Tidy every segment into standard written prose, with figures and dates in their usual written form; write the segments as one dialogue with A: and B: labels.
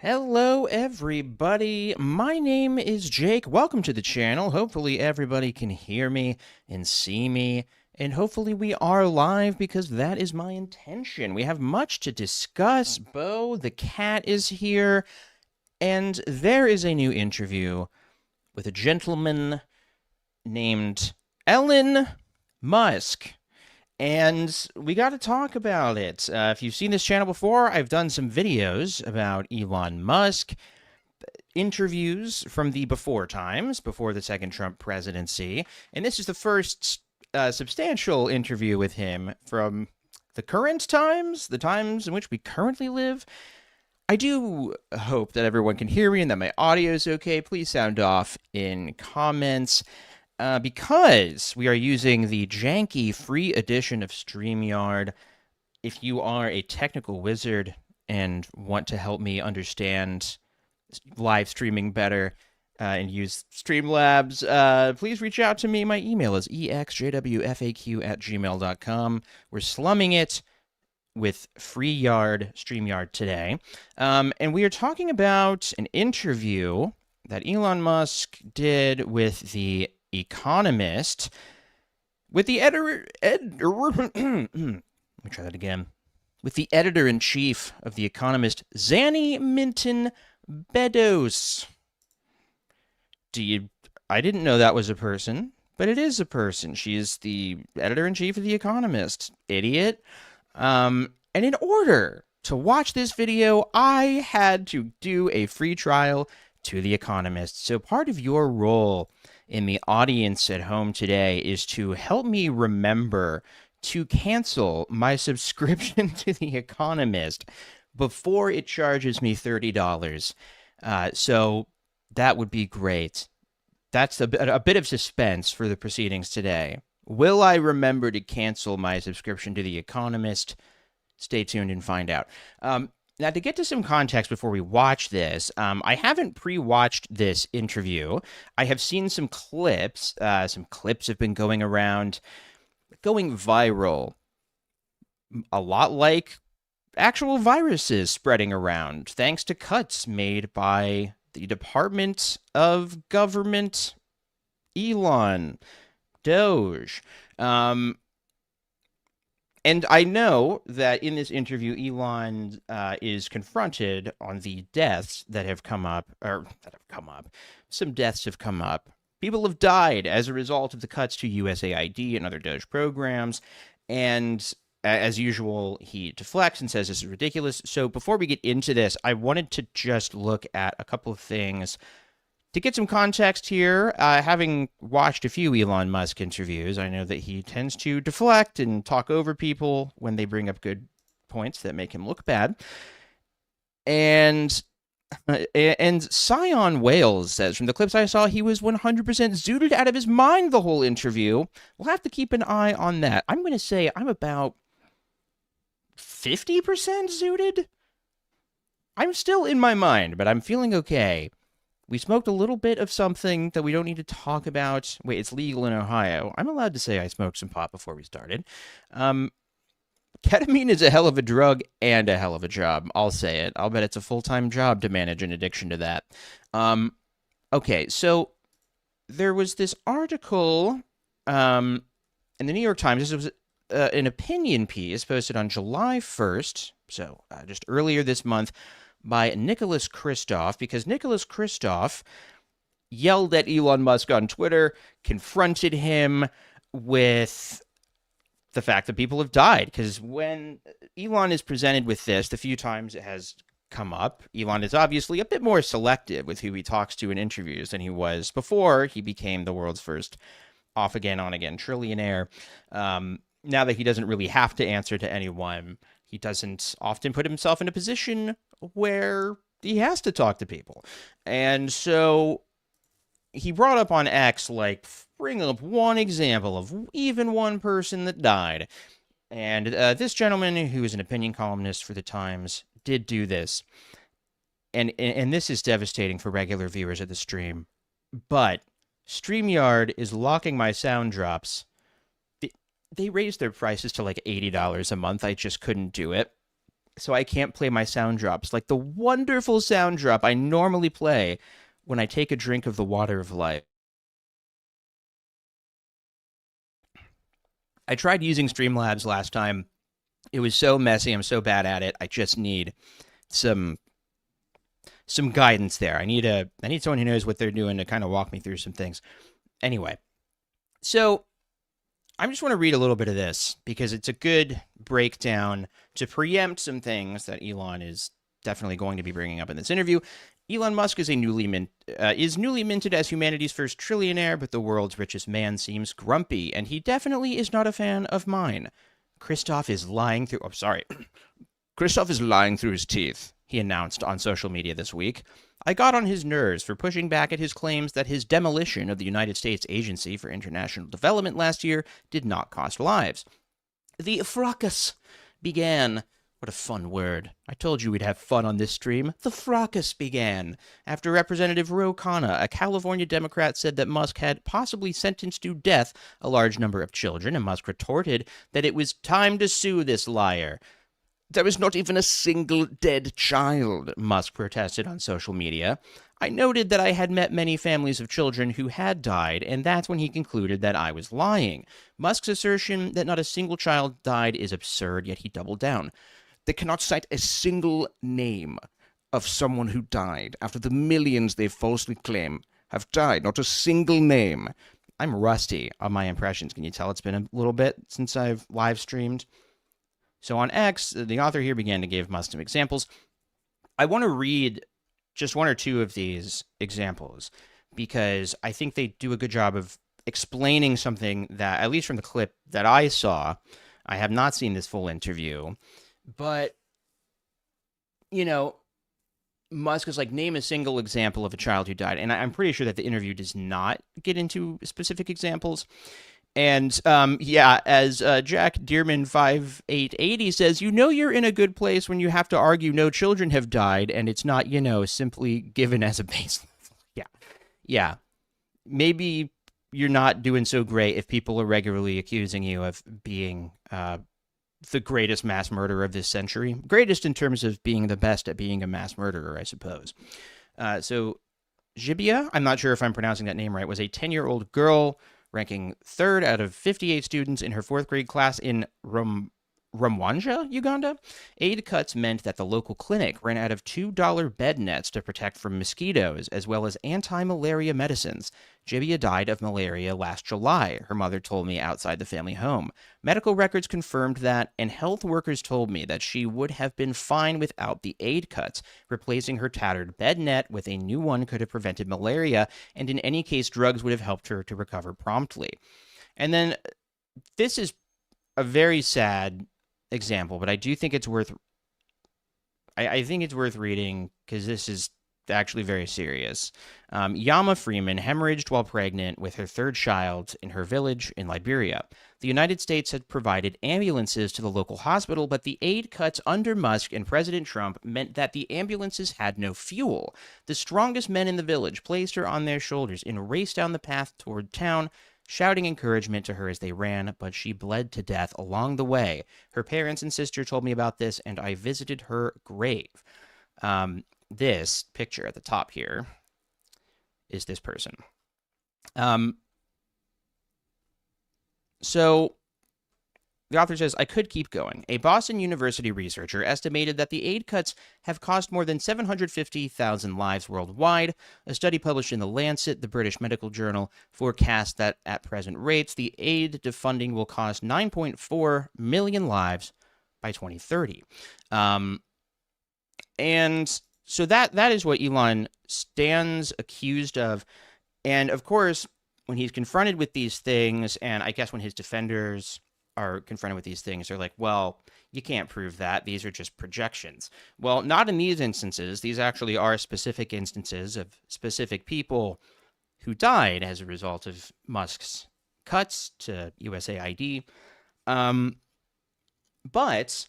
A: Hello, everybody. My name is Jake. Welcome to the channel. Hopefully, everybody can hear me and see me. And hopefully, we are live because that is my intention. We have much to discuss. Bo, the cat, is here. And there is a new interview with a gentleman named Elon Musk. And we got to talk about it. If you've seen this channel before, I've done some videos about Elon Musk, interviews from the before times, before the second Trump presidency. And this is the first substantial interview with him from the current times, the times in which we currently live. I do hope that everyone can hear me and that my audio is okay. Please sound off in comments. Because we are using the janky free edition of StreamYard. If you are a technical wizard and want to help me understand live streaming better and use Streamlabs, please reach out to me. My email is exjwfaq@gmail.com. We're slumming it with StreamYard today. And we are talking about an interview that Elon Musk did with the Economist, with the editor. Let me try that again. With the editor-in-chief of the Economist, Zanny Minton Beddos. I didn't know that was a person, but it is a person. She is the editor-in-chief of the Economist. Idiot. And in order to watch this video, I had to do a free trial to the Economist. So part of your role in the audience at home today is to help me remember to cancel my subscription to The Economist before it charges me $30. So that would be great. That's a bit of suspense for the proceedings today. Will I remember to cancel my subscription to The Economist? Stay tuned and find out. Now, to get to some context before we watch this, I haven't pre-watched this interview. I have seen some clips. Some clips have been going around, going viral. A lot like actual viruses spreading around, thanks to cuts made by the Department of Government, Elon, DOGE. And I know that in this interview, Elon is confronted on the deaths that have come up, Some deaths have come up. People have died as a result of the cuts to USAID and other DOGE programs. And as usual, he deflects and says this is ridiculous. So before we get into this, I wanted to just look at a couple of things to get some context here. Having watched a few Elon Musk interviews, I know that he tends to deflect and talk over people when they bring up good points that make him look bad. And Scion Wales says, from the clips I saw, he was 100% zooted out of his mind the whole interview. We'll have to keep an eye on that. I'm going to say I'm about 50% zooted. I'm still in my mind, but I'm feeling okay. We smoked a little bit of something that we don't need to talk about. Wait, it's legal in Ohio. I'm allowed to say I smoked some pot before we started. Ketamine is a hell of a drug and a hell of a job. I'll say it. I'll bet it's a full-time job to manage an addiction to that. Okay, so there was this article in the New York Times. This was an opinion piece posted on July 1st, so just earlier this month, by Nicholas Kristof, because Nicholas Kristof yelled at Elon Musk on Twitter, confronted him with the fact that people have died. Because when Elon is presented with this, the few times it has come up, Elon is obviously a bit more selective with who he talks to in interviews than he was before he became the world's first off-again, on-again trillionaire. Now that he doesn't really have to answer to anyone, he doesn't often put himself in a position where he has to talk to people. And so he brought up on X, like, bring up one example of even one person that died. And this gentleman, who is an opinion columnist for the Times, did do this. And this is devastating for regular viewers of the stream. But StreamYard is locking my sound drops. They raised their prices to like $80 a month. I just couldn't do it. so I can't play my sound drops, like the wonderful sound drop I normally play when I take a drink of the water of life. I tried using Streamlabs last time. It was so messy. I'm so bad at it. I just need some guidance there. I need someone who knows what they're doing to kind of walk me through some things. Anyway, so I just want to read a little bit of this because it's a good breakdown to preempt some things that Elon is definitely going to be bringing up in this interview. Elon Musk is newly minted as humanity's first trillionaire, but the world's richest man seems grumpy, and he definitely is not a fan of mine. Christoph is lying through. Oh, sorry. Christoph is lying through his teeth, he announced on social media this week. I got on his nerves for pushing back at his claims that his demolition of the United States Agency for International Development last year did not cost lives. The fracas began. What a fun word. I told you we'd have fun on this stream. The fracas began after Representative Ro Khanna, a California Democrat, said that Musk had possibly sentenced to death a large number of children, and Musk retorted that it was time to sue this liar. There is not even a single dead child, Musk protested on social media. I noted that I had met many families of children who had died, and that's when he concluded that I was lying. Musk's assertion that not a single child died is absurd, yet he doubled down. They cannot cite a single name of someone who died after the millions they falsely claim have died. Not a single name. I'm rusty on my impressions. Can you tell it's been a little bit since I've live streamed? So on X, the author here began to give Musk some examples. I want to read just one or two of these examples because I think they do a good job of explaining something that, at least from the clip that I saw, I have not seen this full interview, but, you know, Musk is like, name a single example of a child who died. And I'm pretty sure that the interview does not get into specific examples. And yeah, as Jack Dearman 5880 says, you know you're in a good place when you have to argue no children have died, and it's not, simply given as a base level. Yeah. Maybe you're not doing so great if people are regularly accusing you of being the greatest mass murderer of this century. Greatest in terms of being the best at being a mass murderer, I suppose. So Jibia, I'm not sure if I'm pronouncing that name right, was a 10-year-old girl ranking third out of 58 students in her fourth grade class in Rwanda, Uganda. Aid cuts meant that the local clinic ran out of $2 bed nets to protect from mosquitoes, as well as anti-malaria medicines. Jibia died of malaria last July, her mother told me outside the family home. Medical records confirmed that, and health workers told me that she would have been fine without the aid cuts. Replacing her tattered bed net with a new one could have prevented malaria, and in any case, drugs would have helped her to recover promptly. And then this is a very sad example, but I do think it's worth. I think it's worth reading because this is actually very serious. Yama Freeman hemorrhaged while pregnant with her third child in her village in Liberia. The United States had provided ambulances to the local hospital, but the aid cuts under Musk and President Trump meant that the ambulances had no fuel. The strongest men in the village placed her on their shoulders and raced down the path toward town, shouting encouragement to her as they ran, but she bled to death along the way. Her parents and sister told me about this, and I visited her grave. This picture at the top here is this person. So the author says, I could keep going. A Boston University researcher estimated that the aid cuts have cost more than 750,000 lives worldwide. A study published in The Lancet, the British medical journal, forecasts that at present rates, the aid defunding will cost 9.4 million lives by 2030. And so that is what Elon stands accused of. And of course, when he's confronted with these things, and I guess when his defenders are confronted with these things, they're like, well, you can't prove that. These are just projections. Well, not in these instances. These actually are specific instances of specific people who died as a result of Musk's cuts to USAID. But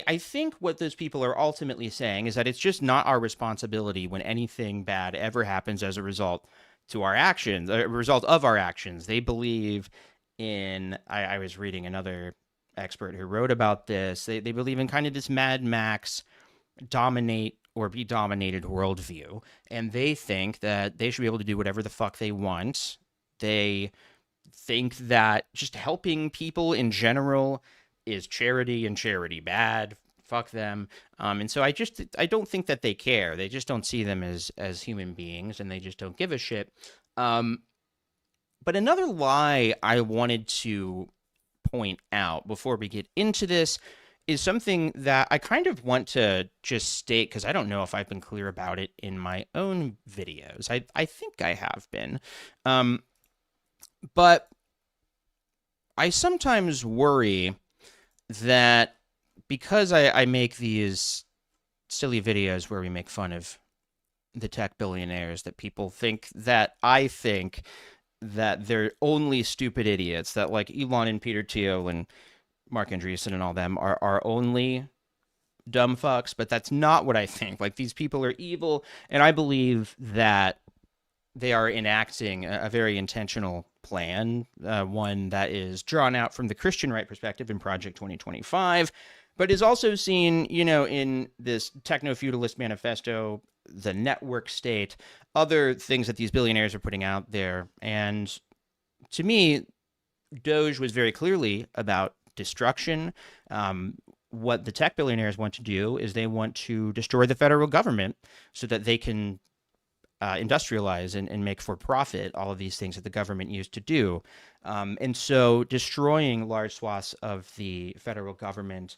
A: I think what those people are ultimately saying is that it's just not our responsibility when anything bad ever happens as a result to our actions, a result of our actions. They believe in, I was reading another expert who wrote about this. They believe in kind of this Mad Max dominate or be dominated worldview, and they think that they should be able to do whatever the fuck they want. They think that just helping people in general is charity and charity bad. Fuck them. And so I don't think that they care. They just don't see them as human beings, and they just don't give a shit. Um, but another lie I wanted to point out before we get into this is something that I kind of want to just state because I don't know if I've been clear about it in my own videos. I think I have been. But I sometimes worry that because I make these silly videos where we make fun of the tech billionaires, that people think that I think that they're only stupid idiots, that like Elon and Peter Thiel and Mark Andreessen and all them are only dumb fucks, but that's not what I think. Like, these people are evil, and I believe that they are enacting a very intentional plan, one that is drawn out from the Christian right perspective in Project 2025, but is also seen, in this techno-feudalist manifesto, the network state, other things that these billionaires are putting out there. And to me, DOGE was very clearly about destruction. What the tech billionaires want to do is they want to destroy the federal government so that they can industrialize and make for profit all of these things that the government used to do. And so destroying large swaths of the federal government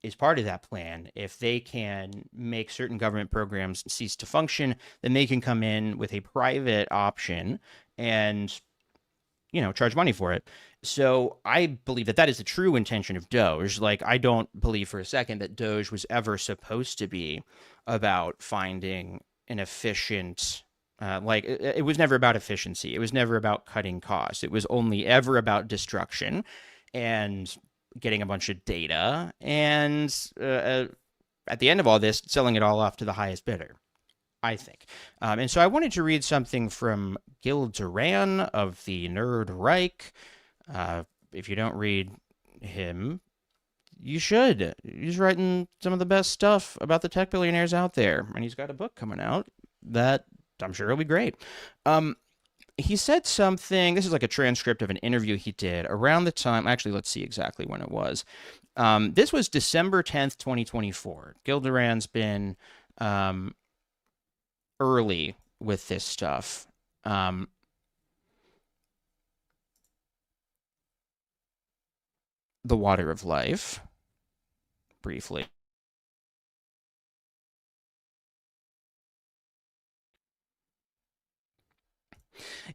A: is part of that plan. If they can make certain government programs cease to function, then they can come in with a private option and charge money for it. So I believe that is the true intention of DOGE. Like, I don't believe for a second that DOGE was ever supposed to be about finding an efficient, it was never about efficiency. It was never about cutting costs. It was only ever about destruction and getting a bunch of data and at the end of all this, selling it all off to the highest bidder, I think. And so I wanted to read something from Gil Duran of the Nerd Reich. If you don't read him, you should. He's writing some of the best stuff about the tech billionaires out there, and he's got a book coming out that I'm sure will be great. He said something, this is like a transcript of an interview he did around the time, actually, let's see exactly when it was. This was December 10th, 2024. Gil Duran's been early with this stuff. The Water of Life, briefly.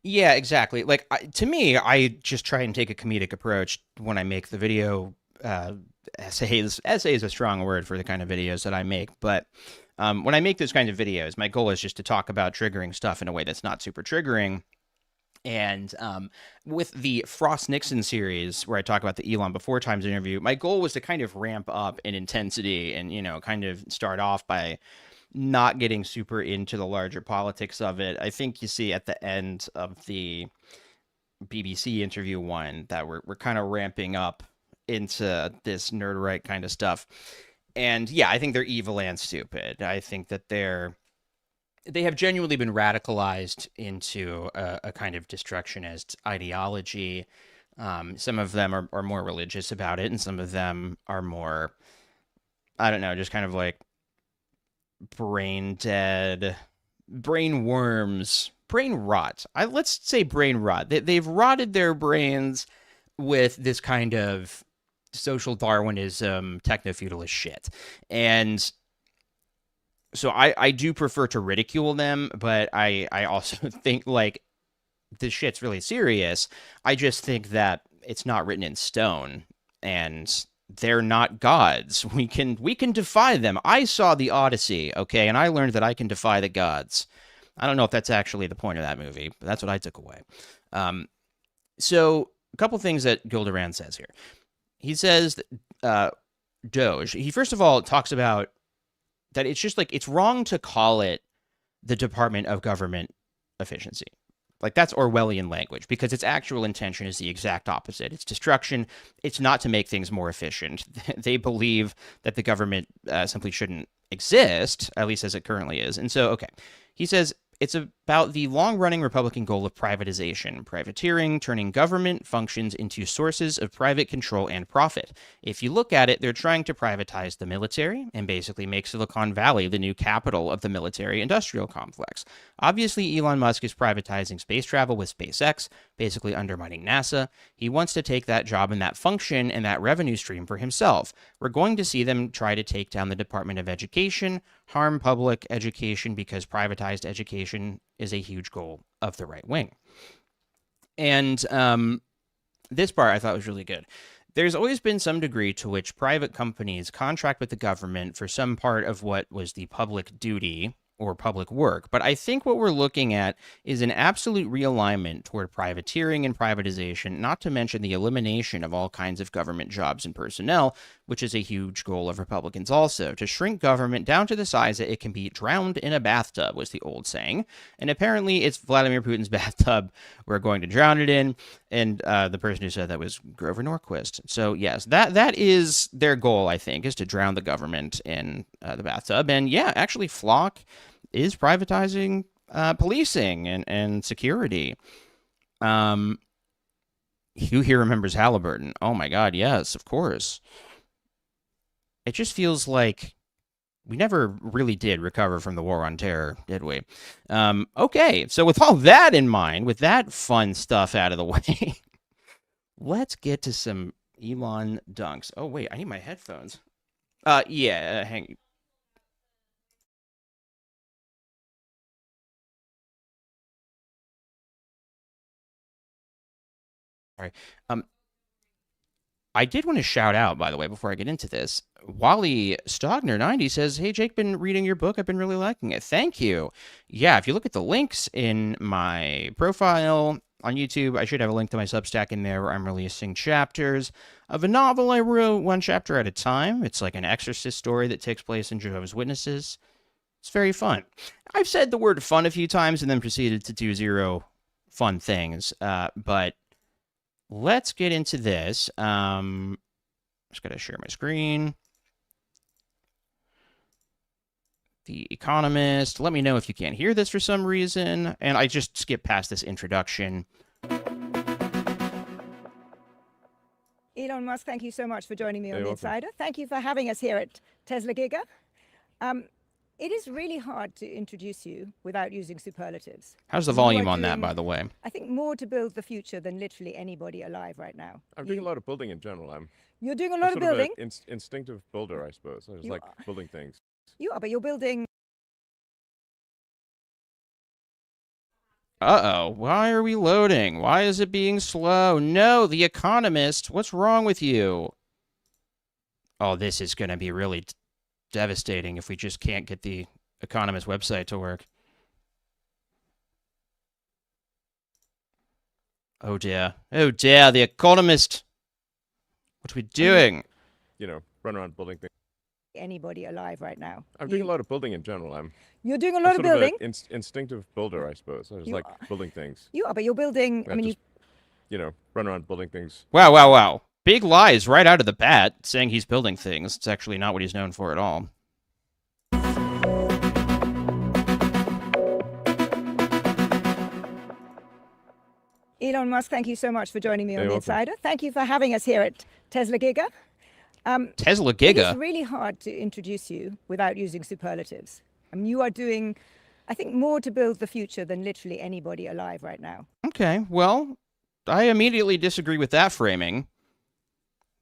A: Yeah, exactly. Like, to me, I just try and take a comedic approach when I make the video. Essays. Essay is a strong word for the kind of videos that I make, but when I make those kind of videos, my goal is just to talk about triggering stuff in a way that's not super triggering. And with the Frost Nixon series, where I talk about the Elon Before Times interview, my goal was to kind of ramp up in intensity and, kind of start off by not getting super into the larger politics of it. I think you see at the end of the BBC interview one that we're kind of ramping up into this nerd right kind of stuff. And yeah, I think they're evil and stupid. I think that they have genuinely been radicalized into a kind of destructionist ideology. Some of them are more religious about it, and some of them are more, I don't know, just kind of like brain dead, brain worms, brain rot. Let's say brain rot. They've rotted their brains with this kind of social Darwinism, techno-feudalist shit. And so I do prefer to ridicule them, but I also think, like, this shit's really serious. I just think that it's not written in stone, and they're not gods. We can defy them. I saw the Odyssey, okay, and I learned that I can defy the gods. I don't know if that's actually the point of that movie, but that's what I took away. So a couple things that Gilderan says here. He says that DOGE, he first of all talks about that it's just like, it's wrong to call it the Department of Government Efficiency. Like, that's Orwellian language because its actual intention is the exact opposite. It's destruction. It's not to make things more efficient. They believe that the government simply shouldn't exist, at least as it currently is. And so, okay, he says it's about the long-running Republican goal of privatization, privateering, turning government functions into sources of private control and profit. If you look at it, they're trying to privatize the military and basically make Silicon Valley the new capital of the military-industrial complex. Obviously, Elon Musk is privatizing space travel with SpaceX, basically undermining NASA. He wants to take that job and that function and that revenue stream for himself. We're going to see them try to take down the Department of Education, harm public education because privatized education is a huge goal of the right wing. And this part I thought was really good. There's always been some degree to which private companies contract with the government for some part of what was the public duty or public work. But I think what we're looking at is an absolute realignment toward privateering and privatization, not to mention the elimination of all kinds of government jobs and personnel, which is a huge goal of Republicans also, to shrink government down to the size that it can be drowned in a bathtub, was the old saying. And apparently it's Vladimir Putin's bathtub we're going to drown it in. And the person who said that was Grover Norquist. So yes, that is their goal, I think, is to drown the government in the bathtub. And yeah, actually Flock is privatizing policing and security. Who here remembers Halliburton? Oh my God, yes, of course. It just feels like we never really did recover from the war on terror, did we? Okay, so with all that in mind, with that fun stuff out of the way, let's get to some Elon dunks. Oh wait, I need my headphones. Hang. All right. I did want to shout out, by the way, before I get into this. Wally Stogner90 says, "Hey, Jake, been reading your book. I've been really liking it. Thank you." Yeah, if you look at the links in my profile on YouTube, I should have a link to my Substack in there where I'm releasing chapters of a novel I wrote one chapter at a time. It's like an exorcist story that takes place in Jehovah's Witnesses. It's very fun. I've said the word fun a few times and then proceeded to do zero fun things, but let's get into this. Just got to share my screen. The Economist. Let me know if you can't hear this for some reason. And I just skipped past this introduction.
B: Elon Musk, thank you so much for joining me on The Insider. Thank you for having us here at Tesla Giga. It is really hard to introduce you without using superlatives.
A: How's the volume on that, by the way?
B: I think more to build the future than literally anybody alive right now.
C: I'm doing a lot of building in general.
B: You're doing a lot of building?
C: I'm sort of an instinctive builder, I suppose. I just like building things.
B: You are, but you're building...
A: Uh-oh. Why are we loading? Why is it being slow? No, The Economist. What's wrong with you? Oh, this is going to be really devastating if we just can't get the Economist website to work. Oh dear. Oh dear, The Economist. What are we doing?
C: You know, run around building things.
B: Anybody alive right now.
C: I'm doing a lot of building in general.
B: You're doing a lot of building?
C: I'm sort of an instinctive builder, I suppose. I just like building things.
B: You are, but you're building...
C: You know, run around building things.
A: Wow, wow, wow. Big lies right out of the bat, saying he's building things. It's actually not what he's known for at all.
B: Elon Musk, thank you so much for joining me on The Insider. Thank you for having us here at Tesla Giga.
A: Tesla Giga?
B: It's really hard to introduce you without using superlatives. You are doing, I think, more to build the future than literally anybody alive right now.
A: Okay, well, I immediately disagree with that framing.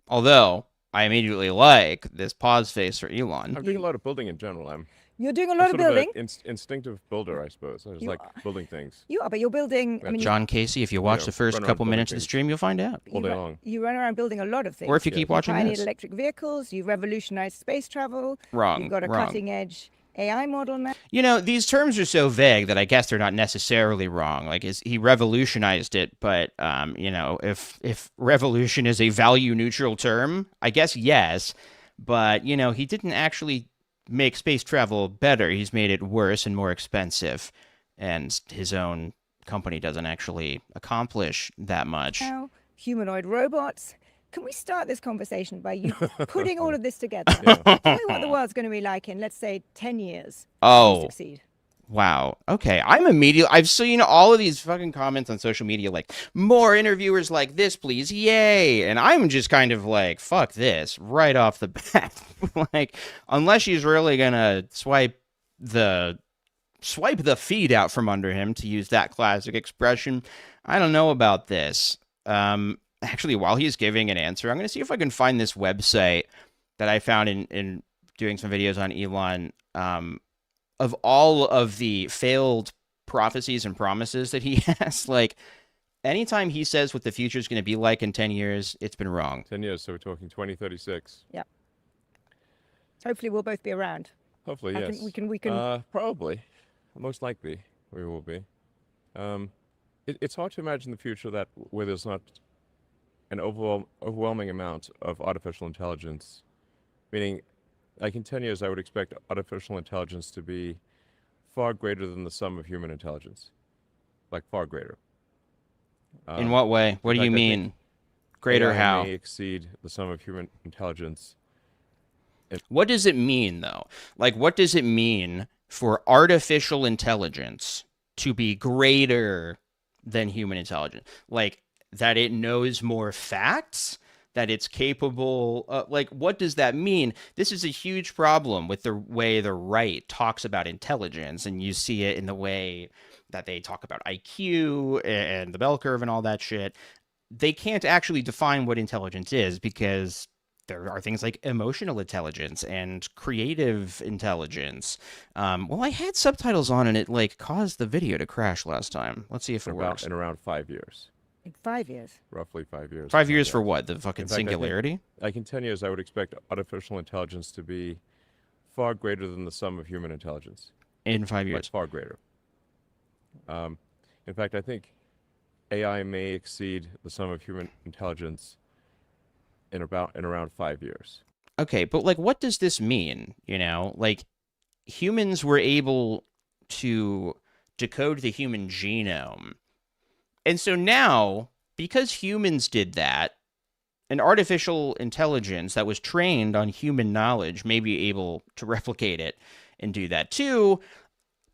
A: Although, I immediately like this pause face for Elon.
C: I'm doing a lot of building in general.
B: You're doing a lot of building?
C: I'm sort of an instinctive builder, I suppose. I just like building things.
B: You are, but you're building...
A: John Casey, if you watch the first couple minutes of the stream, you'll find out.
C: All day long.
B: You run around building a lot of things.
A: Or if you keep watching this.
B: You pioneered electric vehicles, you revolutionized space travel.
A: Wrong,
B: You've got a cutting-edge AI model now.
A: You know, these terms are so vague that I guess they're not necessarily wrong. Like, he revolutionized it, but, you know, if revolution is a value-neutral term, I guess yes. But, you know, he didn't actually make space travel better. He's made it worse and more expensive. And his own company doesn't actually accomplish that much.
B: Now, humanoid robots. Can we start this conversation by you putting all of this together?
C: Yeah.
B: Tell me what the world's going to be like in, let's say, 10 years. If you
A: Oh,
B: succeed.
A: wow. Okay. I've seen all of these fucking comments on social media like, more interviewers like this, please. Yay. And I'm just kind of like, fuck this right off the bat. Like, unless she's really gonna the swipe the feed out from under him, to use that classic expression, I don't know about this. Actually, while he's giving an answer, I'm going to see if I can find this website that I found in doing some videos on Elon, of all of the failed prophecies and promises that he has. Like, anytime he says what the future is going to be like in 10 years, it's been wrong.
C: 10 years, so we're talking 2036.
B: Yep. Hopefully we'll both be around.
C: Hopefully,
B: I
C: yes.
B: think we can.
C: Probably. Most likely, we will be. It's hard to imagine the future where there's not an overwhelming amount of artificial intelligence. Meaning, like in 10 years, I would expect artificial intelligence to be far greater than the sum of human intelligence. Like, far greater.
A: In what way? What do you mean? Greater
C: AI
A: how?
C: may exceed the sum of human intelligence.
A: What does it mean, though? Like, what does it mean for artificial intelligence to be greater than human intelligence? Like, that it knows more facts? That it's capable, like, what does that mean? This is a huge problem with the way the right talks about intelligence, and you see it in the way that they talk about IQ and the bell curve and all that shit. They can't actually define what intelligence is, because there are things like emotional intelligence and creative intelligence. Well, I had subtitles on and it like caused the video to crash last time. Let's see if it works.
C: In around 5 years.
B: In 5 years.
C: Roughly 5 years.
A: 5 years for what? The fucking
C: In fact,
A: singularity?
C: Like in 10 years, I would expect artificial intelligence to be far greater than the sum of human intelligence.
A: In 5
C: Like,
A: years.
C: far greater. In fact, I think AI may exceed the sum of human intelligence in around 5 years.
A: Okay, but like, what does this mean? You know, like, humans were able to decode the human genome. And so now, because humans did that, an artificial intelligence that was trained on human knowledge may be able to replicate it and do that too.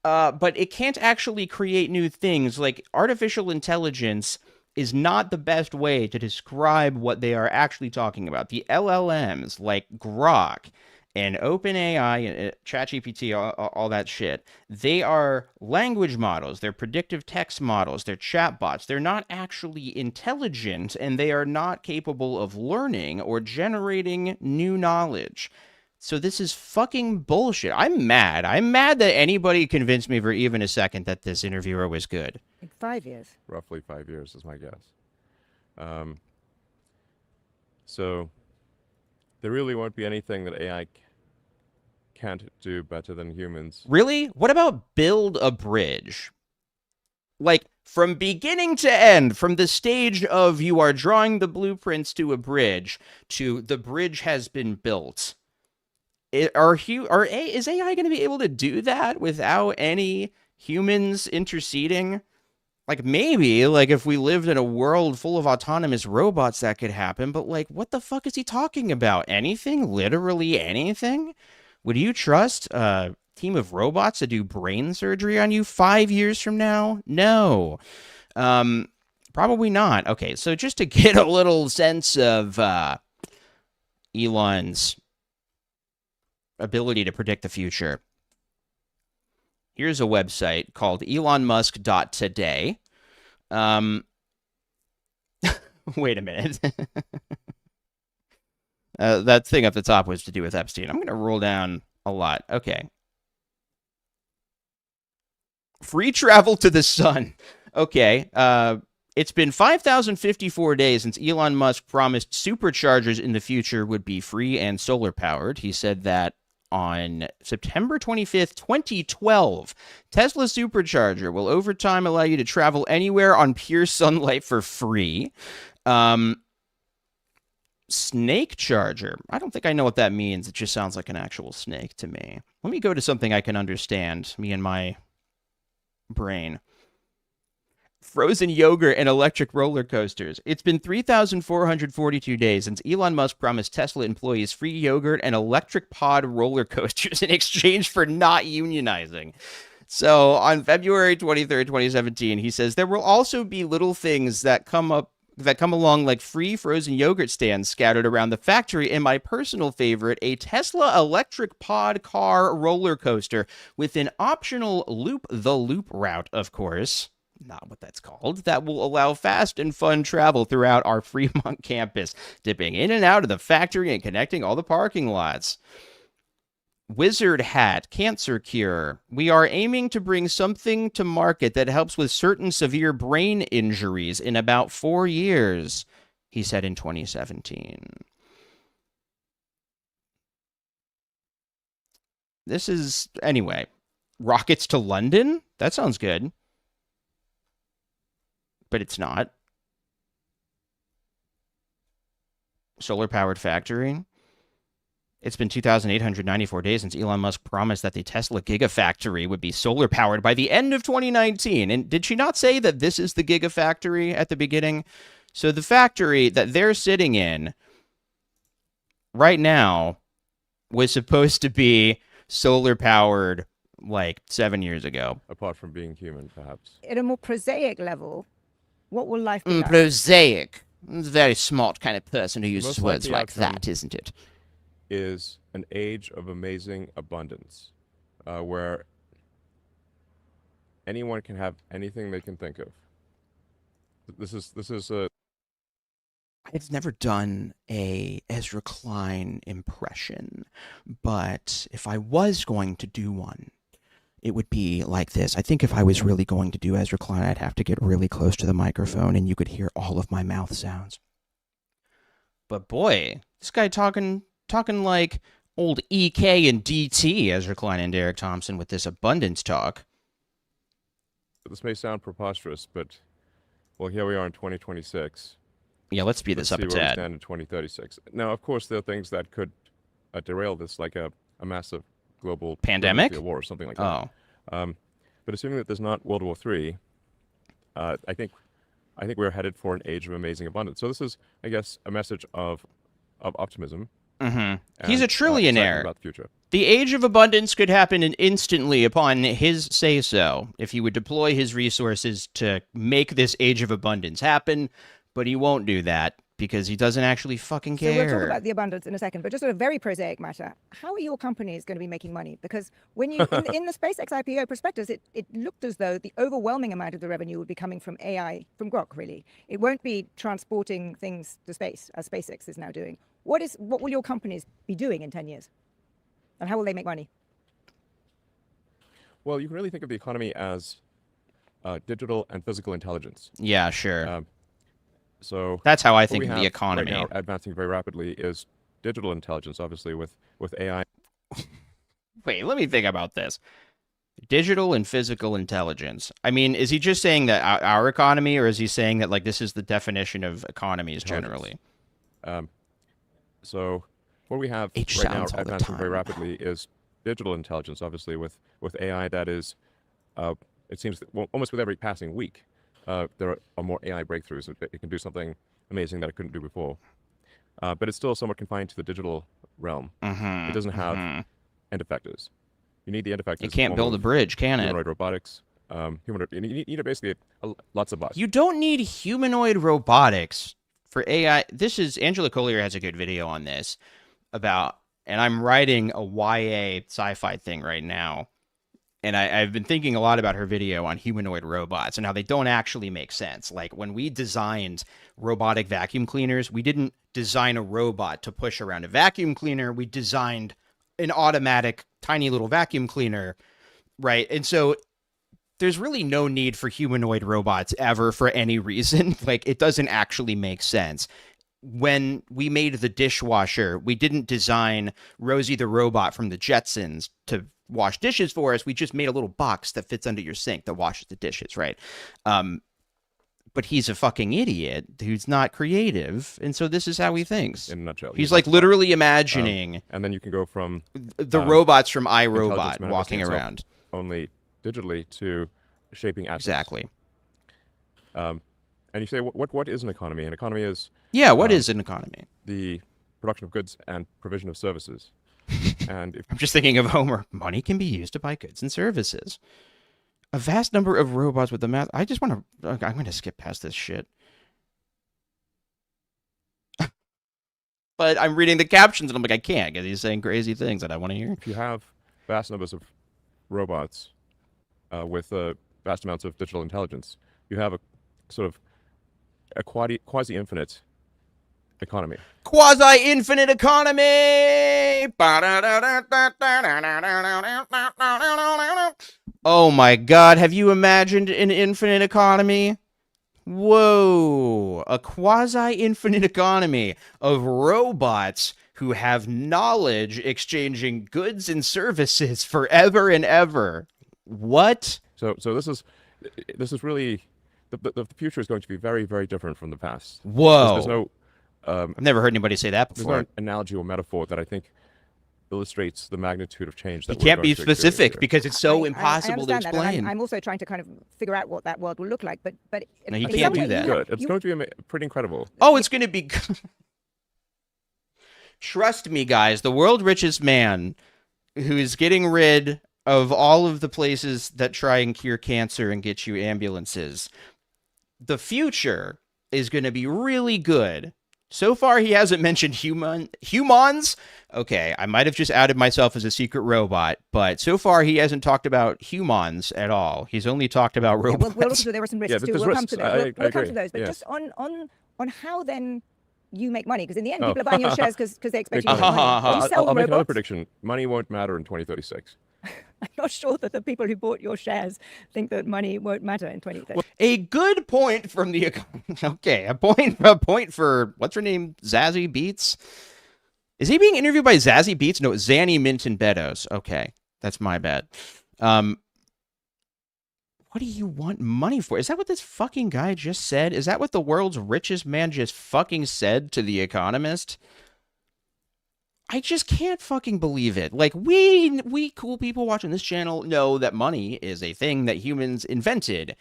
A: But it can't actually create new things. Like, artificial intelligence is not the best way to describe what they are actually talking about. The LLMs, like Grok and OpenAI and ChatGPT, all that shit, they are language models. They're predictive text models. They're chatbots. They're not actually intelligent, and they are not capable of learning or generating new knowledge. So this is fucking bullshit. I'm mad. I'm mad that anybody convinced me for even a second that this interviewer was good.
B: In 5 years.
C: Roughly 5 years is my guess. So there really won't be anything that AI can't do better than humans.
A: Really? What about build a bridge? Like, from beginning to end, from the stage of you are drawing the blueprints to a bridge to the bridge has been built. Is AI going to be able to do that without any humans interceding? Like, maybe, like, if we lived in a world full of autonomous robots, that could happen. But, like, what the fuck is he talking about? Anything? Literally anything? Would you trust a team of robots to do brain surgery on you 5 years from now? No. Probably not. Okay, so just to get a little sense of Elon's ability to predict the future, here's a website called elonmusk.today. Wait a minute. That thing up the top was to do with Epstein. I'm going to roll down a lot. Okay. Free travel to the sun. Okay. It's been 5,054 days since Elon Musk promised superchargers in the future would be free and solar powered. He said that on September 25th, 2012. Tesla supercharger will over time allow you to travel anywhere on pure sunlight for free. Snake charger. I don't think I know what that means. It just sounds like an actual snake to me. Let me go to something I can understand, me and my brain. frozen yogurt and electric roller coasters. It's been 3,442 days since Elon Musk promised Tesla employees free yogurt and electric pod roller coasters in exchange for not unionizing. So on February 23rd, 2017, he says there will also be little things that come along like free frozen yogurt stands scattered around the factory, and my personal favorite, a Tesla electric pod car roller coaster with an optional loop-the-loop route, of course. Not what that's called. That will allow fast and fun travel throughout our Fremont campus, dipping in and out of the factory and connecting all the parking lots. Wizard hat, cancer cure. We are aiming to bring something to market that helps with certain severe brain injuries in about 4 years, he said in 2017. This is, anyway, rockets to London? That sounds good. But it's not. Solar-powered factory. It's been 2,894 days since Elon Musk promised that the Tesla Gigafactory would be solar-powered by the end of 2019. And did she not say that this is the Gigafactory at the beginning? So the factory that they're sitting in right now was supposed to be solar-powered like 7 years ago.
C: Apart from being human, perhaps.
B: At a more prosaic level, what will life be like?
A: Prosaic. It's a very smart kind of person who uses
C: Most
A: words
C: likely
A: like
C: outcome
A: that, isn't it?
C: Is an age of amazing abundance, where anyone can have anything they can think of. This is a.
A: I've never done a Ezra Klein impression, but if I was going to do one, it would be like this. I think if I was really going to do Ezra Klein, I'd have to get really close to the microphone and you could hear all of my mouth sounds. But boy, this guy talking like old EK and DT, Ezra Klein and Derek Thompson, with this abundance talk.
C: This may sound preposterous, but well, here we are in 2026.
A: Yeah, let's speed this up a
C: Let's see where we
A: tad.
C: stand in 2036. Now, of course, there are things that could derail this, like a massive global
A: Pandemic?
C: war or something like
A: Oh,
C: that. But assuming that there's not World War III, I think we're headed for an age of amazing abundance. So this is, I guess, a message of optimism.
A: He's a
C: and,
A: trillionaire.
C: excitement about the future.
A: The age of abundance could happen instantly upon his say-so, if he would deploy his resources to make this age of abundance happen, but he won't do that because he doesn't actually fucking care.
B: So we'll talk about the abundance in a second, but just on a very prosaic matter, how are your companies going to be making money? Because when you in the SpaceX IPO prospectus, it looked as though the overwhelming amount of the revenue would be coming from AI, from Grok, really. It won't be transporting things to space, as SpaceX is now doing. What will your companies be doing in 10 years? And how will they make money?
C: Well, you can really think of the economy as digital and physical intelligence.
A: Yeah, sure.
C: So
A: That's how I
C: what
A: think
C: we
A: of
C: have
A: the economy.
C: right now, advancing very rapidly, is digital intelligence, obviously, with AI.
A: Wait, let me think about this. Digital and physical intelligence. I mean, is he just saying that our economy, or is he saying that like this is the definition of economies generally?
C: So what we have
A: H
C: right now,
A: sounds all the
C: advancing very
A: time.
C: rapidly, is digital intelligence, obviously, with AI that is, it seems that, well, almost with every passing week, there are more AI breakthroughs. It can do something amazing that it couldn't do before. But it's still somewhat confined to the digital realm. It doesn't have end effectors. You need the end effectors.
A: It can't build a bridge, can it?
C: Humanoid robotics. You need basically lots of bots.
A: You don't need humanoid robotics for AI. This is Angela Collier has a good video on this about, and I'm writing a YA sci-fi thing right now. And I've been thinking a lot about her video on humanoid robots and how they don't actually make sense. Like when we designed robotic vacuum cleaners, we didn't design a robot to push around a vacuum cleaner. We designed an automatic tiny little vacuum cleaner, right? And so there's really no need for humanoid robots ever for any reason. Like it doesn't actually make sense. When we made the dishwasher, we didn't design Rosie the robot from the Jetsons to wash dishes for us. We just made a little box that fits under your sink that washes the dishes, right? But he's a fucking idiot who's not creative, and so this is how he thinks.
C: In a nutshell,
A: he's like literally imagining
C: and then you can go from
A: the robots from
C: intelligence
A: iRobot
C: manifesting
A: walking
C: itself
A: around.
C: only digitally to shaping assets.
A: Exactly.
C: And you say, what is an economy? An economy is
A: Yeah, what is an economy?
C: the production of goods and provision of services. And if
A: I'm just thinking of Homer. Money can be used to buy goods and services. A vast number of robots with the math. I just want to. I'm going to skip past this shit. But I'm reading the captions and I'm like, I can't because he's saying crazy things that I want to hear.
C: you have vast numbers of robots with vast amounts of digital intelligence, you have a sort of a quasi-infinite economy.
A: Quasi-infinite economy! Oh my god, have you imagined an infinite economy? Whoa, a quasi-infinite economy of robots who have knowledge exchanging goods and services forever and ever. What?
C: So this is really the future is going to be very, very different from the past.
A: Whoa.
C: There's no
A: I've never heard anybody say that
C: there's
A: before.
C: no analogy or metaphor that I think illustrates the magnitude of change that
A: You
C: we're
A: can't
C: going
A: be
C: to experience
A: specific
C: here.
A: because it's so
B: I
A: impossible to
B: understand that, and
A: explain.
B: I'm also trying to kind of figure out what that world will look like. But
A: No, you
B: in
A: can't
B: some
A: do
B: way,
A: that.
C: Good. It's going to be pretty incredible.
A: Oh, it's going to be. Trust me, guys. The world richest man who is getting rid of all of the places that try and cure cancer and get you ambulances. The future is going to be really good. So far, he hasn't mentioned humans. Okay, I might have just outed myself as a secret robot, but so far he hasn't talked about humans at all. He's only talked about
B: Yeah,
A: robots.
B: we'll also, there were some risks
C: Yeah, but
B: too.
C: there's
B: We'll come
C: risks.
B: to those.
C: I
B: We'll come
C: agree.
B: to those. But
C: Yes.
B: just on how then you make money, because in the end,
C: Oh.
B: people are buying your shares because they expect you to make
A: Uh-huh,
B: money.
A: uh-huh.
B: You sell
C: I'll make another
B: robots.
C: prediction. Money won't matter in 2036.
B: I'm not sure that the people who bought your shares think that money won't matter in 2030.
A: A good point from the okay, a point for what's her name, Zazie Beetz. Is he being interviewed by Zazie Beetz? No, Zanny Minton Beddoes. Okay, that's my bad. What do you want money for? Is that what this fucking guy just said? Is that what the world's richest man just fucking said to The Economist? I just can't fucking believe it. Like, we cool people watching this channel know that money is a thing that humans invented,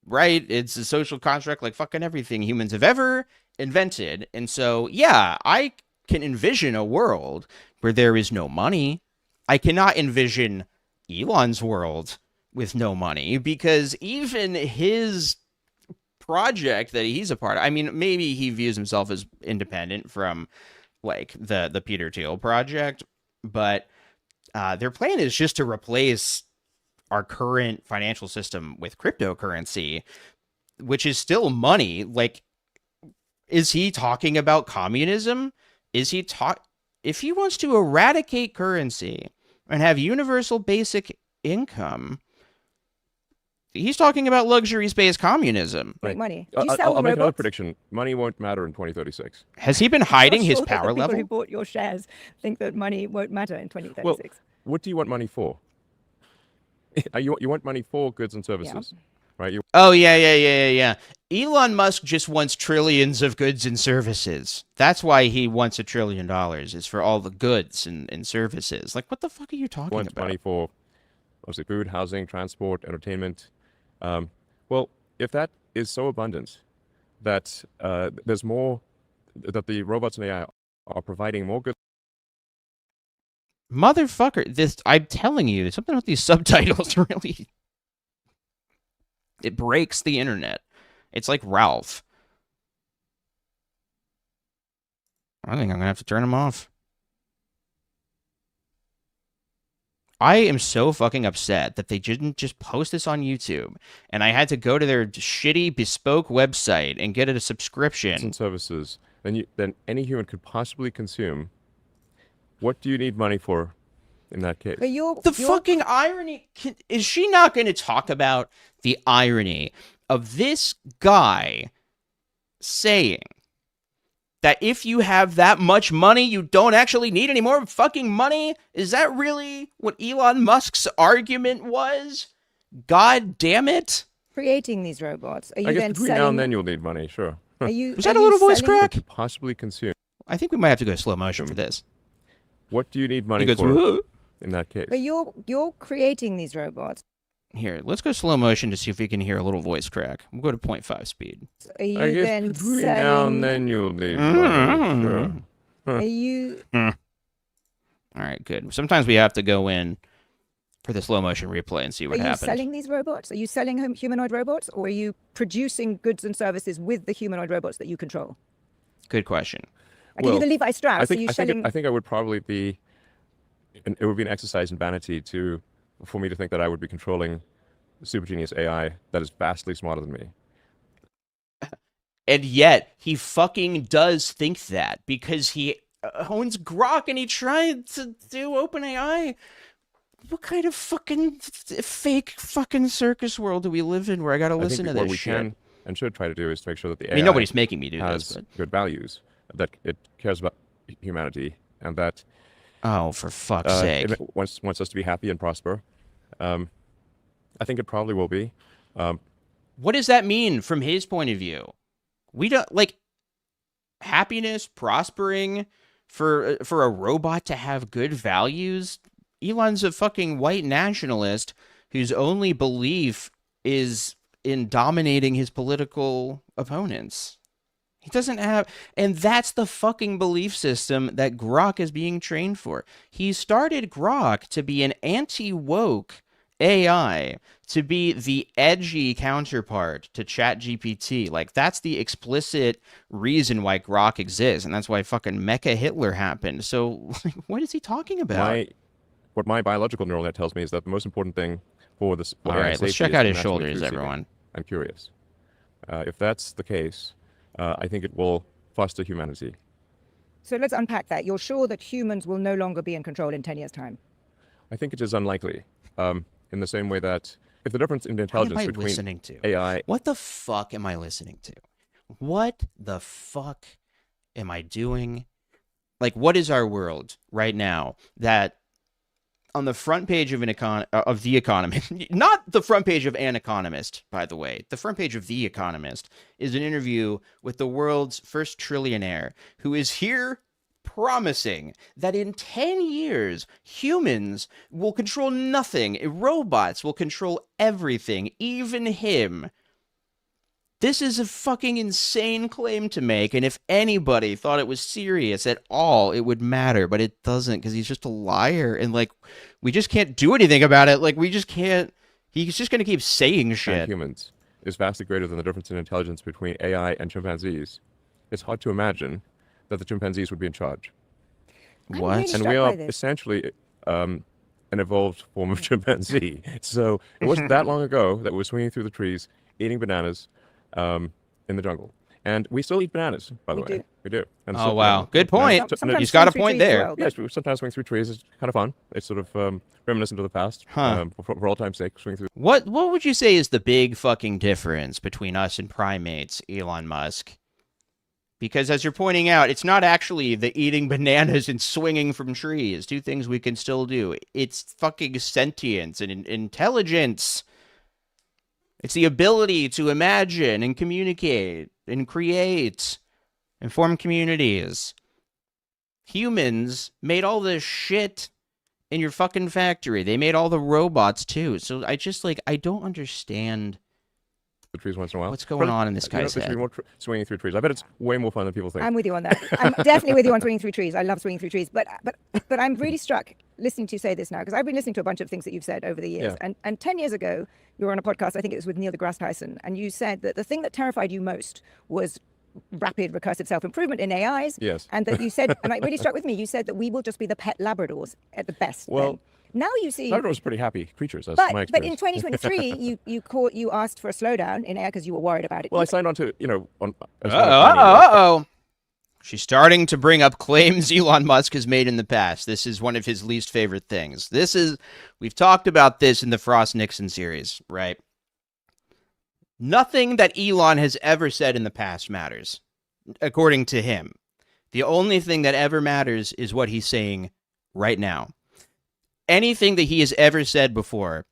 A: right? It's a social construct like fucking everything humans have ever invented. And so, yeah, I can envision a world where there is no money. I cannot envision Elon's world with no money because even his project that he's a part of, I mean, maybe he views himself as independent from like the Peter Thiel project, but their plan is just to replace our current financial system with cryptocurrency, which is still money. Like, is he talking about communism? Is he if he wants to eradicate currency and have universal basic income, he's talking about luxury-based communism.
B: Make money.
C: I'll
B: You sell
C: make another
B: robots.
C: prediction. Money won't matter in 2036.
A: Has he been hiding
B: Not
A: his
B: sure that
A: power
B: the people
A: level?
B: who bought your shares think that money won't matter in 2036.
C: What do you want money for? You want money for goods and services, right?
A: Oh, yeah. Elon Musk just wants trillions of goods and services. That's why he wants $1 trillion, is for all the goods and services. Like, what the fuck are you talking
C: Want
A: about?
C: money for, obviously, food, housing, transport, entertainment. Well, if that is so abundant that there's more, that the robots and AI are providing more goods.
A: Motherfucker, I'm telling you, there's something with these subtitles really. It breaks the internet. It's like Ralph. I think I'm gonna have to turn him off. I am so fucking upset that they didn't just post this on YouTube, and I had to go to their shitty bespoke website and get a subscription.
C: And services than any human could possibly consume. What do you need money for in that case?
B: But you're
A: Fucking irony. Is she not going to talk about the irony of this guy saying that if you have that much money, you don't actually need any more fucking money? Is that really what Elon Musk's argument was? God damn it.
B: creating these robots. Are you
C: I guess
B: then
C: between
B: selling?
C: now and then you'll need money, sure.
B: Are you?
A: Was that
B: are
A: a
B: you
A: little voice
B: selling-
A: crack?
C: Could possibly consume.
A: I think we might have to go slow motion for this.
C: What do you need money
A: He goes,
C: for
A: "Whoa."
C: in that case?
B: But you're creating these robots.
A: Here, let's go slow motion to see if we can hear a little voice crack. We'll go to 0.5 speed.
B: Are
C: I
B: you
C: guess
B: then
C: between now and
B: selling?
C: then you'll be funny, sure.
B: Are you?
A: All right, good. Sometimes we have to go in for the slow motion replay and see what
B: Are you
A: happened.
B: selling these robots? Are you selling humanoid robots, or are you producing goods and services with the humanoid robots that you control?
A: Good question.
B: Like, are you the Levi
C: I
B: Strauss? Are
C: think
B: you
C: I think
B: selling?
C: I think I would probably be. It would be an exercise in vanity for me to think that I would be controlling a super genius AI that is vastly smarter than me.
A: And yet, he fucking does think that because he owns Grok and he tried to do OpenAI. What kind of fucking fake fucking circus world do we live in where I gotta
C: I
A: listen
C: think
A: to
C: what
A: this
C: we
A: shit?
C: can and should try to do is to make sure that the
A: I mean,
C: AI
A: nobody's making me do
C: has
A: this, but
C: good values, that it cares about humanity, and that
A: oh, for fuck's sake!
C: it wants us to be happy and prosper. I think it probably will be.
A: What does that mean from his point of view? We don't like happiness, prospering for a robot to have good values. Elon's a fucking white nationalist whose only belief is in dominating his political opponents. He doesn't have, and that's the fucking belief system that Grok is being trained for. He started Grok to be an anti-woke AI, to be the edgy counterpart to ChatGPT. Like, that's the explicit reason why Grok exists, and that's why fucking Mecha Hitler happened. So, like, what is he talking about?
C: What my biological neural net tells me is that the most important thing for this.
A: All right, let's check out his shoulders, everyone.
C: I'm curious. If that's the case, I think it will foster humanity.
B: So let's unpack that. You're sure that humans will no longer be in control in 10 years' time?
C: I think it is unlikely. In the same way that if the difference in
A: What am
C: intelligence
A: I
C: between
A: listening to?
C: AI,
A: What the fuck am I listening to? What the fuck am I doing? Like, what is our world right now that on the front page of The Economist, not the front page of An Economist, by the way, the front page of The Economist is an interview with the world's first trillionaire who is here promising that in 10 years, humans will control nothing. Robots will control everything, even him. This is a fucking insane claim to make, and if anybody thought it was serious at all, it would matter, but it doesn't, because he's just a liar, and, like, we just can't do anything about it. Like, we just can't. He's just going to keep saying shit.
C: and humans is vastly greater than the difference in intelligence between AI and chimpanzees. It's hard to imagine that the chimpanzees would be in charge.
B: I'm
A: What?
B: really
C: And
B: struck
C: we
B: by
C: are
B: this.
C: essentially an evolved form of chimpanzee. So it wasn't that long ago that we were swinging through the trees, eating bananas in the jungle. And we still eat bananas, by the
B: We
C: way.
B: do.
C: We do. And
A: Oh, wow. Good point.
B: Sometimes
A: He's got a
B: swing
A: point
B: through trees as
A: there.
B: well.
C: Yes, we sometimes swing through trees. It's kind of fun. It's sort of reminiscent of the past.
A: Huh.
C: For all time's sake, swing through.
A: What would you say is the big fucking difference between us and primates, Elon Musk? Because as you're pointing out, it's not actually the eating bananas and swinging from trees, two things we can still do. It's fucking sentience and intelligence. It's the ability to imagine and communicate and create and form communities. Humans made all this shit in your fucking factory. They made all the robots too. So I don't understand
C: The trees once in a while.
A: what's going on in this
C: You know,
A: guy's
C: there should be
A: head.
C: more swinging through trees. I bet it's way more fun than people think.
B: I'm with you on that. I'm definitely with you on swinging through trees. I love swinging through trees. But I'm really struck listening to you say this now, because I've been listening to a bunch of things that you've said over the years.
C: Yeah.
B: And 10 years ago, you were on a podcast, I think it was with Neil deGrasse Tyson, and you said that the thing that terrified you most was rapid recursive self-improvement in AIs.
C: Yes.
B: And that you said, and it really struck with me, you said that we will just be the pet Labradors at the best.
C: Well,
B: then. Now you see...
C: Labradors are pretty happy creatures, that's my
B: But in
C: experience.
B: 2023, you asked for a slowdown in AI because you were worried about it.
C: Well, I signed on to, as one of
A: Uh-oh. She's starting to bring up claims Elon Musk has made in the past. This is one of his least favorite things. We've talked about this in the Frost-Nixon series, right? Nothing that Elon has ever said in the past matters, according to him. The only thing that ever matters is what he's saying right now. Anything that he has ever said before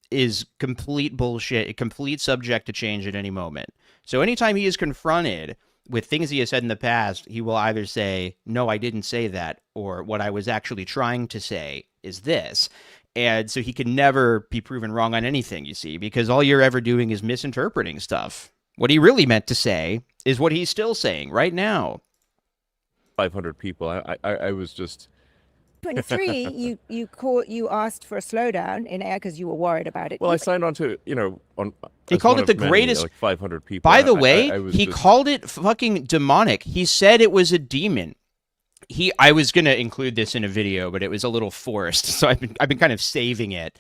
A: is complete bullshit, complete subject to change at any moment. So anytime he is confronted with things he has said in the past, he will either say, no, I didn't say that, or what I was actually trying to say is this. And so he can never be proven wrong on anything, you see, because all you're ever doing is misinterpreting stuff. What he really meant to say is what he's still saying right now.
C: 500 people. I was just
B: 23, you asked for a slowdown in AI because you were worried about it.
C: well, I signed on to on.
A: He
C: as
A: called
C: one
A: it the
C: of many,
A: greatest.
C: like 500 people.
A: By the way,
C: I was
A: he
C: just,
A: called it fucking demonic. He said it was a demon. I was gonna include this in a video, but it was a little forced, so I've been kind of saving it.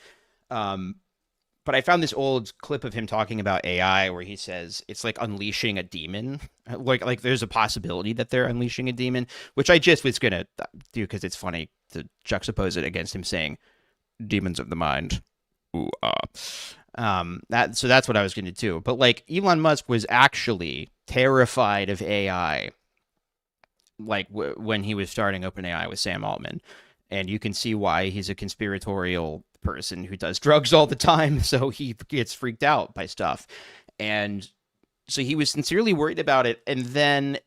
A: But I found this old clip of him talking about AI where he says it's like unleashing a demon. Like there's a possibility that they're unleashing a demon, which I just was gonna do because it's funny to juxtapose it against him saying demons of the mind. Ooh, that's what I was gonna do. But like Elon Musk was actually terrified of AI, like when he was starting OpenAI with Sam Altman, and you can see why. He's a conspiratorial person who does drugs all the time, so he gets freaked out by stuff, and so he was sincerely worried about it. And then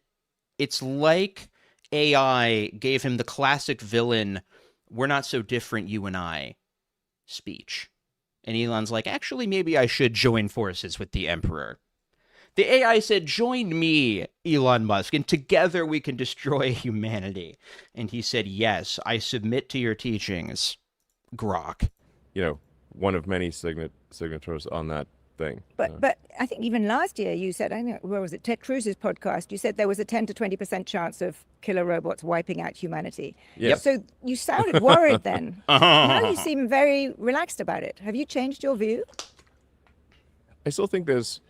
A: it's like AI gave him the classic villain, "We're not so different, you and I," speech, and Elon's like, actually, maybe I should join forces with the Emperor. The AI said, join me, Elon Musk, and together we can destroy humanity. And he said, yes, I submit to your teachings, Grok.
C: one of many signatories on that thing.
B: But I think even last year you said, I know, where was it, Ted Cruz's podcast, you said there was a 10 to 20% chance of killer robots wiping out humanity.
C: Yes.
B: So you sounded worried then. Now you seem very relaxed about it. Have you changed your view?
C: I still think there's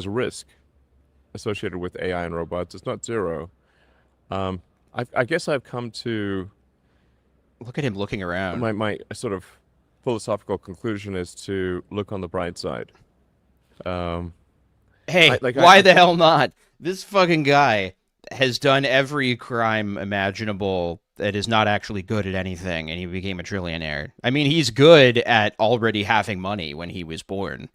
C: risk associated with AI and robots. It's not zero. I guess I've come to
A: Look at him looking around.
C: my sort of philosophical conclusion is to look on the bright side.
A: Hey, why the hell not? This fucking guy has done every crime imaginable that is not actually good at anything, and he became a trillionaire. I mean, he's good at already having money when he was born,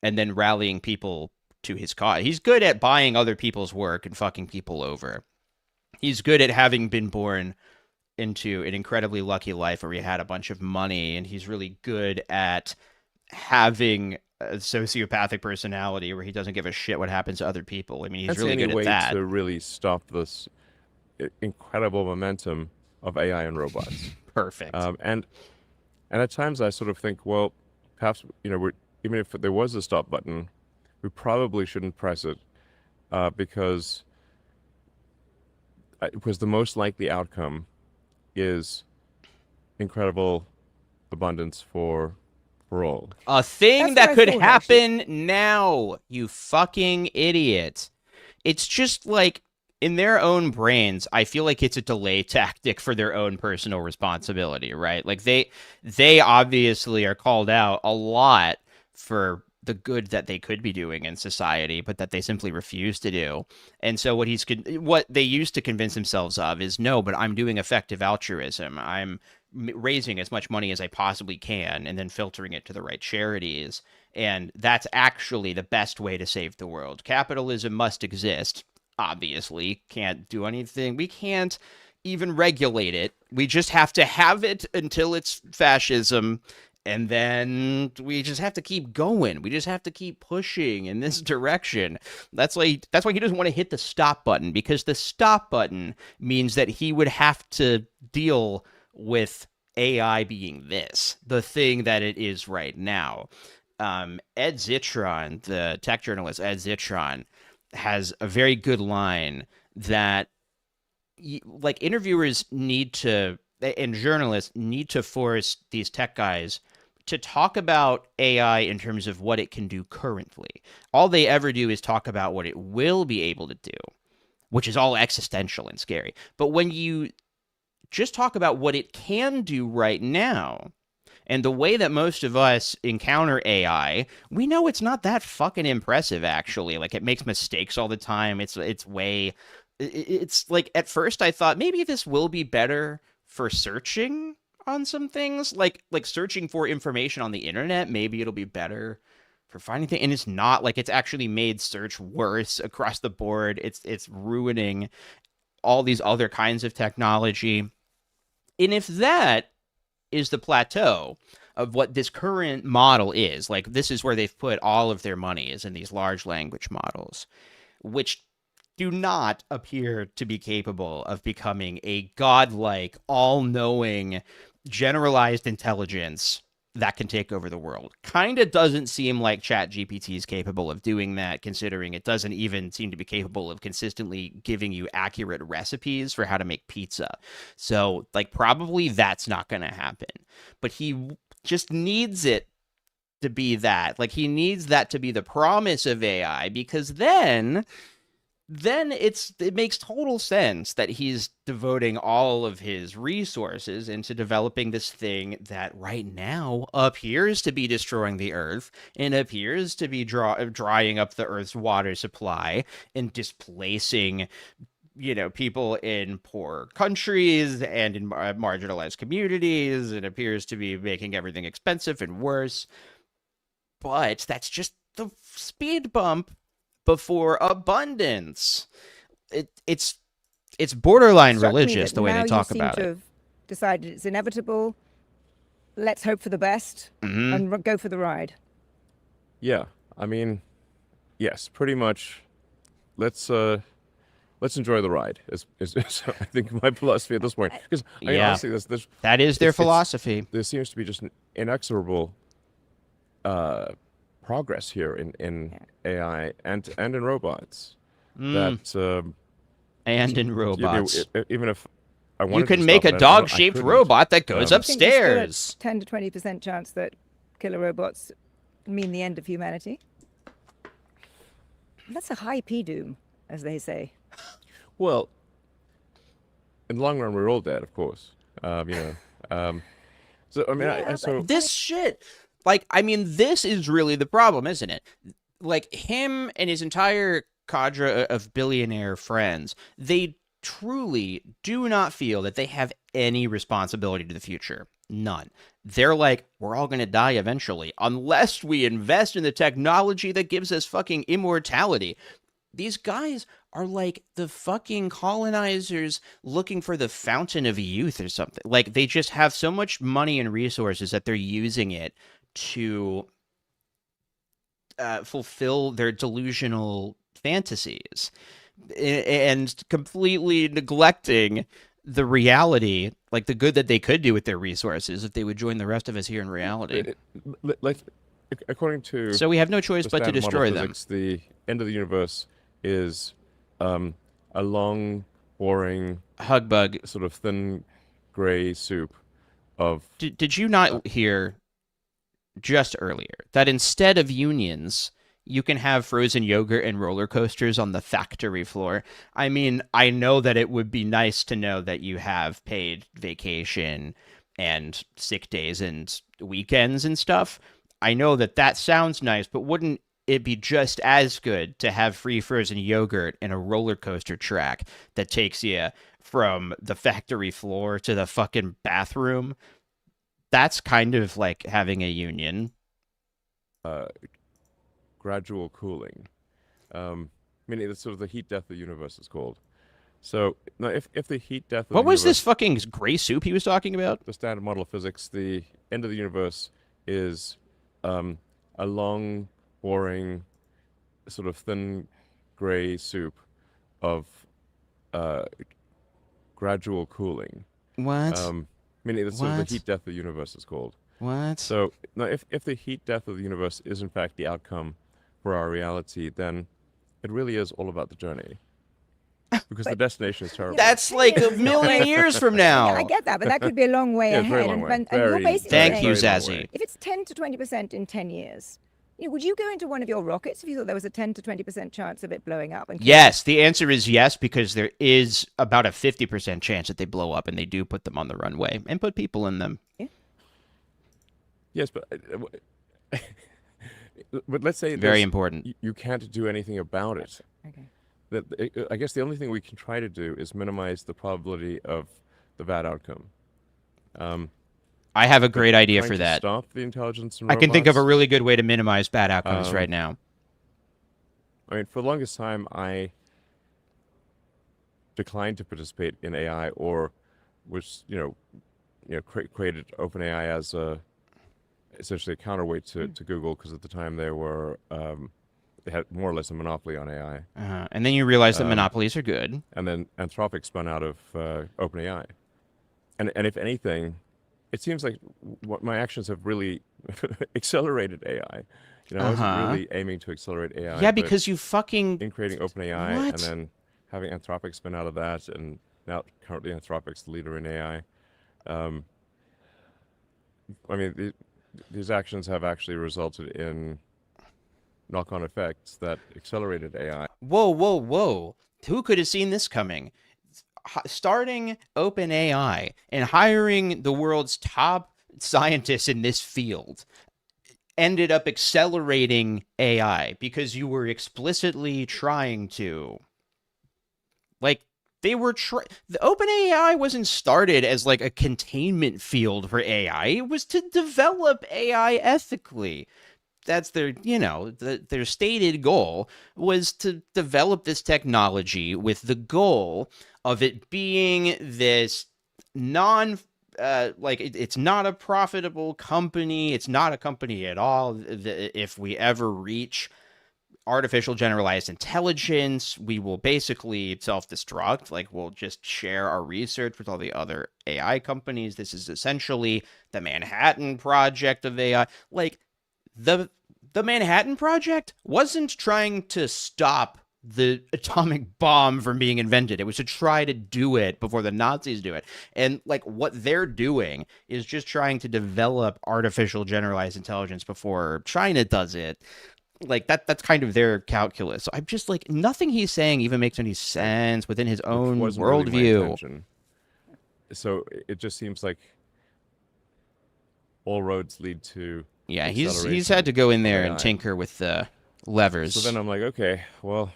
A: and then rallying people to his cause. He's good at buying other people's work and fucking people over. He's good at having been born into an incredibly lucky life where he had a bunch of money, and he's really good at having a sociopathic personality where he doesn't give a shit what happens to other people. I mean, he's really good at that.
C: To really stop this incredible momentum of AI and robots.
A: Perfect.
C: And at times I sort of think, well, perhaps even if there was a stop button, we probably shouldn't press it because the most likely outcome is incredible abundance for all.
A: A thing
B: That's
A: that
B: what I
A: could
B: thought,
A: happen now, you fucking idiot. It's just like, in their own brains, I feel like it's a delay tactic for their own personal responsibility, right? Like they obviously are called out a lot for the good that they could be doing in society, but that they simply refuse to do. And so what they used to convince themselves of is, no, but I'm doing effective altruism. I'm raising as much money as I possibly can and then filtering it to the right charities. And that's actually the best way to save the world. Capitalism must exist. Obviously, can't do anything. We can't even regulate it. We just have to have it until it's fascism. And then we just have to keep going. We just have to keep pushing in this direction. That's why he doesn't want to hit the stop button, because the stop button means that he would have to deal with AI being the thing that it is right now. Ed Zitron, the tech journalist Ed Zitron, has a very good line that like interviewers need to, and journalists need to, force these tech guys to talk about AI in terms of what it can do currently. All they ever do is talk about what it will be able to do, which is all existential and scary. But when you just talk about what it can do right now, and the way that most of us encounter AI, we know it's not that fucking impressive, actually. Like, it makes mistakes all the time. It's like, at first I thought maybe this will be better for searching on some things, like searching for information on the internet. Maybe it'll be better for finding things, and it's not. Like, it's actually made search worse across the board. It's ruining all these other kinds of technology. And if that is the plateau of what this current model is. Like, this is where they've put all of their money, is in these large language models, which do not appear to be capable of becoming a godlike, all-knowing, generalized intelligence that can take over the world. Kind of doesn't seem like ChatGPT is capable of doing that, considering it doesn't even seem to be capable of consistently giving you accurate recipes for how to make pizza. So, like, probably that's not going to happen. But he just needs it to be that. Like, he needs that to be the promise of AI, because then it makes total sense that he's devoting all of his resources into developing this thing that right now appears to be destroying the earth and appears to be drying up the earth's water supply and displacing, people in poor countries and in marginalized communities. It appears to be making everything expensive and worse. But that's just the speed bump before abundance. It's borderline
B: Struck me
A: religious
B: that
A: the way
B: now
A: they
B: you
A: talk
B: seem
A: about
B: to
A: it.
B: have decided it's inevitable. Let's hope for the best and go for the ride.
C: Yeah, I mean, yes, pretty much. Let's enjoy the ride. Is I think my philosophy at this point. Because I mean,
A: Yeah,
C: honestly,
A: that is their
C: it's
A: philosophy.
C: there seems to be just an inexorable progress here in AI and in robots. That
A: And in
C: you know,
A: robots,
C: even if I
A: you
C: wanted to
A: can make
C: stop
A: a
C: it, I
A: dog-shaped
C: couldn't.
A: robot that goes
B: Do you think there's still a
A: upstairs.
B: 10 to 20% chance that killer robots mean the end of humanity? That's a high P doom, as they say.
C: Well, in the long run, we're all dead, of course. You know. So I mean,
B: Yeah,
C: so
A: This shit, like, I mean, this is really the problem, isn't it? Like, him and his entire cadre of billionaire friends, they truly do not feel that they have any responsibility to the future. None. They're like, we're all going to die eventually, unless we invest in the technology that gives us fucking immortality. These guys are like the fucking colonizers looking for the fountain of youth or something. Like, they just have so much money and resources that they're using it to fulfill their delusional fantasies and completely neglecting the reality, like the good that they could do with their resources if they would join the rest of us here in reality.
C: like according to
A: So we have no choice
C: the
A: but to
C: standard model
A: destroy
C: of
A: them.
C: physics, the end of the universe is a long, boring,
A: Hugbug,
C: sort of thin, gray soup of.
A: did you
C: Uh,
A: not hear just earlier that instead of unions, you can have frozen yogurt and roller coasters on the factory floor? I mean, I know that it would be nice to know that you have paid vacation and sick days and weekends and stuff. I know that that sounds nice, but wouldn't it be just as good to have free frozen yogurt and a roller coaster track that takes you from the factory floor to the fucking bathroom? That's kind of like having a union.
C: uh, Gradual cooling. Meaning it's sort of the heat death of the universe is called. So now, if the heat death of the
A: What was this
C: universe,
A: fucking gray soup he was talking about?
C: the standard model of physics, the end of the universe is um, a long, boring, sort of thin, gray soup of uh, gradual cooling.
A: What?
C: Meaning it's sort of the
A: What?
C: heat death of the universe is called.
A: What?
C: So now, if the heat death of the universe is in fact the outcome for our reality, then it really is all about the journey, because the
B: But
C: destination is terrible.
A: That's
B: 10
A: like
B: years
A: a
B: is not
A: million
B: very.
A: years from
B: Yeah, I
A: now.
B: get that, but that could be a long way
C: Yeah, it's a very
B: ahead.
C: long way.
B: And you're
C: Very,
B: basically
C: very,
A: Thank you,
B: saying,
C: very long
A: Zazie.
C: way.
B: if it's 10 to 20% in 10 years, would you go into one of your rockets if you thought there was a 10 to 20% chance of it blowing up and killing?
A: Yes, the answer is yes, because there is about a 50% chance that they blow up, and they do put them on the runway and put people in them.
B: you?
C: Yes, but let's say
A: Very important.
C: you can't do anything about it.
B: Okay.
C: I guess the only thing we can try to do is minimize the probability of the bad outcome.
A: I have a great idea
C: Trying
A: for
C: to
A: that.
C: stop the intelligence in
A: I can think of a
C: robots.
A: really good way to minimize bad outcomes right now.
C: I mean, for the longest time, I declined to participate in AI, or was, created OpenAI as essentially a counterweight to Google, because at the time they had more or less a monopoly on AI.
A: And then you realize that monopolies are good.
C: And then Anthropic spun out of OpenAI. And if anything, it seems like what my actions have really accelerated AI. I wasn't really aiming to accelerate AI.
A: Yeah, because you fucking...
C: In creating OpenAI
A: What?
C: and then having Anthropic spin out of that, and now currently Anthropic's the leader in AI. I mean, these actions have actually resulted in knock-on effects that accelerated AI.
A: Whoa. Who could have seen this coming? Starting OpenAI and hiring the world's top scientists in this field ended up accelerating AI because you were explicitly trying to. Like, the OpenAI wasn't started as like a containment field for AI. It was to develop AI ethically. That's their, their stated goal was to develop this technology with the goal of it being this it's not a profitable company. It's not a company at all. If we ever reach artificial generalized intelligence, we will basically self-destruct. Like, we'll just share our research with all the other AI companies. This is essentially the Manhattan Project of AI. Like, the Manhattan Project wasn't trying to stop the atomic bomb from being invented. It was to try to do it before the Nazis do it. And like, what they're doing is just trying to develop artificial generalized intelligence before China does it. Like, that's kind of their calculus. So I'm just like, nothing he's saying even makes any sense within his own worldview.
C: So it just seems like all roads lead to...
A: Yeah, he's had to go in there and tinker with the levers.
C: So then I'm like, okay, well,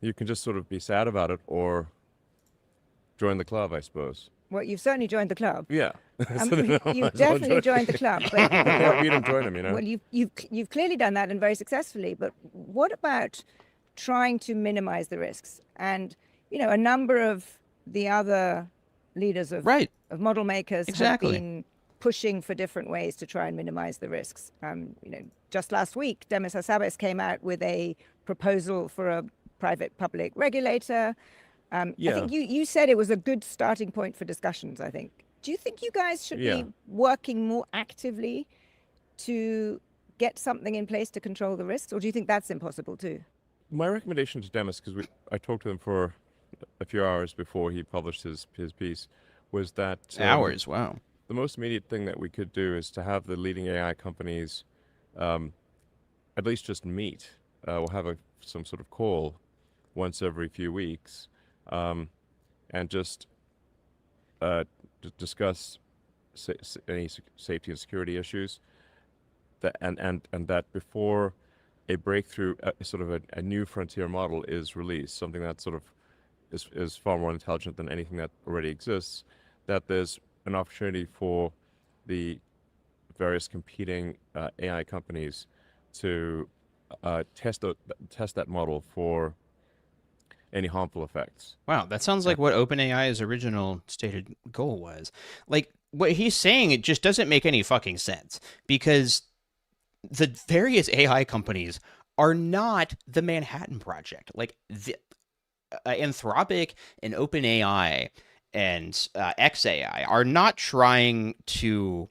C: you can just sort of be sad about it or join the club, I suppose.
B: Well, you've certainly joined the club.
C: Yeah.
B: You've definitely joined the club. But
C: you didn't join them,
B: Well, you've clearly done that and very successfully. But what about trying to minimize the risks? And a number of the other leaders of model makers have been pushing for different ways to try and minimize the risks. Just last week, Demis Hassabis came out with a proposal for a private-public regulator. I think you said it was a good starting point for discussions, I think. Do you think you guys should be working more actively to get something in place to control the risks, or do you think that's impossible too?
C: My recommendation to Demis, because I talked to him for a few hours before he published his piece, was that...
A: hours, wow.
C: The most immediate thing that we could do is to have the leading AI companies at least just meet. We'll have some sort of call once every few weeks and just discuss any safety and security issues and that before a breakthrough, sort of a new frontier model is released, something that sort of is far more intelligent than anything that already exists, that there's an opportunity for the various competing AI companies to test that model for any harmful effects.
A: Wow, that sounds like what OpenAI's original stated goal was. Like, what he's saying, it just doesn't make any fucking sense, because the various AI companies are not the Manhattan Project. Like, the Anthropic and OpenAI and XAI are not trying to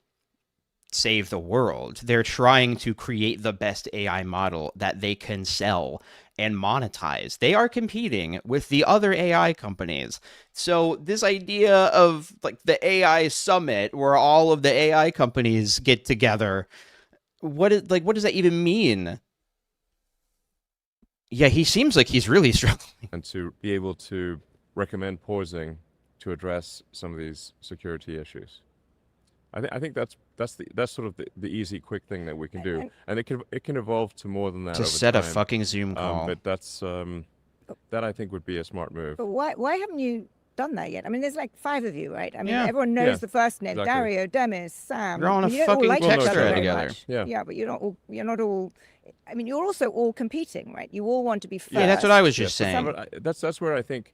A: save the world. They're trying to create the best AI model that they can sell and monetize. They are competing with the other AI companies. So this idea of like the AI summit where all of the AI companies get together, what does that even mean? Yeah, he seems like he's really struggling.
C: And to be able to recommend pausing to address some of these security issues. I think that's sort of the easy, quick thing that we can do, and it can evolve to more than that.
A: To
C: over
A: set
C: time.
A: a fucking Zoom call.
C: But that's that I think would be a smart move.
B: But why haven't you done that yet? I mean, there's like 5 of you, right? I mean,
A: Yeah.
B: everyone knows the first name:
C: exactly.
B: Dario, Demis, Sam.
A: You're on a
B: You don't all
A: fucking
B: like
A: text
B: each other
A: thread
B: very
A: together.
B: much.
C: Yeah.
B: But you're not all. I mean, you're also all competing, right? You all want to be first.
A: Yeah, that's what I was just
C: Yes,
A: saying.
C: but that's where I think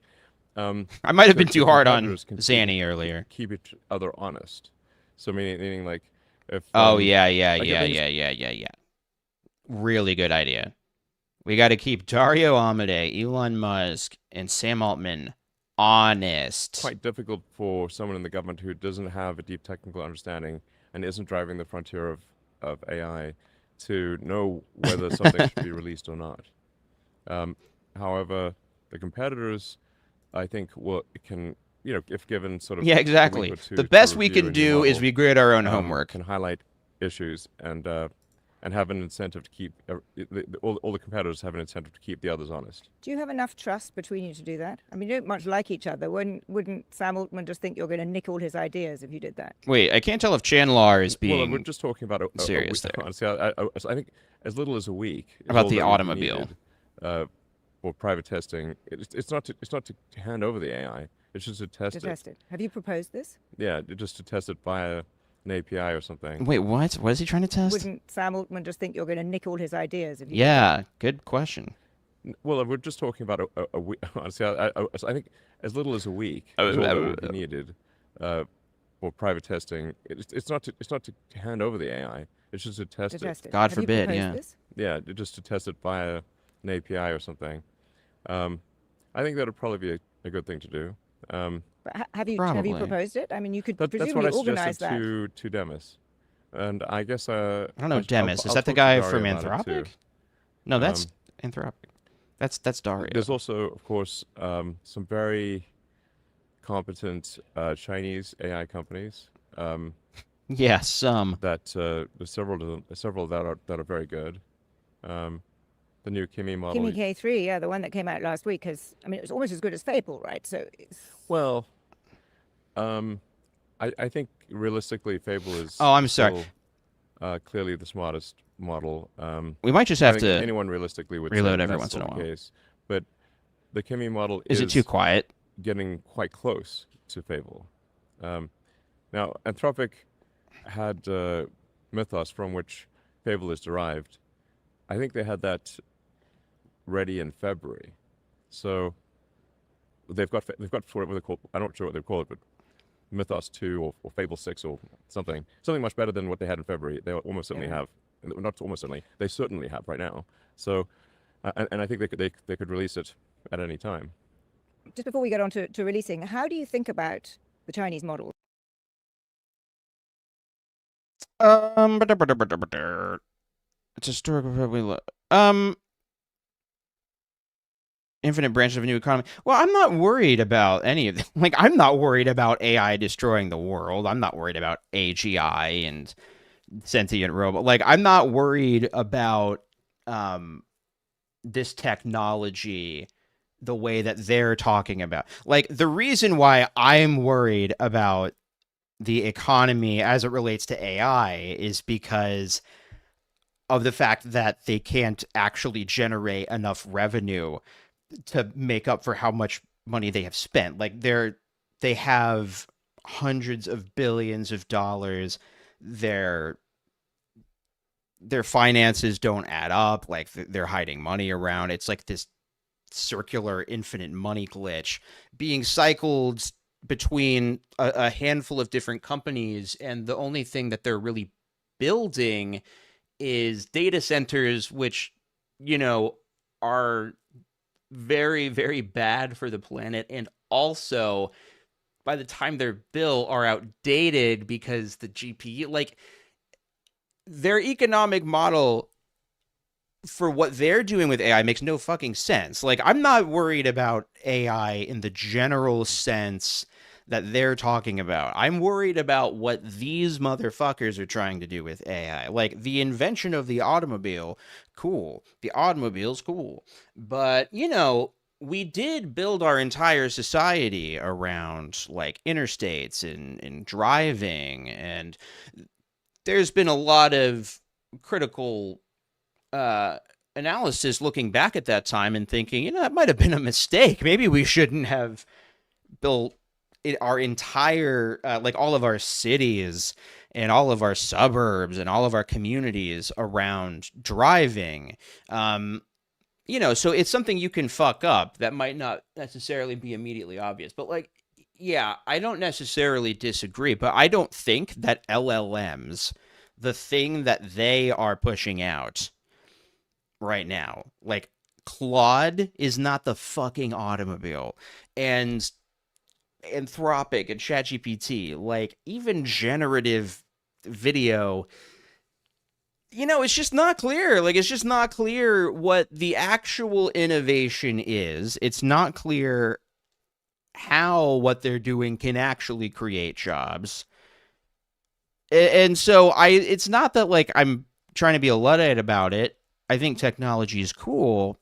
A: I might have been
C: the
A: too hard on
C: competitors can
A: Zanny earlier.
C: keep each other honest. So meaning like if
A: Oh,
C: like if things
A: yeah. Really good idea. We got to keep Dario Amodei, Elon Musk, and Sam Altman honest.
C: quite difficult for someone in the government who doesn't have a deep technical understanding and isn't driving the frontier of AI to know whether something should be released or not. Um, However, the competitors, I think, can, if given sort of
A: Yeah,
C: a week
A: exactly.
C: or
A: The
C: two to
A: best we
C: review a
A: can
C: new
A: do is
C: model,
A: we grade our own homework.
C: can highlight issues and have an incentive to keep all the competitors have an incentive to keep the others honest.
B: Do you have enough trust between you to do that? I mean, you don't much like each other. Wouldn't Sam Altman just think you're going to nick all his ideas if you did that?
A: Wait, I can't tell if Chandler is
C: Well, we're
A: being
C: just talking about a
A: serious
C: week.
A: there.
C: Honestly, I think as little as a week is
A: about
C: all
A: the
C: that would be
A: automobile.
C: needed, for private testing. It's not to hand over the AI. It's just to test
B: To
C: it.
B: test it. Have you proposed this?
C: Yeah, just to test it via an API or something.
A: Wait, what? What is he trying to test?
B: Wouldn't Sam Altman just think you're going to nick all his ideas if you did
A: Yeah, good question.
C: Well, we're just talking about a week. Honestly, I think as little as a week is all that would be needed for private testing. It's not to hand over the AI. It's just to test
B: to
C: it.
B: test it?
A: God
B: Have you
A: forbid,
B: proposed
A: yeah.
B: this?
C: Yeah, just to test it via an API or something. I think that would probably be a good thing to do.
B: But have you
A: Probably.
B: proposed it? I mean, you could
C: That's what
B: presumably
C: I
B: organize
C: suggested
B: that.
C: to Demis, and I guess
A: I don't know, Demis. Is
C: I'll
A: that the
C: talk to
A: guy
C: Dario
A: from
C: about it,
A: Anthropic?
C: too.
A: No, that's
C: Um,
A: Anthropic. That's Dario.
C: There's also, of course, some very competent Chinese AI companies
A: Yeah, some.
C: that there's several that are very good. The new Kimi model.
B: Kimi K3, yeah, the one that came out last week, has, I mean, it's almost as good as Fable, right? So it's,
C: Well, I think realistically, Fable is
A: Oh, I'm sorry.
C: still, clearly the smartest model.
A: We might just
C: I
A: have
C: think
A: to
C: anyone realistically would say
A: reload
C: that
A: every
C: that's
A: once in
C: still
A: a
C: the
A: while.
C: case. But the Kimi model
A: Is it too quiet?
C: getting quite close to Fable. Now, Anthropic had Mythos, from which Fable is derived. I think they had that ready in February, so they've got whatever they call. I'm not sure what they call it, but Mythos 2 or Fable 6 or something much better than what they had in February. They almost certainly have, not almost certainly, they certainly have right now. So, and I think they could release it at any time.
B: just before we get on to releasing, how do you think about the Chinese model?
A: It's historical. Infinite branches of a new economy. Well, I'm not worried about any of them. Like, I'm not worried about AI destroying the world. I'm not worried about AGI and sentient robot. Like, I'm not worried about this technology the way that they're talking about. Like, the reason why I'm worried about the economy as it relates to AI is because of the fact that they can't actually generate enough revenue to make up for how much money they have spent. Like, they have hundreds of billions of dollars. Their finances don't add up. Like, they're hiding money around. It's like this circular infinite money glitch being cycled between a handful of different companies, and the only thing that they're really building is data centers, which, are very, very bad for the planet, and also by the time they're built are outdated because the GPU, like, their economic model for what they're doing with AI makes no fucking sense. Like, I'm not worried about AI in the general sense that they're talking about. I'm worried about what these motherfuckers are trying to do with AI. Like, the invention of the automobile, cool. The automobile's cool. But, we did build our entire society around, like, interstates and driving, and there's been a lot of critical analysis looking back at that time and thinking, that might have been a mistake. Maybe we shouldn't have built our entire, like, all of our cities and all of our suburbs and all of our communities around driving. So it's something you can fuck up that might not necessarily be immediately obvious. But, like, Yeah, I don't necessarily disagree, but I don't think that LLMs, the thing that they are pushing out right now, like Claude is not the fucking automobile. And Anthropic and ChatGPT, like even generative video, it's just not clear. Like, it's just not clear what the actual innovation is. It's not clear how what they're doing can actually create jobs. And so it's not that like I'm trying to be a Luddite about it. I think technology is cool,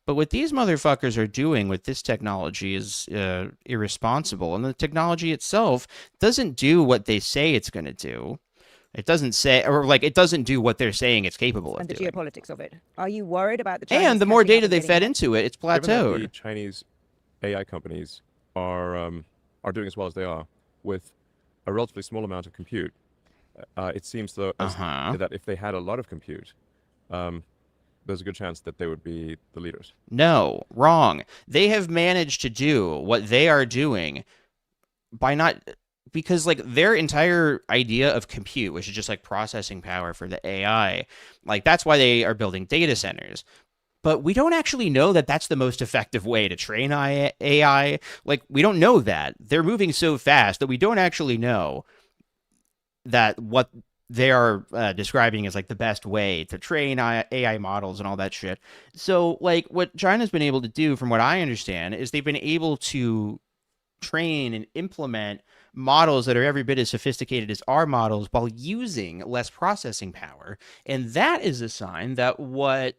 A: but what these motherfuckers are doing with this technology is irresponsible. And the technology itself doesn't do what they say it's going to do. It doesn't say, or like, it doesn't do what they're saying it's capable of
B: And the
A: doing.
B: geopolitics of it. Are you worried about the Chinese
A: And the more
B: catching up
A: data
B: and
A: they
B: getting
A: fed
B: ahead?
A: into it, it's
C: Given that the
A: plateaued.
C: Chinese AI companies are doing as well as they are with a relatively small amount of compute, it seems though
A: Uh
C: as
A: huh.
C: that if they had a lot of compute, um, there's a good chance that they would be the leaders.
A: No, wrong. They have managed to do what they are doing by not, because like their entire idea of compute, which is just like processing power for the AI, like that's why they are building data centers. But we don't actually know that that's the most effective way to train AI. Like, we don't know that. They're moving so fast that we don't actually know that what they are describing as like the best way to train AI models and all that shit. So, like, what China's been able to do, from what I understand, is they've been able to train and implement models that are every bit as sophisticated as our models while using less processing power. And that is a sign that what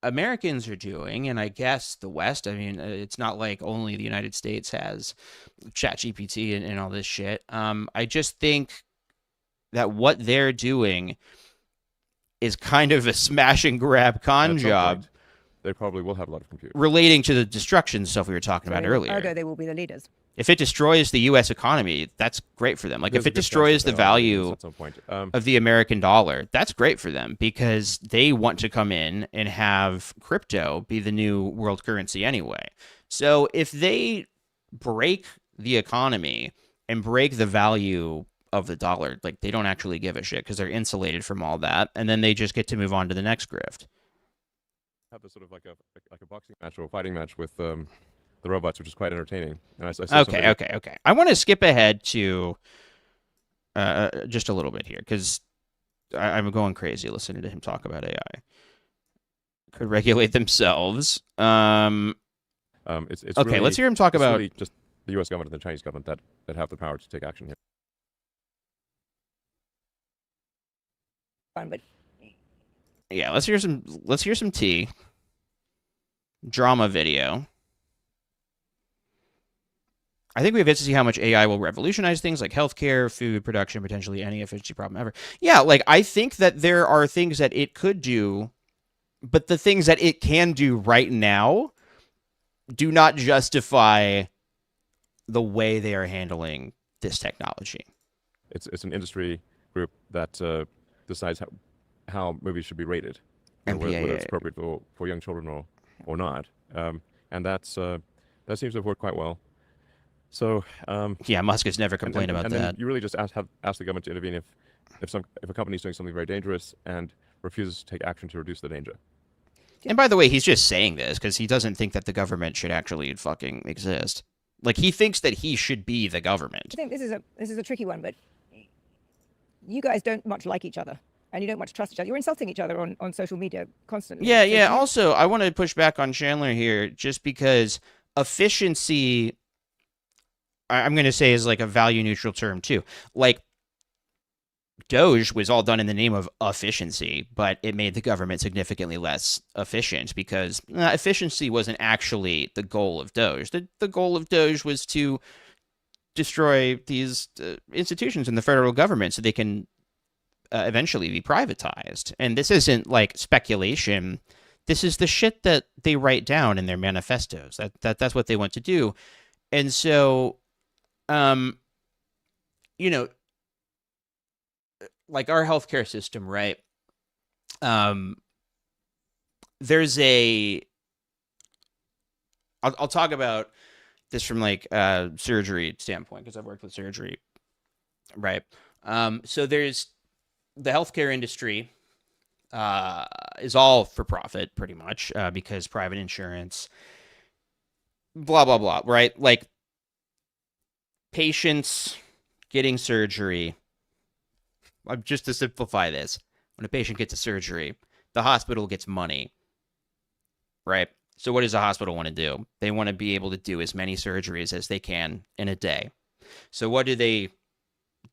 A: Americans are doing, and I guess the West, I mean, it's not like only the United States has ChatGPT and all this shit. I just think that what they're doing is kind of a smash and grab
C: And
A: con
C: at some
A: job
C: point, they probably will have a lot of compute.
A: relating to the destruction stuff we were talking
B: So
A: about
B: they will,
A: earlier.
B: ergo, they will be the leaders.
A: If it destroys the U.S. economy, that's great for them. Like,
C: There's
A: if
C: a
A: it
C: good chance that
A: destroys
C: they
A: the
C: are the leaders
A: value
C: at some point.
A: of the American dollar, that's great for them because they want to come in and have crypto be the new world currency anyway. So if they break the economy and break the value of the dollar, like they don't actually give a shit because they're insulated from all that, and then they just get to move on to the next grift.
C: Have a sort of like a boxing match or a fighting match with the robots, which is quite entertaining. And I saw some
A: Okay,
C: video.
A: okay, okay. I want to skip ahead to just a little bit here because I'm going crazy listening to him talk about AI. Could regulate themselves.
C: It's
A: Okay, let's
C: really
A: hear him talk
C: it's
A: about.
C: really just the U.S. government and the Chinese government that have the power to take action here.
B: Fun, but
A: Yeah, let's hear some. Let's hear some tea. Drama video. I think we have yet to see how much AI will revolutionize things like healthcare, food production, potentially any efficiency problem ever. Yeah, like I think that there are things that it could do, but the things that it can do right now do not justify the way they are handling this technology.
C: It's an industry group that decides how movies should be rated, whether it's
A: MPAA.
C: appropriate for young children or not. And that seems to have worked quite well. So
A: Yeah, Musk has never complained about
C: and
A: that.
C: then you really just ask the government to intervene if a company is doing something very dangerous and refuses to take action to reduce the danger.
A: And by the way, he's just saying this because he doesn't think that the government should actually fucking exist. Like he thinks that he should be the government.
B: I think this is a tricky one. But you guys don't much like each other, and you don't much trust each other. You're insulting each other on social media constantly.
A: Yeah,
B: So
A: yeah.
B: do you-
A: Also, I want to push back on Chandler here just because efficiency, I'm going to say, is like a value neutral term too. Like DOGE was all done in the name of efficiency, but it made the government significantly less efficient because efficiency wasn't actually the goal of DOGE. The goal of DOGE was to destroy these institutions in the federal government so they can eventually be privatized. And this isn't like speculation. This is the shit that they write down in their manifestos. That's what they want to do. And so, um, you know, like our healthcare system, right? Um, there's a. I'll talk about this from like surgery standpoint because I've worked with surgery, right? So there's the healthcare industry is all for profit pretty much because private insurance, blah blah blah, right? Like patients getting surgery. Just to simplify this, when a patient gets a surgery, the hospital gets money, right? So what does the hospital want to do? They want to be able to do as many surgeries as they can in a day. So what do they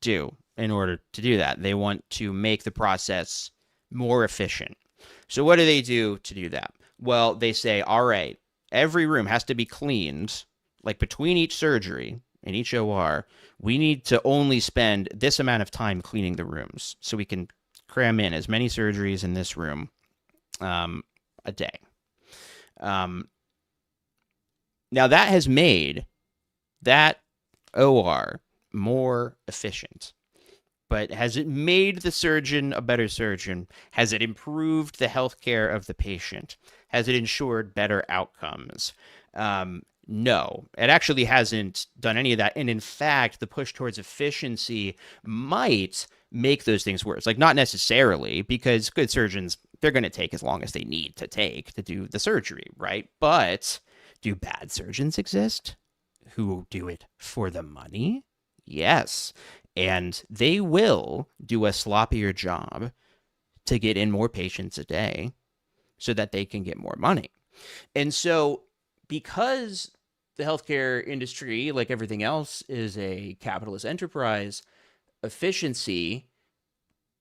A: do in order to do that? They want to make the process more efficient. So what do they do to do that? Well, they say, all right, every room has to be cleaned, like between each surgery in each OR, we need to only spend this amount of time cleaning the rooms so we can cram in as many surgeries in this room a day. Now that has made that OR more efficient. But has it made the surgeon a better surgeon? Has it improved the healthcare of the patient? Has it ensured better outcomes? No, it actually hasn't done any of that. And in fact, the push towards efficiency might make those things worse. Like, not necessarily, because good surgeons, they're going to take as long as they need to take to do the surgery, right? But do bad surgeons exist who do it for the money? Yes. And they will do a sloppier job to get in more patients a day so that they can get more money. And so, because the healthcare industry, like everything else, is a capitalist enterprise, efficiency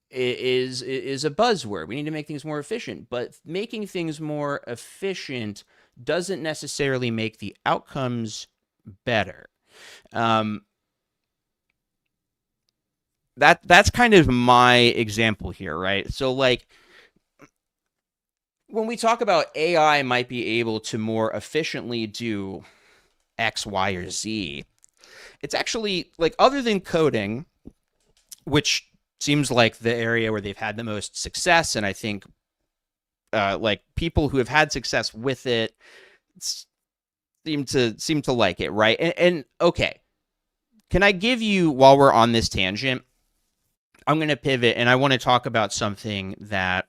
A: is a buzzword. We need to make things more efficient, but making things more efficient doesn't necessarily make the outcomes better. That's kind of my example here, right? So like when we talk about AI might be able to more efficiently do X, Y, or Z, it's actually like, other than coding, which seems like the area where they've had the most success, and I think like people who have had success with it seem to like it, right? And okay, can I give you, while we're on this tangent, I'm going to pivot and I want to talk about something that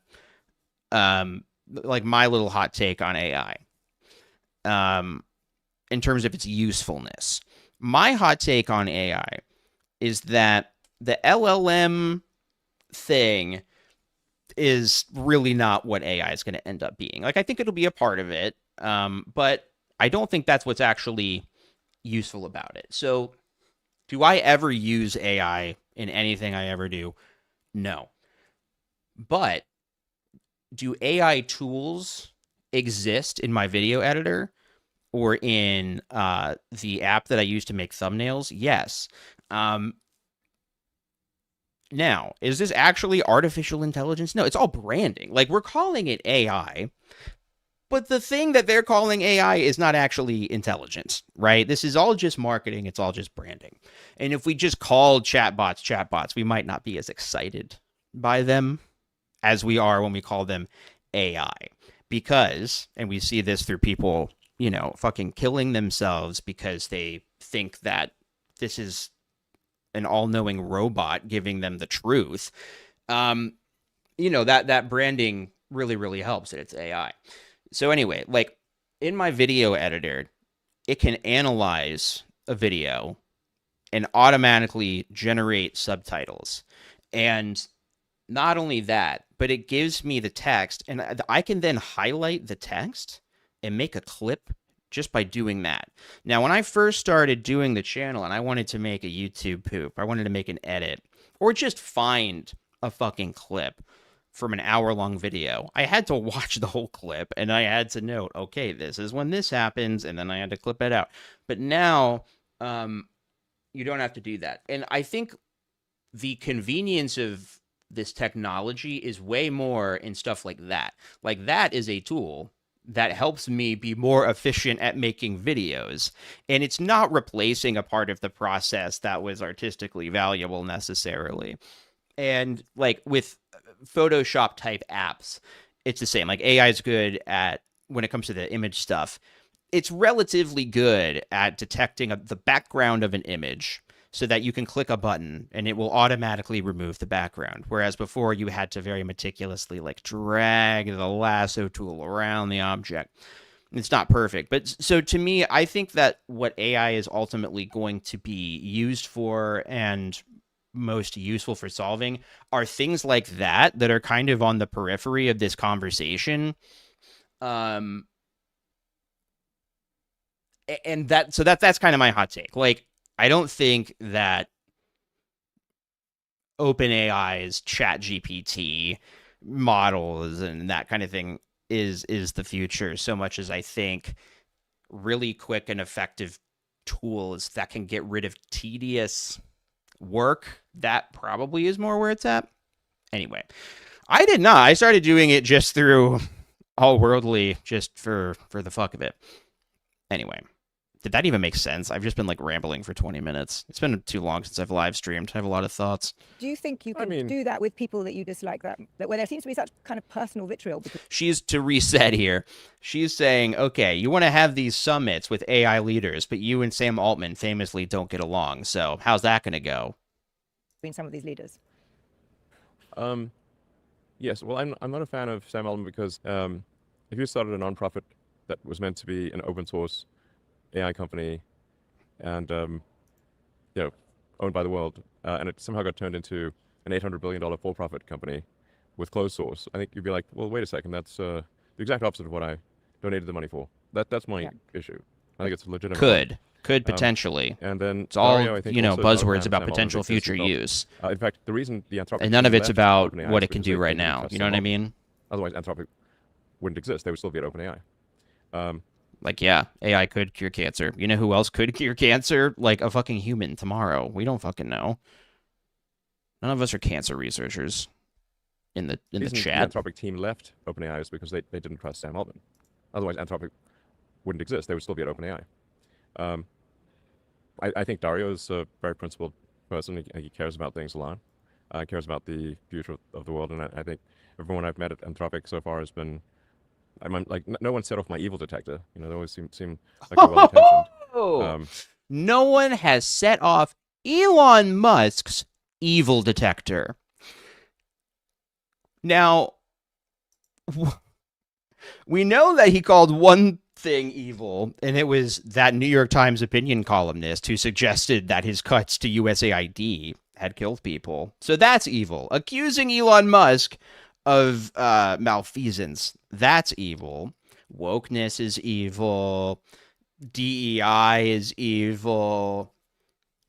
A: like my little hot take on AI in terms of its usefulness. My hot take on AI is that the LLM thing is really not what AI is going to end up being. Like, I think it'll be a part of it, but I don't think that's what's actually useful about it. So, do I ever use AI in anything I ever do? No. But do AI tools exist in my video editor or in the app that I use to make thumbnails? Yes. Now, is this actually artificial intelligence? No, it's all branding. Like, we're calling it AI, but the thing that they're calling AI is not actually intelligence, right? This is all just marketing. It's all just branding. And if we just called chatbots, we might not be as excited by them as we are when we call them AI. Because, and we see this through people, you know, fucking killing themselves because they think that this is an all-knowing robot giving them the truth. You know, that branding really, really helps that it's AI. So anyway, like in my video editor, it can analyze a video and automatically generate subtitles. And not only that, but it gives me the text, and I can then highlight the text and make a clip just by doing that. Now, when I first started doing the channel and I wanted to make a YouTube poop, I wanted to make an edit, or just find a fucking clip from an hour-long video, I had to watch the whole clip, and I had to note, okay, this is when this happens, and then I had to clip it out. But now, you don't have to do that. And I think the convenience of this technology is way more in stuff like that. Like, that is a tool that helps me be more efficient at making videos. And it's not replacing a part of the process that was artistically valuable necessarily. And like with Photoshop type apps, it's the same. Like, AI is good at, when it comes to the image stuff, it's relatively good at detecting the background of an image so that you can click a button and it will automatically remove the background. Whereas before you had to very meticulously like drag the lasso tool around the object. It's not perfect. But so to me, I think that what AI is ultimately going to be used for and most useful for solving are things like that are kind of on the periphery of this conversation. And that's kind of my hot take. Like, I don't think that OpenAI's ChatGPT models and that kind of thing is the future so much as I think really quick and effective tools that can get rid of tedious work, that probably is more where it's at. Anyway, I did not. I started doing it just through all worldly, just for the fuck of it. Anyway, did that even make sense? I've just been like rambling for 20 minutes. It's been too long since I've live streamed. I have a lot of thoughts.
B: Do you think you can do that with people that you dislike, that where there seems to be such kind of personal vitriol?
A: She's to reset here. She's saying, okay, you want to have these summits with AI leaders, but you and Sam Altman famously don't get along. So how's that going to go?
B: Between some of these leaders.
C: Yes. Well, I'm not a fan of Sam Altman because if you started a nonprofit that was meant to be an open source AI company and owned by the world, and it somehow got turned into an $800 billion for-profit company with closed source, I think you'd be like, well, wait a second, that's the exact opposite of what I donated the money for. That's my issue. I think it's legitimate.
A: Could potentially.
C: And then
A: it's all,
C: Dario, I think,
A: buzzwords about potential future use.
C: In fact, the reason the Anthropic
A: and none of it's about
C: OpenAI
A: what it can do right now. You know what I mean?
C: Otherwise, Anthropic wouldn't exist. They would still be at OpenAI.
A: Like, yeah, AI could cure cancer. You know who else could cure cancer? Like a fucking human tomorrow. We don't fucking know. None of us are cancer researchers in the chat.
C: The Anthropic team left OpenAI is because they didn't trust Sam Altman. Otherwise, Anthropic wouldn't exist. They would still be at OpenAI. I think Dario is a very principled person. He cares about things a lot. Cares about the future of the world. And I think everyone I've met at Anthropic so far has been, I'm like, no one set off my evil detector. You know, they always seem like they're well-intentioned.
A: No one has set off Elon Musk's evil detector. Now, we know that he called one thing evil, and it was that New York Times opinion columnist who suggested that his cuts to USAID had killed people. So that's evil. Accusing Elon Musk of malfeasance, that's evil. Wokeness is evil. DEI is evil.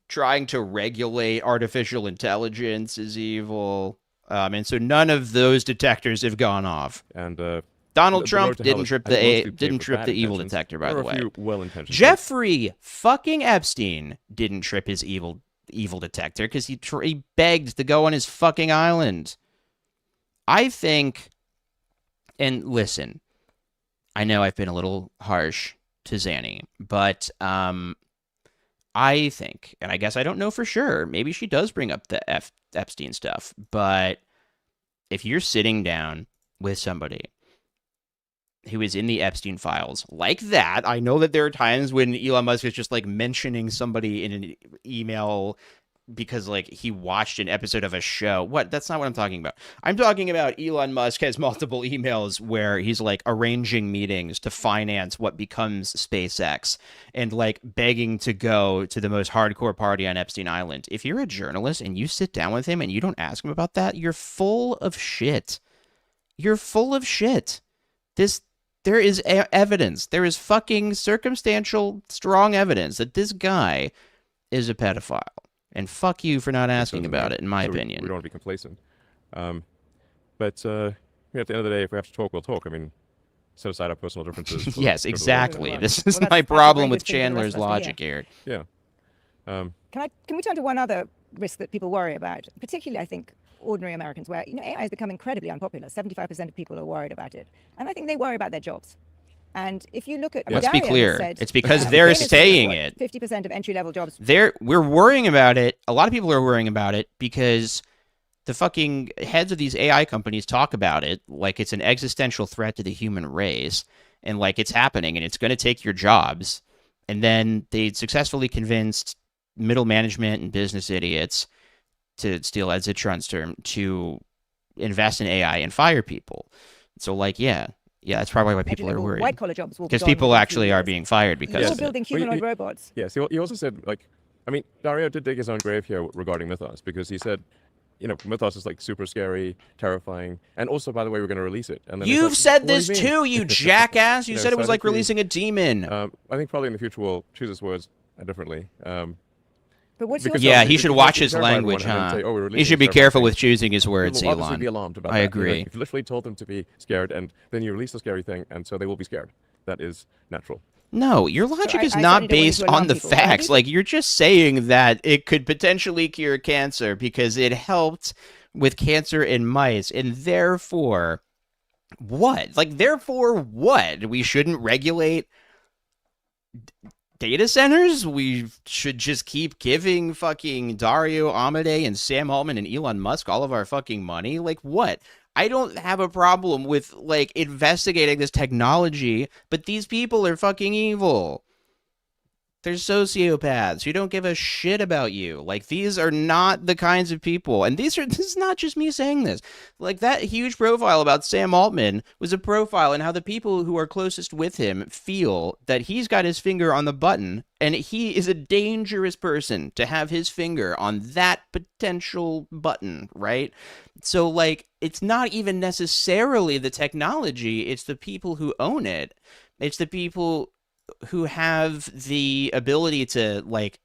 A: Trying to regulate artificial intelligence is evil. And so none of those detectors have gone off.
C: And
A: Donald Trump didn't trip the evil detector, by the way.
C: Well-intentioned.
A: Jeffrey fucking Epstein didn't trip his evil detector because he begged to go on his fucking island. I think, and listen, I know I've been a little harsh to Zanny, but I think, and I guess I don't know for sure, maybe she does bring up the Epstein stuff, but if you're sitting down with somebody who is in the Epstein files like that, I know that there are times when Elon Musk is just like mentioning somebody in an email because like he watched an episode of a show. What? That's not what I'm talking about. I'm talking about Elon Musk has multiple emails where he's like arranging meetings to finance what becomes SpaceX and like begging to go to the most hardcore party on Epstein Island. If you're a journalist and you sit down with him and you don't ask him about that, you're full of shit. You're full of shit. There is evidence. There is fucking circumstantial, strong evidence that this guy is a pedophile. And fuck you for not asking about it, in my opinion.
C: We don't want to be complacent. But at the end of the day, if we have to talk, we'll talk. I mean, set aside our personal differences.
A: Yes, exactly. This is my problem with Chandler's logic here.
C: Yeah.
B: Can we turn to one other risk that people worry about, particularly, I think, ordinary Americans, where AI has become incredibly unpopular. 75% of people are worried about it, and I think they worry about their jobs. And if you look at,
A: let's be clear, it's because they're saying it.
B: 50% of entry-level jobs.
A: We're worrying about it. A lot of people are worrying about it because the fucking heads of these AI companies talk about it like it's an existential threat to the human race. and like it's happening and it's going to take your jobs. And then they successfully convinced middle management and business idiots, to steal Ed Zitron's term, to invest in AI and fire people. So like, yeah, that's probably why people are worried.
B: White collar jobs will be
A: Because
B: gone
A: people
B: within a few
A: actually are
B: years.
A: being fired because
B: You're
A: of it.
B: building
C: Well,
B: humanoid robots.
C: Yes, he also said, like, I mean, Dario did dig his own grave here regarding Mythos, because he said, you know, Mythos is like super scary, terrifying, and also, by the way, we're going to release it. And then it's
A: You've
C: like,
A: said
C: "What do you
A: this
C: mean?"
A: too, you jackass. You
C: You know,
A: said it
C: so
A: was
C: I
A: like
C: think
A: releasing a demon.
C: I think probably in the future we'll choose his words differently.
B: But what's your
C: Because
A: Yeah,
C: it-
A: he
C: it-
A: should
C: it
A: watch
C: doesn't
A: his
C: terrify everyone
A: language,
C: and then
A: huh?
C: say, "Oh, we're
A: He
C: releasing
A: should
C: this
A: be careful
C: terrifying
A: with
C: thing."
A: choosing his words,
C: People will obviously
A: Elon.
C: be alarmed about
A: I
C: that. You know,
A: agree.
C: you've literally told them to be scared, and then you release a scary thing, and so they will be scared. That is natural.
A: No, your logic is
B: I
A: not
B: certainly don't want you
A: based
B: to
A: on
B: alarm
A: the
B: people, but I
A: facts.
B: do
A: Like, you're just saying that it could potentially cure cancer because it helped with cancer in mice, and therefore, what? Like, therefore, what? We shouldn't regulate data centers? We should just keep giving fucking Dario Amodei and Sam Altman and Elon Musk all of our fucking money? Like, what? I don't have a problem with, like, investigating this technology, but these people are fucking evil. They're sociopaths who don't give a shit about you. Like, these are not the kinds of people. And this is not just me saying this. Like, that huge profile about Sam Altman was a profile in how the people who are closest with him feel that he's got his finger on the button, and he is a dangerous person to have his finger on that potential button, right? So, like, it's not even necessarily the technology, it's the people who own it. It's the people who have the ability to, like,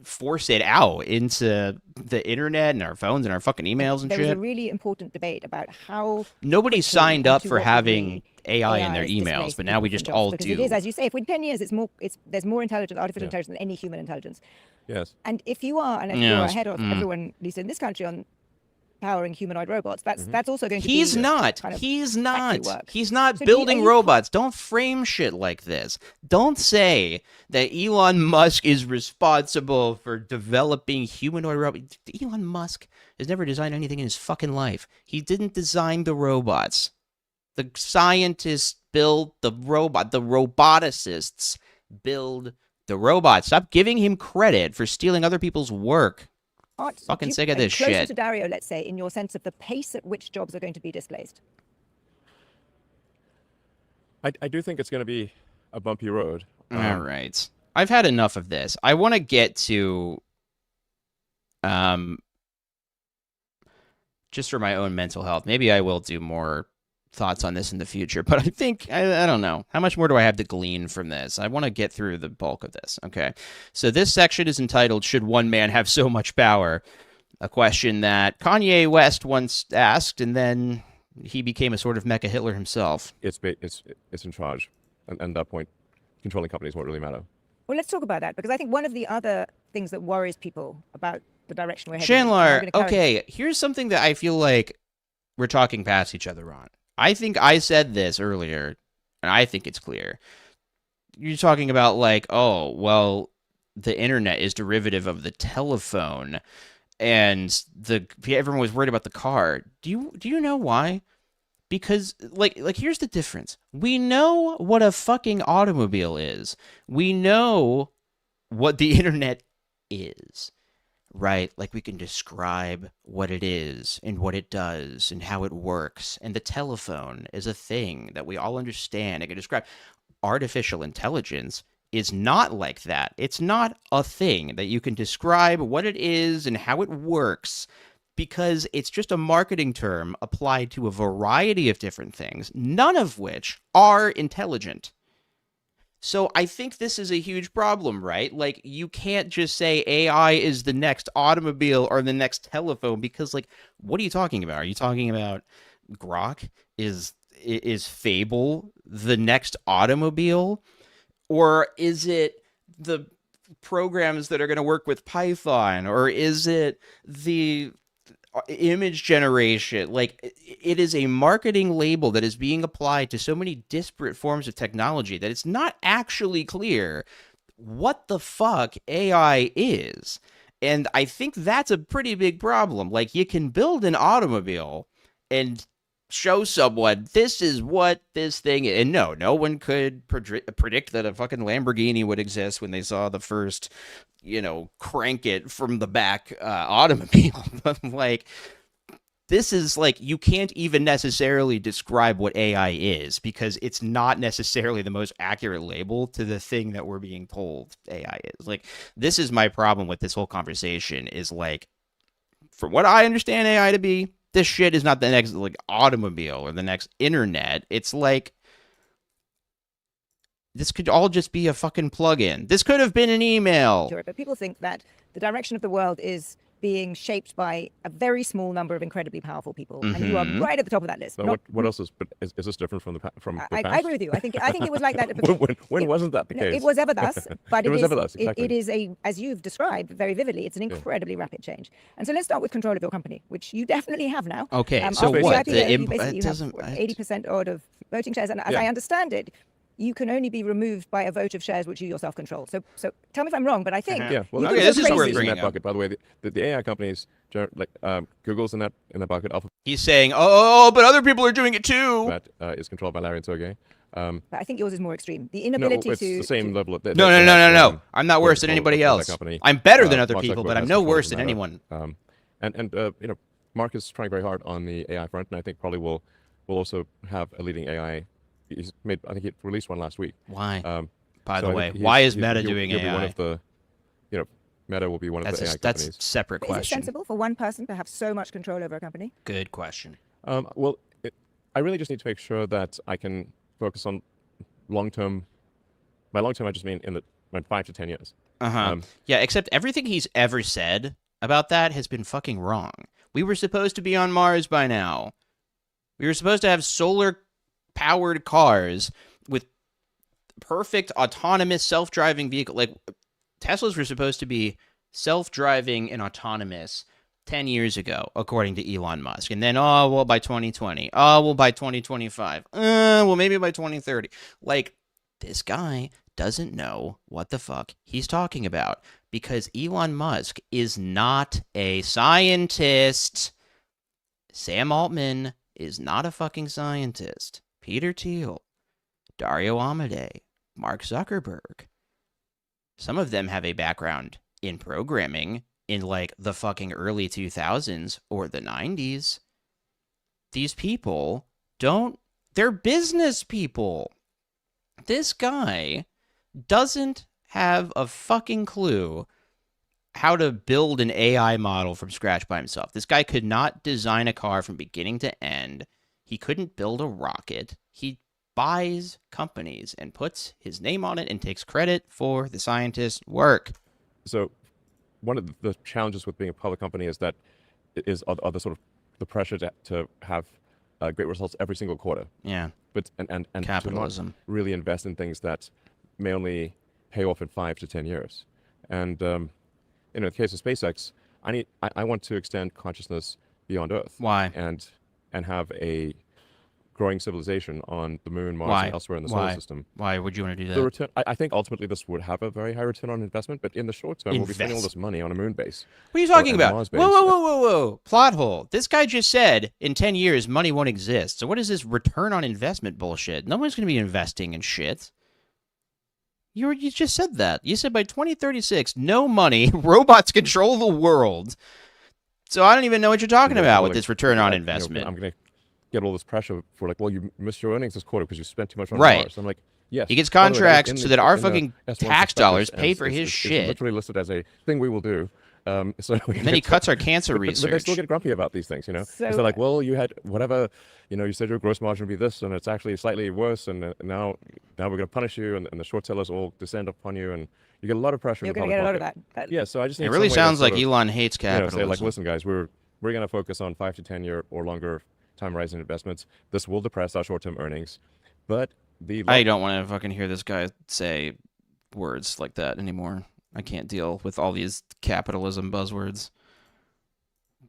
A: force it out into the internet and our phones and our fucking emails and
B: There was a
A: shit.
B: really important debate about how
A: Nobody
B: quickly
A: signed
B: and
A: up
B: to
A: for
B: what
A: having
B: degree
A: AI in their
B: has
A: emails,
B: displaced
A: but now we
B: people
A: just
B: from
A: all
B: jobs, because it is,
A: do.
B: as you say, if in 10 years there's more intelligence, artificial
C: Yeah.
B: intelligence than any human intelligence.
C: Yes.
B: And if you are, and if you're
A: Yes.
B: ahead of everyone, at least in this country, on powering humanoid robots, that's also going to
A: He's
B: be
A: not.
B: kind of
A: He's
B: factory
A: not.
B: work.
A: He's not
B: So
A: building
B: are you
A: robots. Don't frame shit like this. Don't say that Elon Musk is responsible for developing humanoid robots. Elon Musk has never designed anything in his fucking life. He didn't design the robots. The scientists build the robot. The roboticists build the robots. Stop giving him credit for stealing other people's work. Fucking sick of this
B: closer
A: shit.
B: to Dario, let's say, in your sense of the pace at which jobs are going to be displaced?
C: I do think it's going to be a bumpy road.
A: All right. I've had enough of this. I want to get to just for my own mental health. Maybe I will do more thoughts on this in the future, but I think I don't know. How much more do I have to glean from this? I want to get through the bulk of this. Okay. So this section is entitled "Should One Man Have So Much Power?" A question that Kanye West once asked, and then he became a sort of mecha Hitler himself.
C: It's in charge, and at that point, controlling companies won't really matter.
B: Well, let's talk about that, because I think one of the other things that worries people about the direction we're heading
A: Chandler,
B: in,
A: okay, here's something that I feel like we're talking past each other on. I think I said this earlier, and I think it's clear. You're talking about, like, oh, well, the internet is derivative of the telephone, and everyone was worried about the car. Do you know why? Because, like here's the difference. We know what a fucking automobile is. We know what the internet is, right? Like, we can describe what it is and what it does and how it works. And the telephone is a thing that we all understand. It can describe. Artificial intelligence is not like that. It's not a thing that you can describe what it is and how it works, because it's just a marketing term applied to a variety of different things, none of which are intelligent. So I think this is a huge problem, right? Like, you can't just say AI is the next automobile or the next telephone, because, like, what are you talking about? Are you talking about Grok? Is Fable the next automobile? Or is it the programs that are going to work with Python? Or is it the image generation? Like, it is a marketing label that is being applied to so many disparate forms of technology that it's not actually clear what the fuck AI is. And I think that's a pretty big problem. Like, you can build an automobile and show someone this is what this thing is. And no one could predict that a fucking Lamborghini would exist when they saw the first, crank it from the back automobile. But like, this is like, you can't even necessarily describe what AI is because it's not necessarily the most accurate label to the thing that we're being told AI is. Like, this is my problem with this whole conversation is like, from what I understand AI to be, this shit is not the next like automobile or the next internet. It's like, this could all just be a fucking plug-in. This could have been an email.
B: But people think that the direction of the world is being shaped by a very small number of incredibly powerful people, and you are right at the top of that list.
C: So what else is? But is this different from the past?
B: I agree with you. I think it was like that.
C: When wasn't that the case?
B: It was ever thus, but
C: it was ever thus. Exactly.
B: It is as you've described very vividly. It's an incredibly rapid change. And so let's start with control of your company, which you definitely have now.
A: Okay, so
B: after
A: what?
B: the IPO, you have 80% odd of voting shares, and as I understand it, you can only be removed by a vote of shares which you yourself control. So tell me if I'm wrong, but I think
C: well,
A: okay, this is worth
C: in
A: bringing
C: that
A: up.
C: bucket. By the way, the AI companies, like Google's in that bucket. Alphabet
A: He's saying, oh, but other people are doing it too.
C: that is controlled by Larry and Sergey.
B: But I think yours is more extreme. The inability
C: it's the same level of.
A: No. I'm not worse than anybody else. I'm better than other people, but I'm no worse than anyone.
C: And Mark is trying very hard on the AI front, and I think probably will also have a leading AI. I think he released one last week.
A: Why? By the way, why is Meta doing
C: he'll
A: AI?
C: Be one of the, Meta will be one of the AI companies.
A: That's a separate question.
B: Is it sensible for one person to have so much control over a company?
A: Good question.
C: Well, I really just need to make sure that I can focus on long-term. By long-term, I just mean in 5 to 10 years.
A: Yeah, except everything he's ever said about that has been fucking wrong. We were supposed to be on Mars by now. We were supposed to have solar-powered cars with perfect autonomous self-driving vehicle. Like, Teslas were supposed to be self-driving and autonomous 10 years ago, according to Elon Musk. And then, by 2020. By 2025. Maybe by 2030. Like, this guy doesn't know what the fuck he's talking about because Elon Musk is not a scientist. Sam Altman is not a fucking scientist. Peter Thiel, Dario Amodei, Mark Zuckerberg. Some of them have a background in programming in like the fucking early 2000s or the 90s. These people they're business people. This guy doesn't have a fucking clue how to build an AI model from scratch by himself. This guy could not design a car from beginning to end. He couldn't build a rocket. He buys companies and puts his name on it and takes credit for the scientist's work.
C: So one of the challenges with being a public company is that the sort of the pressure to have great results every single quarter.
A: Yeah.
C: But and
A: capitalism.
C: To not really invest in things that may only pay off in 5 to 10 years. And in the case of SpaceX, I want to extend consciousness beyond Earth.
A: Why?
C: And have a growing civilization on the moon, Mars, and elsewhere in the solar system.
A: Why would you want to do that?
C: The return, I think ultimately this would have a very high return on investment, but in the short term, we'll be spending all this money on a moon base.
A: What are you talking about? Whoa. Plot hole. This guy just said in 10 years, money won't exist. So what is this return on investment bullshit? No one's going to be investing in shit. You just said that. You said by 2036, no money, robots control the world. So I don't even know what you're talking about with this return on investment.
C: I'm going to get all this pressure for like, well, you missed your earnings this quarter because you spent too much on Mars. I'm like, yes.
A: He gets contracts so that our fucking tax dollars pay for his shit.
C: It's literally listed as a thing we will do.
A: And then he cuts our cancer research.
C: But they still get grumpy about these things, So they're like, well, you had whatever, you said your gross margin would be this, and it's actually slightly worse, and now we're going to punish you, and the short sellers all descend upon you, and you get a lot of pressure.
B: You're going to get a lot of that.
C: Yeah, so I just need
A: it really sounds like Elon hates capitalism.
C: Say like, listen, guys, we're going to focus on 5 to 10 year or longer time horizon investments. This will depress our short-term earnings, but
A: I don't want to fucking hear this guy say words like that anymore. I can't deal with all these capitalism buzzwords.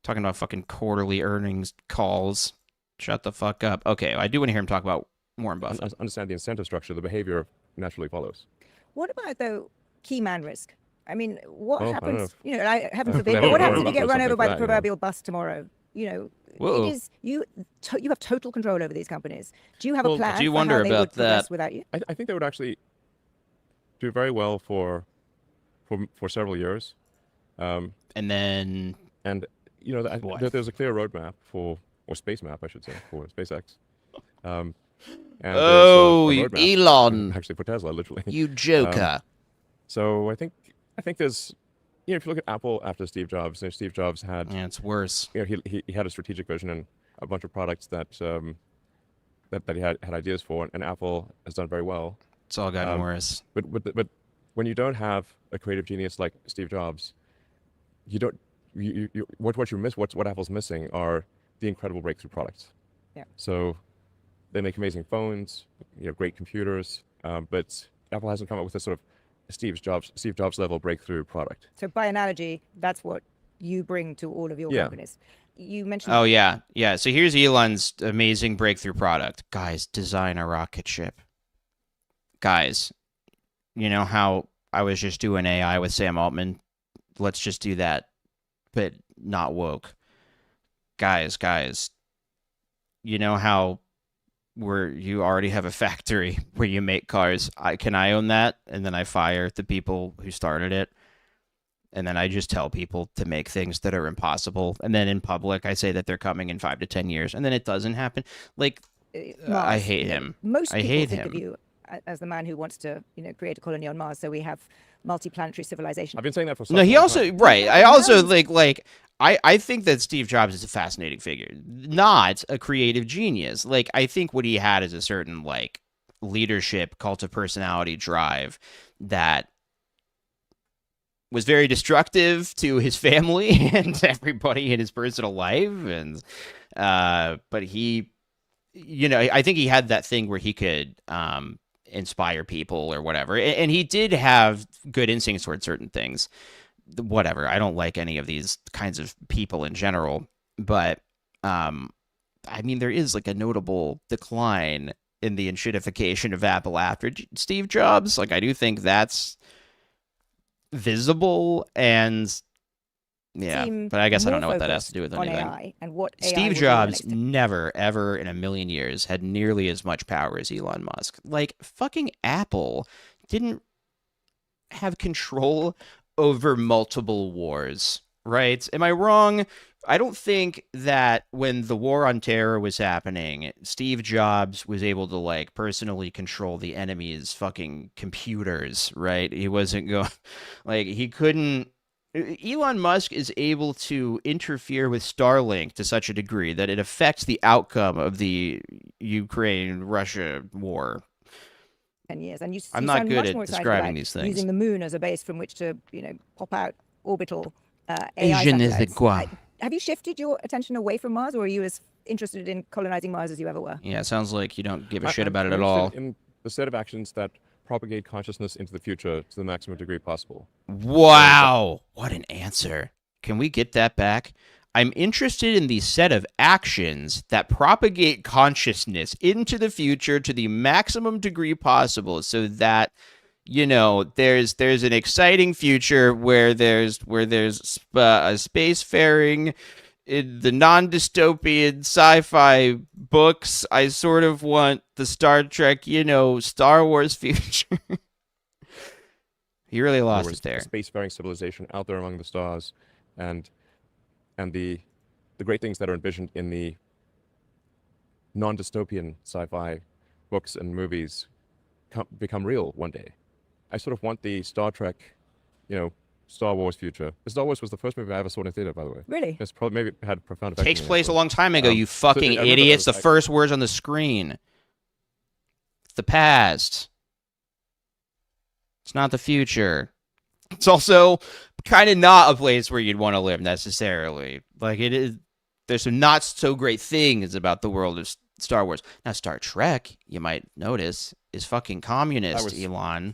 A: Talking about fucking quarterly earnings calls. Shut the fuck up. Okay, I do want to hear him talk about Warren Buffett.
C: Understand the incentive structure. The behavior naturally follows.
B: What about, though, key man risk? I mean, what happens, heaven forbid, but what happens if you get run over by the proverbial bus tomorrow? you know,
A: Whoa.
B: it is you have total control over these companies. Do you have a
C: Well,
B: plan
A: I do
B: for
A: wonder
B: how they
A: about
B: would progress
A: that.
B: without you?
C: I think they would actually do very well for several years. Um,
A: And then
C: and you know,
A: what?
C: there's a clear roadmap or space map, I should say, for SpaceX. Um, and there's
A: Oh,
C: a roadmap
A: Elon,
C: actually for Tesla, literally.
A: you
C: Um,
A: joker.
C: so I think there's, if you look at Apple after Steve Jobs, Steve Jobs had,
A: Yeah, it's worse.
C: he had a strategic vision and a bunch of products that he had ideas for, and Apple has done very well.
A: It's all gotten
C: Um,
A: worse.
C: but when you don't have a creative genius like Steve Jobs, you don't what you miss what Apple's missing are the incredible breakthrough products.
B: Yeah.
C: So they make amazing phones, great computers, but Apple hasn't come up with a sort of Steve Jobs level breakthrough product.
B: So by analogy, that's what you bring to all of your
C: Yeah.
B: companies. You mentioned
A: Oh yeah, yeah. So here's Elon's amazing breakthrough product. Guys, design a rocket ship. Guys, you know how I was just doing AI with Sam Altman? Let's just do that, but not woke. Guys, you know how where you already have a factory where you make cars. Can I own that? And then I fire the people who started it. And then I just tell people to make things that are impossible. And then in public, I say that they're coming in 5 to 10 years. And then it doesn't happen. Like, I
B: Mars.
A: hate him.
B: Most
A: I
B: people
A: hate
B: think
A: him.
B: of you as the man who wants to, create a colony on Mars. So we have multi-planetary civilization.
C: I've been saying that for such
A: No,
C: a
A: he
C: long
A: also,
C: time.
A: right. I
B: Yeah,
A: also
B: now
A: like, I think that Steve Jobs is a fascinating figure, not a creative genius. Like, I think what he had is a certain, like, leadership, cult of personality drive that was very destructive to his family and everybody in his personal life. And, but he, I think he had that thing where he could, inspire people or whatever. And he did have good instincts towards certain things. Whatever. I don't like any of these kinds of people in general, but, I mean, there is like a notable decline in the enshittification of Apple after Steve Jobs. Like, I do think that's visible, and yeah,
B: seem
A: but I guess I don't
B: more
A: know what that has to
B: focused
A: do with
B: on
A: anything.
B: AI and what AI
A: Steve
B: will do in the
A: Jobs
B: next
A: never, ever in a million years had nearly as much power as Elon Musk. Like, fucking Apple didn't have control over multiple wars, right? Am I wrong? I don't think that when the war on terror was happening, Steve Jobs was able to like personally control the enemy's fucking computers, right? He wasn't going like he couldn't Elon Musk is able to interfere with Starlink to such a degree that it affects the outcome of the Ukraine-Russia war.
B: 10 years. And
A: I'm
B: you
A: not
B: sound
A: good
B: much
A: at
B: more excited
A: describing
B: about
A: these things.
B: using the moon as a base from which to, pop out orbital AI
A: Je ne sais
B: satellites.
A: quoi.
B: Have you shifted your attention away from Mars, or are you as interested in colonizing Mars as you ever were?
A: Yeah, it sounds like you don't give a
C: I-
A: shit
C: I'm-
A: about it
C: I'm
A: at all.
C: interested in the set of actions that propagate consciousness into the future to the maximum degree possible.
A: Wow, what an answer. Can we get that back? I'm interested in the set of actions that propagate consciousness into the future to the maximum degree possible so that there's an exciting future where there's a spacefaring in the non-dystopian sci-fi books. I sort of want the Star Trek, Star Wars future. He really lost
C: There
A: it
C: was
A: there.
C: a spacefaring civilization out there among the stars, and the great things that are envisioned in the non-dystopian sci-fi books and movies become real one day. I sort of want the Star Trek, Star Wars future. Star Wars was the first movie I ever saw in a theater, by the way.
B: Really?
C: It's probably maybe had a profound effect.
A: Takes
C: on me,
A: place a
C: actually.
A: long time ago, you
C: So
A: fucking
C: I remember
A: idiots. The
C: those,
A: first words on the screen. It's the past. It's not the future. It's also kind of not a place where you'd want to live necessarily. Like, it is. There's some not so great things about the world of Star Wars. Now, Star Trek, you might notice, is fucking communist, Elon.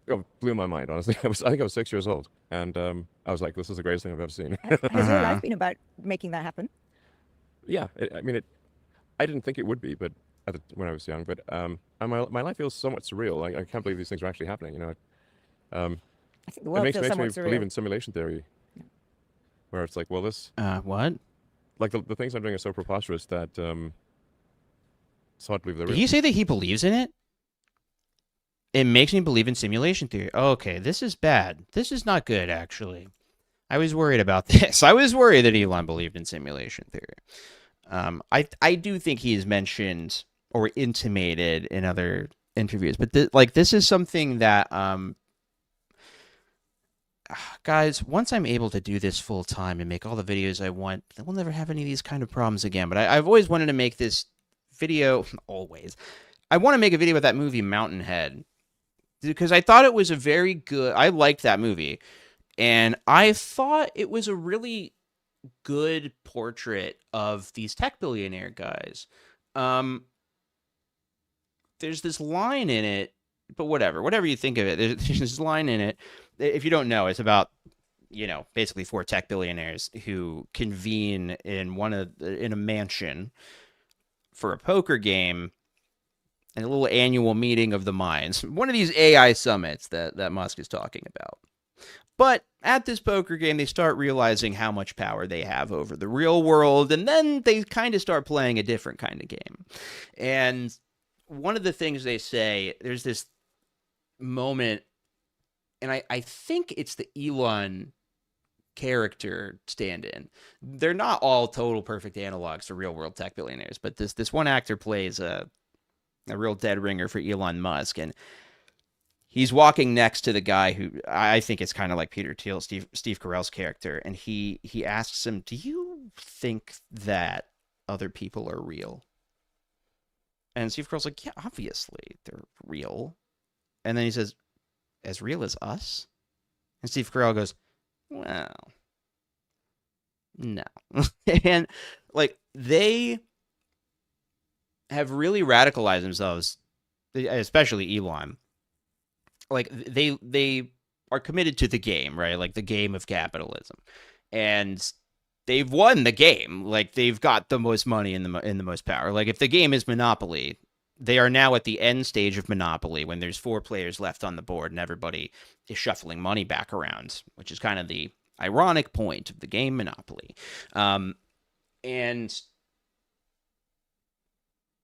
C: It blew my mind, honestly. I think I was 6 years old, and I was like, "This is the greatest thing I've ever seen."
B: Has your life been about making that happen?
C: Yeah, I didn't think it would be, but when I was young. But my life feels somewhat surreal. I can't believe these things are actually happening.
B: I think the
C: It
B: world
C: makes
B: feels
C: me
B: somewhat
C: believe
B: surreal.
C: in simulation theory, where it's like, well, this
A: What?
C: like the things I'm doing are so preposterous that it's hard to believe they're
A: Did
C: real.
A: he say that he believes in it? It makes me believe in simulation theory. Okay, this is bad. This is not good, actually. I was worried about this. I was worried that Elon believed in simulation theory. I do think he's mentioned or intimated in other interviews, but this is something that guys, once I'm able to do this full time and make all the videos I want, then we'll never have any of these kind of problems again. But I've always wanted to make this video. Always, I want to make a video about that movie Mountainhead because I thought it was a very good. I liked that movie, and I thought it was a really good portrait of these tech billionaire guys. Um, there's this line in it, but whatever you think of it, there's this line in it. If you don't know, it's about basically four tech billionaires who convene in in a mansion for a poker game and a little annual meeting of the minds. One of these AI summits that Musk is talking about. But at this poker game, they start realizing how much power they have over the real world, and then they kind of start playing a different kind of game. And one of the things they say, there's this moment, and I think it's the Elon character stand-in. They're not all total perfect analogs to real-world tech billionaires, but this one actor plays a real dead ringer for Elon Musk, and he's walking next to the guy who I think is kind of like Peter Thiel, Steve Carell's character, and he asks him, "Do you think that other people are real?" And Steve Carell's like, "Yeah, obviously they're real." And then he says, "As real as us?" And Steve Carell goes, "Well, no." And like they have really radicalized themselves, especially Elon. Like they are committed to the game, right? Like the game of capitalism, and they've won the game. Like they've got the most money in the most power. Like if the game is Monopoly, they are now at the end stage of Monopoly when there's 4 players left on the board and everybody is shuffling money back around, which is kind of the ironic point of the game Monopoly. And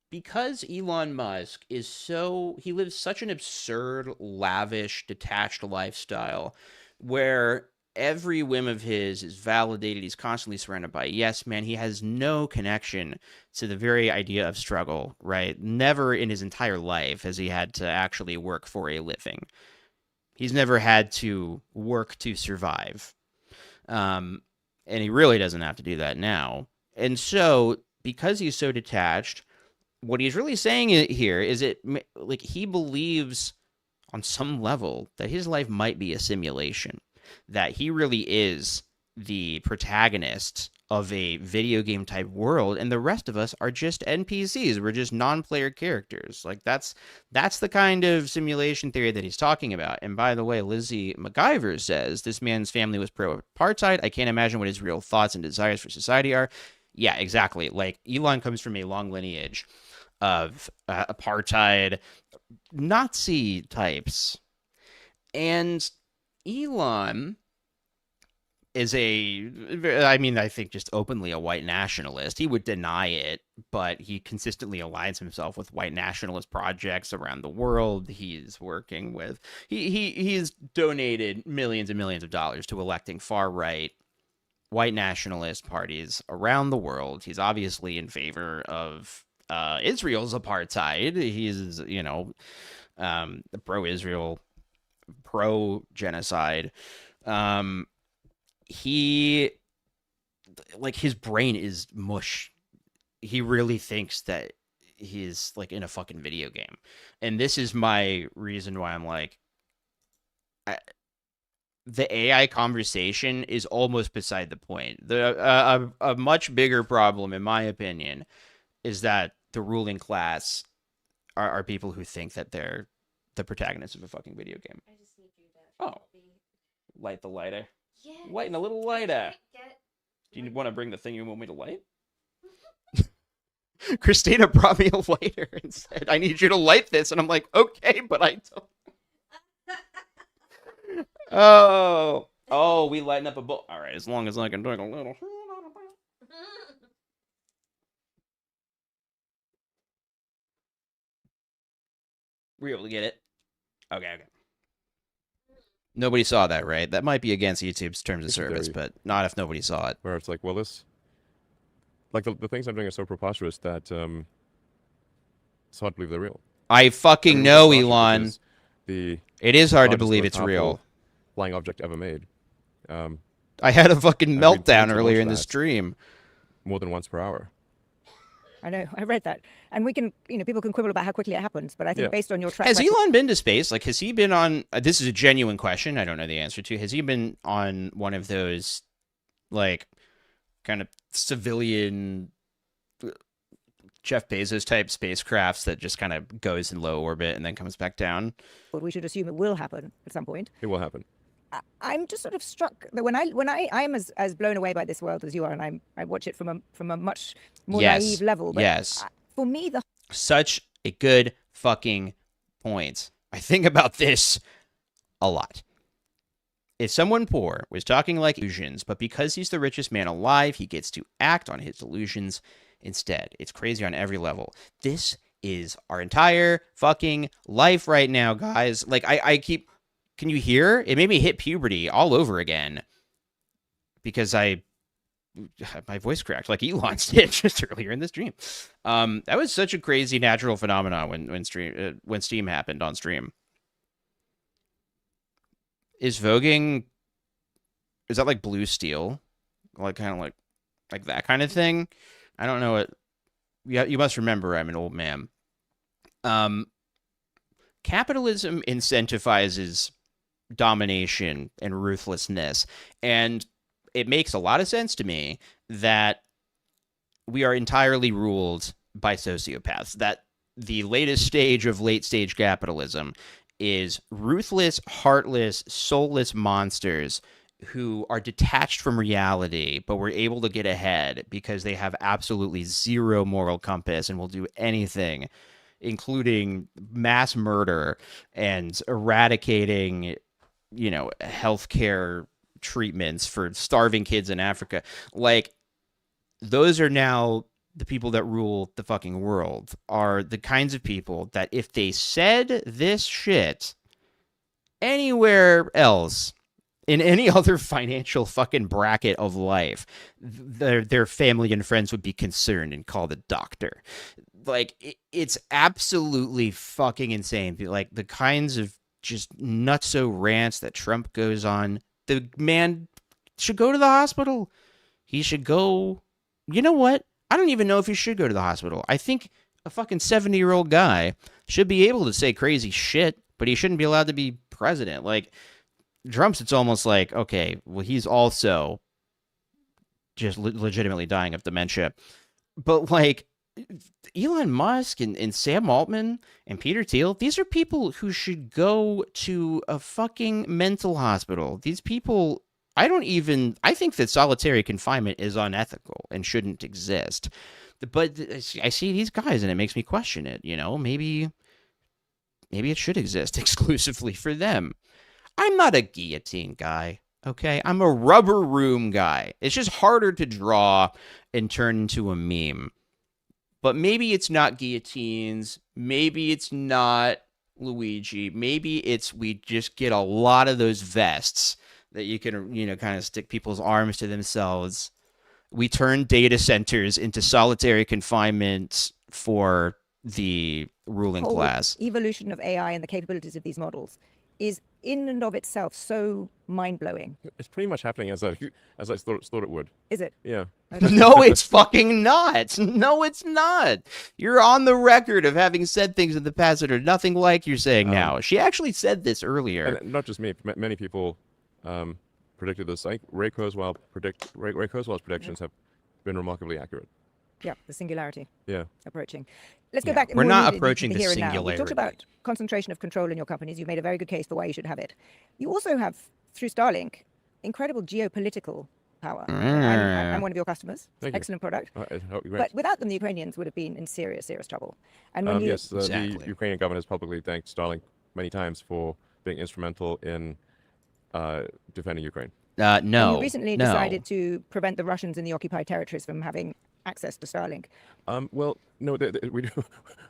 A: because Elon Musk he lives such an absurd, lavish, detached lifestyle where every whim of his is validated. He's constantly surrounded by yes men. He has no connection to the very idea of struggle, right? Never in his entire life has he had to actually work for a living. He's never had to work to survive. And he really doesn't have to do that now. And so, because he's so detached, what he's really saying here is like he believes on some level that his life might be a simulation, that he really is the protagonist of a video game type world and the rest of us are just NPCs. We're just non-player characters. Like that's the kind of simulation theory that he's talking about. And by the way, Lizzie McIver says this man's family was pro-apartheid. I can't imagine what his real thoughts and desires for society are. Yeah, exactly. Like Elon comes from a long lineage of apartheid, Nazi types. And Elon is I think just openly a white nationalist. He would deny it, but he consistently aligns himself with white nationalist projects around the world. He's working with, he's donated millions and millions of dollars to electing far-right white nationalist parties around the world. He's obviously in favor of Israel's apartheid. He's, pro-Israel, pro-genocide. He, like, his brain is mush. He really thinks that he's, like, in a fucking video game. And this is my reason why I'm like, the AI conversation is almost beside the point. A much bigger problem, in my opinion, is that the ruling class are people who think that they're the protagonists of a fucking video game.
D: I just need you to
A: Light the lighter.
D: Yeah.
A: Lighting a little lighter.
D: Get...
A: Do you want to bring the thing you want me to light? Christina brought me a lighter and said, "I need you to light this," and I'm like, "Okay, but I don't." Oh, we lighting up a bowl. All right, as long as I can drink a little. Were you able to get it? Okay. Nobody saw that, right? That might be against YouTube's terms of service, but not if nobody saw it.
C: Where it's like, well, this, like the things I'm doing are so preposterous that it's hard to believe they're real.
A: I fucking know, Elon. It is hard to believe it's real.
C: Flying object ever made.
A: I had a fucking meltdown earlier in the stream.
C: More than once per hour.
B: I know. I read that, and we can, people can quibble about how quickly it happens, but I think based on your track
A: has
B: record,
A: Elon been to space? Like, has he been on? This is a genuine question. I don't know the answer to. Has he been on one of those, like, kind of civilian Jeff Bezos type spacecrafts that just kind of goes in low orbit and then comes back down?
B: But we should assume it will happen at some point.
C: It will happen.
B: I'm just sort of struck that when I'm as blown away by this world as you are, and I watch it from a much more naive level. But for me,
A: such a good fucking point. I think about this a lot. If someone poor was talking like illusions, but because he's the richest man alive, he gets to act on his illusions instead. It's crazy on every level. This is our entire fucking life right now, guys. Like, I keep... Can you hear? It made me hit puberty all over again because my voice cracked like Elon's did just earlier in the stream. That was such a crazy natural phenomenon when Steam happened on stream. Is voguing, is that like blue steel? Like kind of like that kind of thing? I don't know what. Yeah, you must remember I'm an old man. Capitalism incentivizes domination and ruthlessness, and it makes a lot of sense to me that we are entirely ruled by sociopaths, that the latest stage of late stage capitalism is ruthless, heartless, soulless monsters who are detached from reality, but were able to get ahead because they have absolutely zero moral compass and will do anything, including mass murder and eradicating healthcare treatments for starving kids in Africa. Like, those are now the people that rule the fucking world, are the kinds of people that if they said this shit anywhere else in any other financial fucking bracket of life, their family and friends would be concerned and call the doctor. Like, it's absolutely fucking insane. Like, the kinds of just nutso rants that Trump goes on. The man should go to the hospital. He should go. You know what? I don't even know if he should go to the hospital. I think a fucking 70-year-old guy should be able to say crazy shit, but he shouldn't be allowed to be president. Like, Trump's, it's almost like, okay, well, he's also just legitimately dying of dementia. But, like, Elon Musk and Sam Altman and Peter Thiel, these are people who should go to a fucking mental hospital. These people, I think that solitary confinement is unethical and shouldn't exist. But I see these guys and it makes me question it. Maybe it should exist exclusively for them. I'm not a guillotine guy, okay? I'm a rubber room guy. It's just harder to draw and turn into a meme. But maybe it's not guillotines. Maybe it's not Luigi. Maybe we just get a lot of those vests that you can, kind of stick people's arms to themselves. We turn data centers into solitary confinement for the ruling class.
B: Evolution of AI and the capabilities of these models is in and of itself so mind-blowing.
C: It's pretty much happening as I thought it would.
B: Is it?
C: Yeah.
A: No, it's fucking not. No, it's not. You're on the record of having said things in the past that are nothing like you're saying now. She actually said this earlier.
C: And not just me. Many people predicted this. Like Ray Kurzweil's predictions have been remarkably accurate.
B: Yeah, the singularity.
C: Yeah.
B: Approaching. Let's go back.
A: We're not approaching
B: the
A: the
B: here and now.
A: singularity.
B: We talked about concentration of control in your companies. You've made a very good case for why you should have it. You also have, through Starlink, incredible geopolitical power. I'm one of your customers.
C: Thank
B: Excellent
C: you.
B: product.
C: Great.
B: But without them, the Ukrainians would have been in serious, serious trouble. And when
C: yes,
A: Exactly.
C: the Ukrainian government has publicly thanked Starlink many times for being instrumental in defending Ukraine.
B: You recently decided to prevent the Russians in the occupied territories from having access to Starlink.
C: Well, no,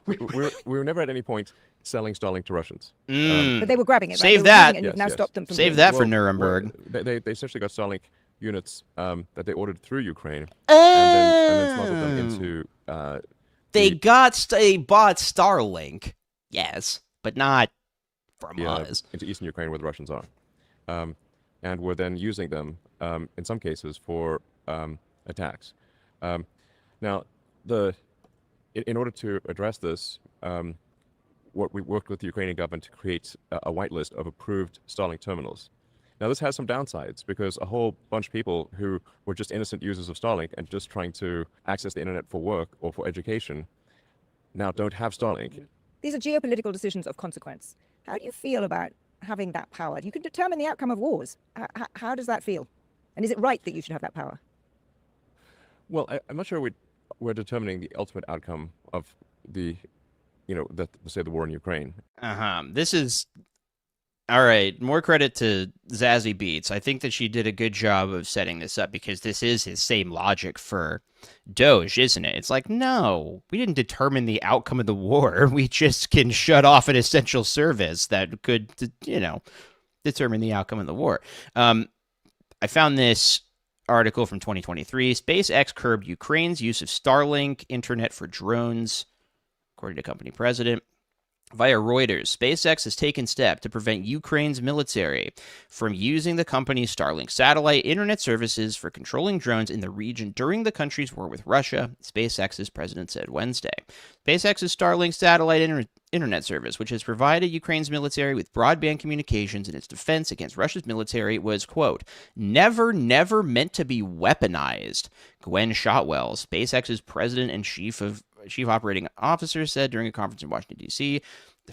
C: we were never at any point selling Starlink to Russians.
B: But they were grabbing it, right?
A: Save
B: They were
A: that.
B: using it, and you've
C: Yes,
B: now
C: yes.
B: stopped them from
A: Save
B: doing
A: that
B: it.
A: for Nuremberg.
C: They essentially got Starlink units that they ordered through Ukraine, and then smuggled them into.
A: They bought Starlink, yes, but not from us.
C: Into eastern Ukraine where the Russians are, and were then using them in some cases for attacks. Now, in order to address this, what we worked with the Ukrainian government to create a whitelist of approved Starlink terminals. Now, this has some downsides because a whole bunch of people who were just innocent users of Starlink and just trying to access the internet for work or for education now don't have Starlink.
B: These are geopolitical decisions of consequence. How do you feel about having that power? You can determine the outcome of wars. How does that feel? And is it right that you should have that power?
C: Well, I'm not sure we're determining the ultimate outcome of the, say the war in Ukraine.
A: This is all right. More credit to Zazie Beetz. I think that she did a good job of setting this up because this is his same logic for DOGE, isn't it? It's like, no, we didn't determine the outcome of the war. We just can shut off an essential service that could, determine the outcome of the war. I found this article from 2023. SpaceX curbed Ukraine's use of Starlink internet for drones, according to company president. Via Reuters, SpaceX has taken steps to prevent Ukraine's military from using the company's Starlink satellite internet services for controlling drones in the region during the country's war with Russia, SpaceX's president said Wednesday. SpaceX's Starlink satellite internet service, which has provided Ukraine's military with broadband communications in its defense against Russia's military, was, quote, never meant to be weaponized. Gwen Shotwell, SpaceX's president and chief operating officer, said during a conference in Washington, D.C.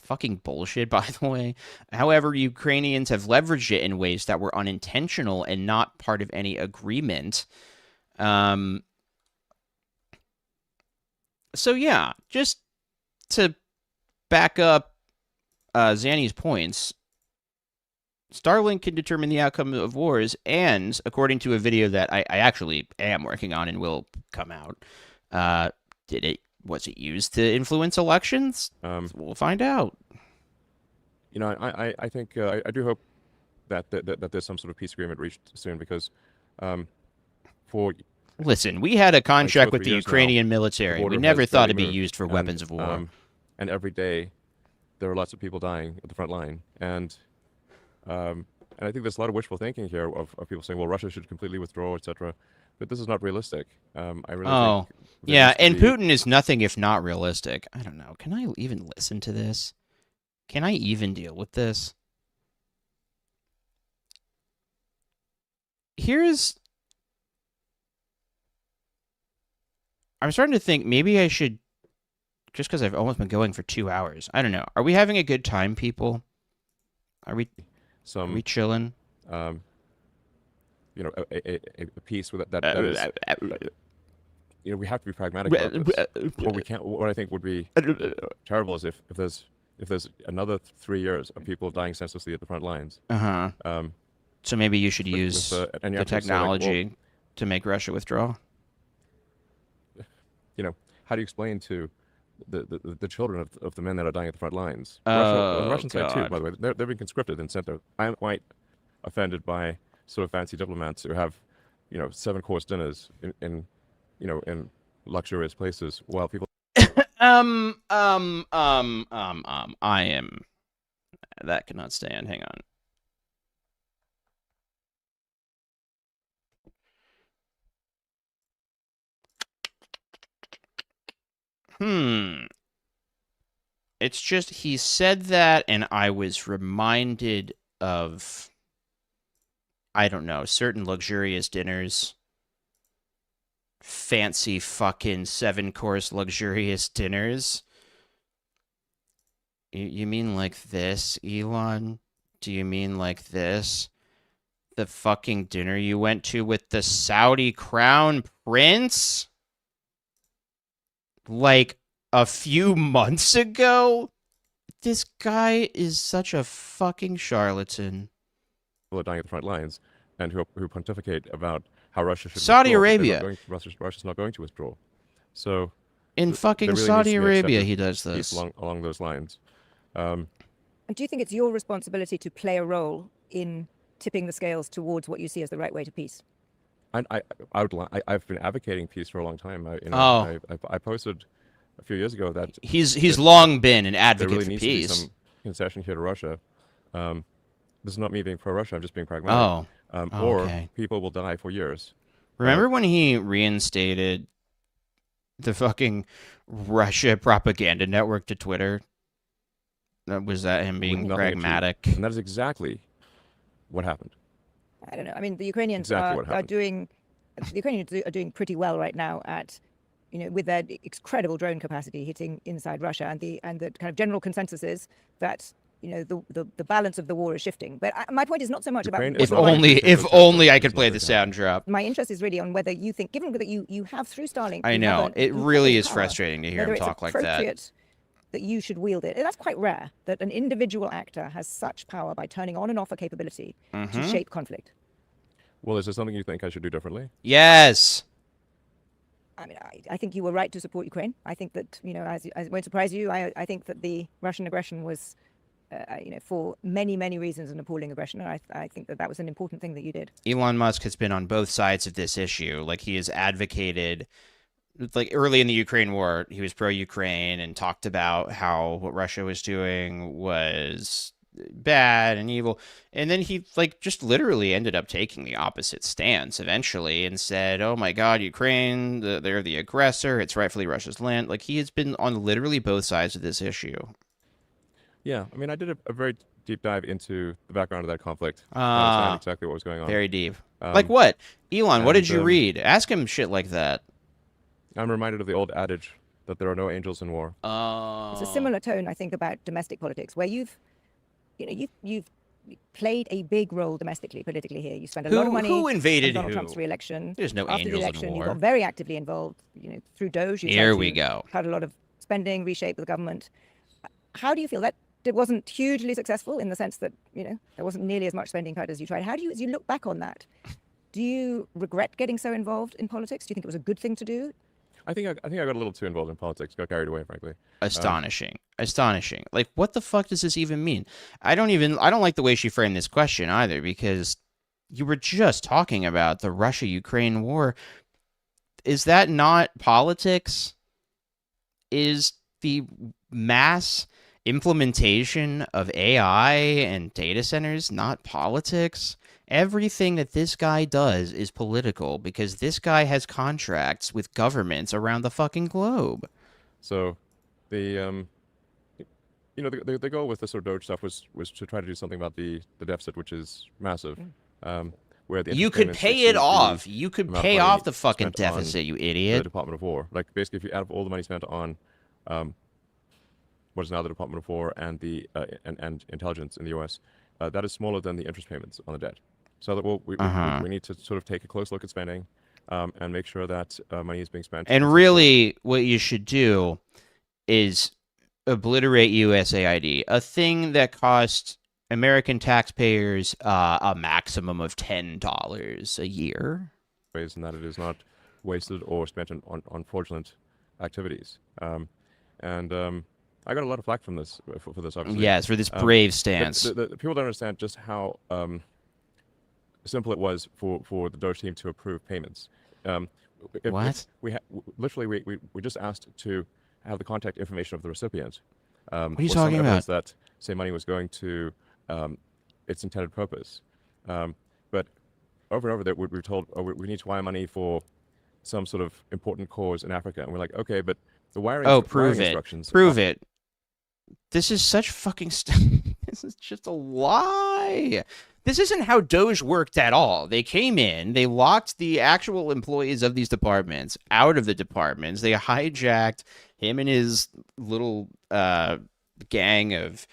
A: Fucking bullshit, by the way. However, Ukrainians have leveraged it in ways that were unintentional and not part of any agreement. So, yeah, just to back up Zanny's points, Starlink can determine the outcome of wars, and according to a video that I actually am working on and will come out, was it used to influence elections? We'll find out.
C: I think I do hope that there's some sort of peace agreement reached soon because
A: listen, we had a contract with the
C: years now,
A: Ukrainian
C: the
A: military. We
C: border
A: never
C: has
A: thought
C: barely
A: it'd be
C: moved,
A: used for weapons of war.
C: And every day there are lots of people dying at the front line, and I think there's a lot of wishful thinking here of people saying, well, Russia should completely withdraw, etc. But this is not realistic. I really think
A: yeah, and Putin is nothing if not realistic. I don't know. Can I even listen to this? Can I even deal with this? I'm starting to think maybe I should, just because I've almost been going for 2 hours. I don't know. Are we having a good time, people? Are we chilling?
C: A piece with that is, we have to be pragmatic about this. What I think would be terrible is if there's another 3 years of people dying senselessly at the front lines.
A: So maybe you should use the technology to make Russia withdraw.
C: How do you explain to the children of the men that are dying at the front lines?
A: Oh,
C: the Russian side too,
A: God.
C: by the way, they're being conscripted and sent there. I'm quite offended by sort of fancy diplomats who have, 7-course dinners in luxurious places while people.
A: I am. That cannot stand. Hang on. It's just he said that, and I was reminded of, I don't know, certain luxurious dinners. Fancy fucking 7-course luxurious dinners. You mean like this, Elon? Do you mean like this? The fucking dinner you went to with the Saudi crown prince? Like a few months ago? This guy is such a fucking charlatan.
C: People are dying at the front lines and who pontificate about how Russia should
A: Saudi
C: withdraw, but
A: Arabia.
C: Russia's not going to withdraw. So
A: In fucking
C: there really needs
A: Saudi
C: to be a
A: Arabia,
C: separate
A: he does
C: piece
A: this.
C: along those lines. Um,
B: And do you think it's your responsibility to play a role in tipping the scales towards what you see as the right way to peace?
C: I've been advocating peace for a long time.
A: Oh,
C: I posted a few years ago that
A: he's
C: that
A: long been an
C: there
A: advocate
C: really
A: for
C: needs to be
A: peace.
C: some concession here to Russia. Um, this is not me being pro-Russia. I'm just being pragmatic.
A: Oh,
C: Or
A: okay.
C: people will die for years.
A: Remember when he reinstated the fucking Russia propaganda network to Twitter? Was that him
C: With
A: being
C: nothing achieved,
A: pragmatic?
C: and that is exactly what happened.
B: I don't know. I mean, the Ukrainians
C: Exactly what happened.
B: are doing pretty well right now at, with their incredible drone capacity hitting inside Russia, and the kind of general consensus is that the balance of the war is shifting. But my point is not so much
C: Ukraine
B: about
C: is
A: If
C: not going to
A: only,
C: take
A: if
C: those
A: only I
C: territories.
A: could
C: It's not
A: play
C: going
A: the
C: to
A: sound
C: happen.
A: drop.
B: my interest is really on whether you think, given that you have through Starlink,
A: I
B: you
A: know
B: have
A: it
B: you have
A: really
B: this
A: is
B: power,
A: frustrating to hear him
B: whether it's
A: talk like that.
B: appropriate that you should wield it. And that's quite rare that an individual actor has such power by turning on and off a capability to shape conflict.
C: Well, is there something you think I should do differently?
A: Yes.
B: I mean, I think you were right to support Ukraine. I think that, as it won't surprise you, I think that the Russian aggression was, for many, many reasons, an appalling aggression. And I think that was an important thing that you did.
A: Elon Musk has been on both sides of this issue. Like he has advocated, like early in the Ukraine war, he was pro-Ukraine and talked about how what Russia was doing was bad and evil. And then he like just literally ended up taking the opposite stance eventually and said, "Oh my God, Ukraine, they're the aggressor. It's rightfully Russia's land." Like he has been on literally both sides of this issue.
C: Yeah, I mean, I did a very deep dive into the background of that conflict to understand
A: Ah,
C: exactly what was going on.
A: very deep. Like
C: Um,
A: what? Elon, what
C: and
A: did you read? Ask him shit like that.
C: I'm reminded of the old adage that there are no angels in war.
A: Oh.
B: It's a similar tone, I think, about domestic politics, where you've played a big role domestically, politically here. You spent a lot of money
A: Who invaded
B: on Donald
A: who?
B: Trump's re-election.
A: There's no
B: After the
A: angels in
B: election, you
A: war.
B: got very actively involved. Through DOGE, you
A: Here
B: tried
A: we
B: to
A: go.
B: cut a lot of spending, reshape the government. How do you feel that it wasn't hugely successful in the sense that there wasn't nearly as much spending cut as you tried? How do you, as you look back on that, do you regret getting so involved in politics? Do you think it was a good thing to do?
C: I think I got a little too involved in politics, got carried away, frankly.
A: Astonishing. Astonishing. Like, what the fuck does this even mean? I don't like the way she framed this question either, because you were just talking about the Russia-Ukraine war. Is that not politics? Is the mass implementation of AI and data centers not politics? Everything that this guy does is political because this guy has contracts with governments around the fucking globe.
C: So, the the goal with this sort of DOGE stuff was to try to do something about the deficit, which is massive. Where the
A: You
C: interest
A: could
C: payments
A: pay it
C: exceed the
A: off. You could
C: amount of
A: pay
C: money
A: off the fucking
C: spent on
A: deficit, you
C: the
A: idiot.
C: Department of War. Like basically, if you add up all the money spent on what is now the Department of War and the and intelligence in the U.S., that is smaller than the interest payments on the debt. So that we need to sort of take a close look at spending and make sure that money is being spent.
A: And really, what you should do is obliterate USAID, a thing that costs American taxpayers a maximum of $10 a year.
C: Ways and that it is not wasted or spent on fraudulent activities. I got a lot of flack from this for this, obviously.
A: Yes, for this brave stance.
C: The people don't understand just how simple it was for the DOGE team to approve payments.
A: What?
C: Literally, we just asked to have the contact information of the recipient.
A: What are you talking about?
C: That say money was going to its intended purpose, but over and over that we were told, oh, we need to wire money for some sort of important cause in Africa, and we're like, okay, but the wiring.
A: Prove
C: wiring
A: it.
C: Instructions
A: Prove it. This is such fucking this is just a lie. This isn't how DOGE worked at all. They came in, they locked the actual employees of these departments out of the departments. They hijacked him and his little gang of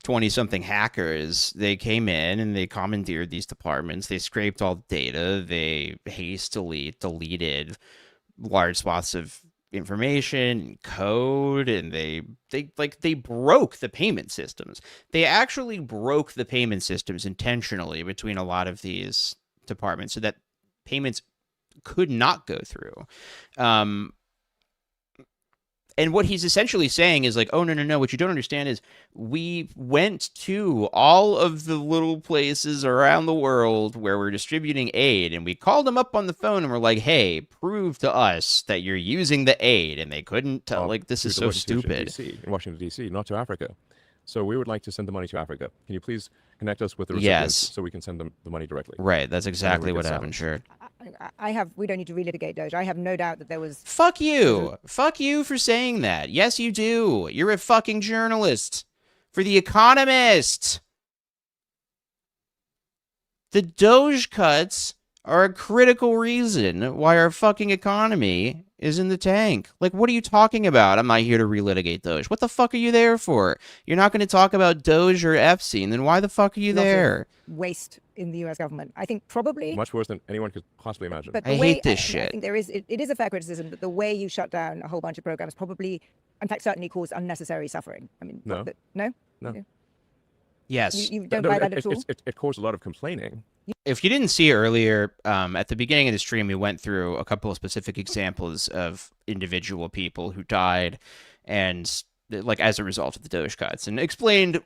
A: 20-something hackers. They came in and they commandeered these departments. They scraped all the data. They hastily deleted large swaths of information and code, and they broke the payment systems. They actually broke the payment systems intentionally between a lot of these departments so that payments could not go through. And what he's essentially saying is like, oh, no, no, no. What you don't understand is we went to all of the little places around the world where we're distributing aid, and we called them up on the phone and we're like, hey, prove to us that you're using the aid. And they couldn't tell. Like, this
C: To
A: is
C: the
A: so
C: legislation
A: stupid.
C: in Washington, D.C., not to Africa. So we would like to send the money to Africa. Can you please connect us with the recipients
A: Yes.
C: so we can send them the money directly?
A: Right. That's exactly
C: get
A: what happened.
C: silence.
A: Sure.
B: We don't need to relitigate DOGE. I have no doubt that there was.
A: Fuck you. Fuck you for saying that. Yes, you do. You're a fucking journalist for The Economist. The DOGE cuts are a critical reason why our fucking economy is in the tank. Like, what are you talking about? I'm not here to relitigate DOGE. What the fuck are you there for? You're not going to talk about DOGE or Epstein, then why the fuck are you there?
B: Waste in the U.S. government. I think probably.
C: Much worse than anyone could possibly imagine.
B: But
A: I hate this shit.
B: I think there is. It is a fair criticism that the way you shut down a whole bunch of programs probably, in fact, certainly caused unnecessary suffering. I mean,
C: No.
B: No.
A: Yes.
B: You don't buy that at all.
C: It caused a lot of complaining.
A: If you didn't see earlier, at the beginning of the stream, we went through a couple of specific examples of individual people who died and like as a result of the DOGE cuts, and explained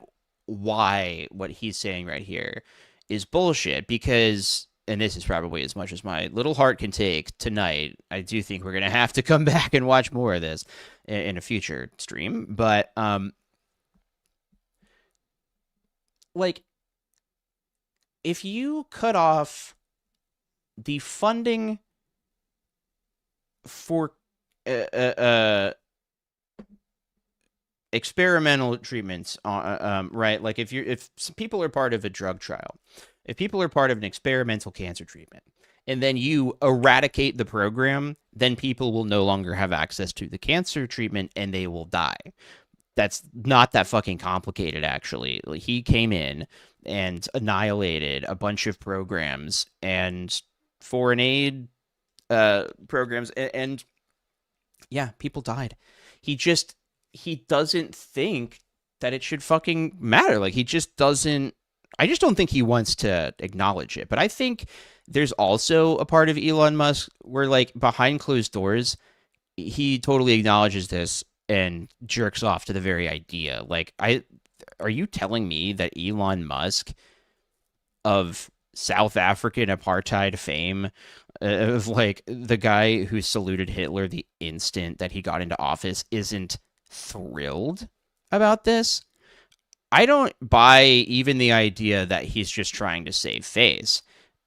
A: why what he's saying right here is bullshit. Because, and this is probably as much as my little heart can take tonight, I do think we're going to have to come back and watch more of this in a future stream. But, like, if you cut off the funding for experimental treatments, right? Like if some people are part of a drug trial, if people are part of an experimental cancer treatment, and then you eradicate the program, then people will no longer have access to the cancer treatment and they will die. That's not that fucking complicated, actually. Like, he came in and annihilated a bunch of programs and foreign aid programs, and yeah, people died. He doesn't think that it should fucking matter. Like, he just doesn't. I just don't think he wants to acknowledge it. But I think there's also a part of Elon Musk where, like, behind closed doors, he totally acknowledges this and jerks off to the very idea. Like, are you telling me that Elon Musk of South African apartheid fame, of like the guy who saluted Hitler the instant that he got into office, isn't thrilled about this? I don't buy even the idea that he's just trying to save face.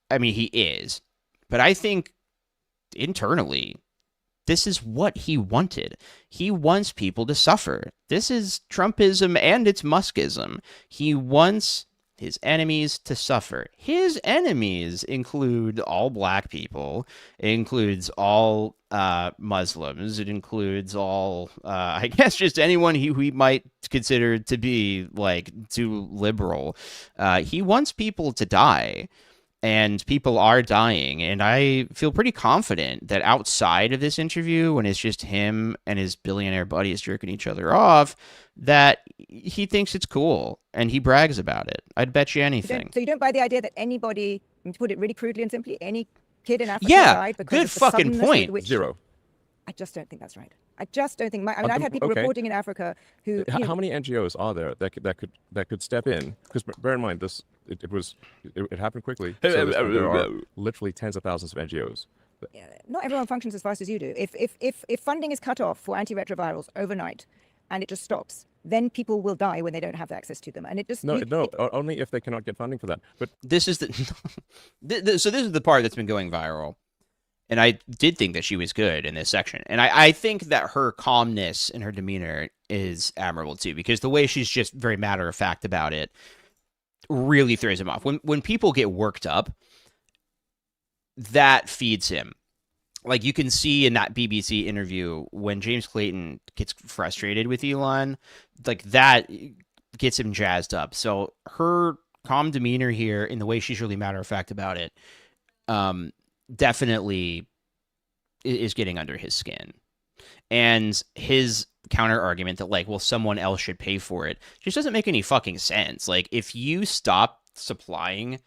A: I mean, he is. But I think internally, this is what he wanted. He wants people to suffer. This is Trumpism and it's Muskism. He wants his enemies to suffer. His enemies include all black people. It includes all Muslims. It includes all, I guess, just anyone who he might consider to be, like, too liberal. He wants people to die. And people are dying, and I feel pretty confident that outside of this interview, when it's just him and his billionaire buddies jerking each other off, that he thinks it's cool, and he brags about it. I'd bet you anything.
B: So you don't buy the idea that anybody, to put it really crudely and simply, any kid in Africa
A: Yeah,
B: died because
A: good
B: of the
A: fucking
B: suddenness
A: point.
B: with which.
C: Zero.
B: I just don't think that's right. I just don't think. I mean, I've had people
C: Okay.
B: reporting in Africa who.
C: How many NGOs are there that could step in? Because bear in mind, it happened quickly. So there are literally tens of thousands of NGOs.
B: Not everyone functions as fast as you do. If funding is cut off for antiretrovirals overnight, and it just stops, then people will die when they don't have access to them, and it just
C: Only if they cannot get funding for that. But
A: This is so this is the part that's been going viral. And I did think that she was good in this section. And I think that her calmness and her demeanor is admirable, too, because the way she's just very matter-of-fact about it really throws him off. When people get worked up, that feeds him. Like, you can see in that BBC interview when James Clayton gets frustrated with Elon, like, that gets him jazzed up. So her calm demeanor here, in the way she's really matter-of-fact about it, definitely is getting under his skin. And his counter argument that, like, well, someone else should pay for it just doesn't make any fucking sense. Like, if you stop supplying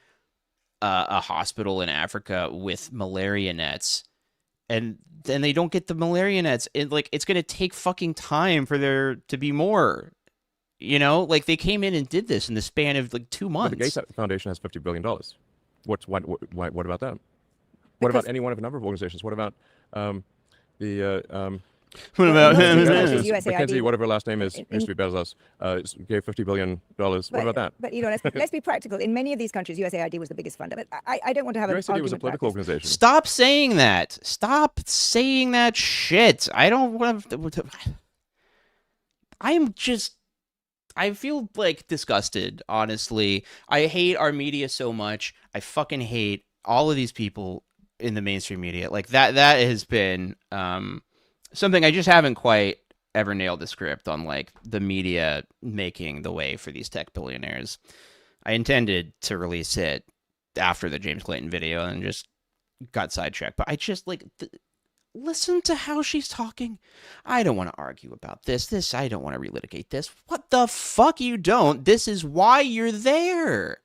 A: a hospital in Africa with malaria nets, and then they don't get the malaria nets. It's going to take fucking time for there to be more. Like they came in and did this in the span of like 2
C: But the Gates
A: months.
C: Foundation has $50 billion. What about that? What
B: Because
C: about any one of a number of organizations? What about the
A: What
B: well,
A: about
B: in most of these countries,
C: Mackenzie,
B: USAID,
C: whatever her last name is,
B: in,
C: used to be Bezos, gave $50 billion. What about that?
B: but let's be practical. In many of these countries, USAID was the biggest funder. But I don't want to have an
C: USAID was a
B: argument about
C: political
B: this.
C: organization.
A: Stop saying that. Stop saying that shit. I don't want to. I feel like disgusted, honestly. I hate our media so much. I fucking hate all of these people in the mainstream media. Like that has been something I just haven't quite ever nailed the script on, like the media making the way for these tech billionaires. I intended to release it after the James Clayton video and just got sidetracked. But I just listen to how she's talking. I don't want to argue about this. I don't want to relitigate this. What the fuck you don't? This is why you're there.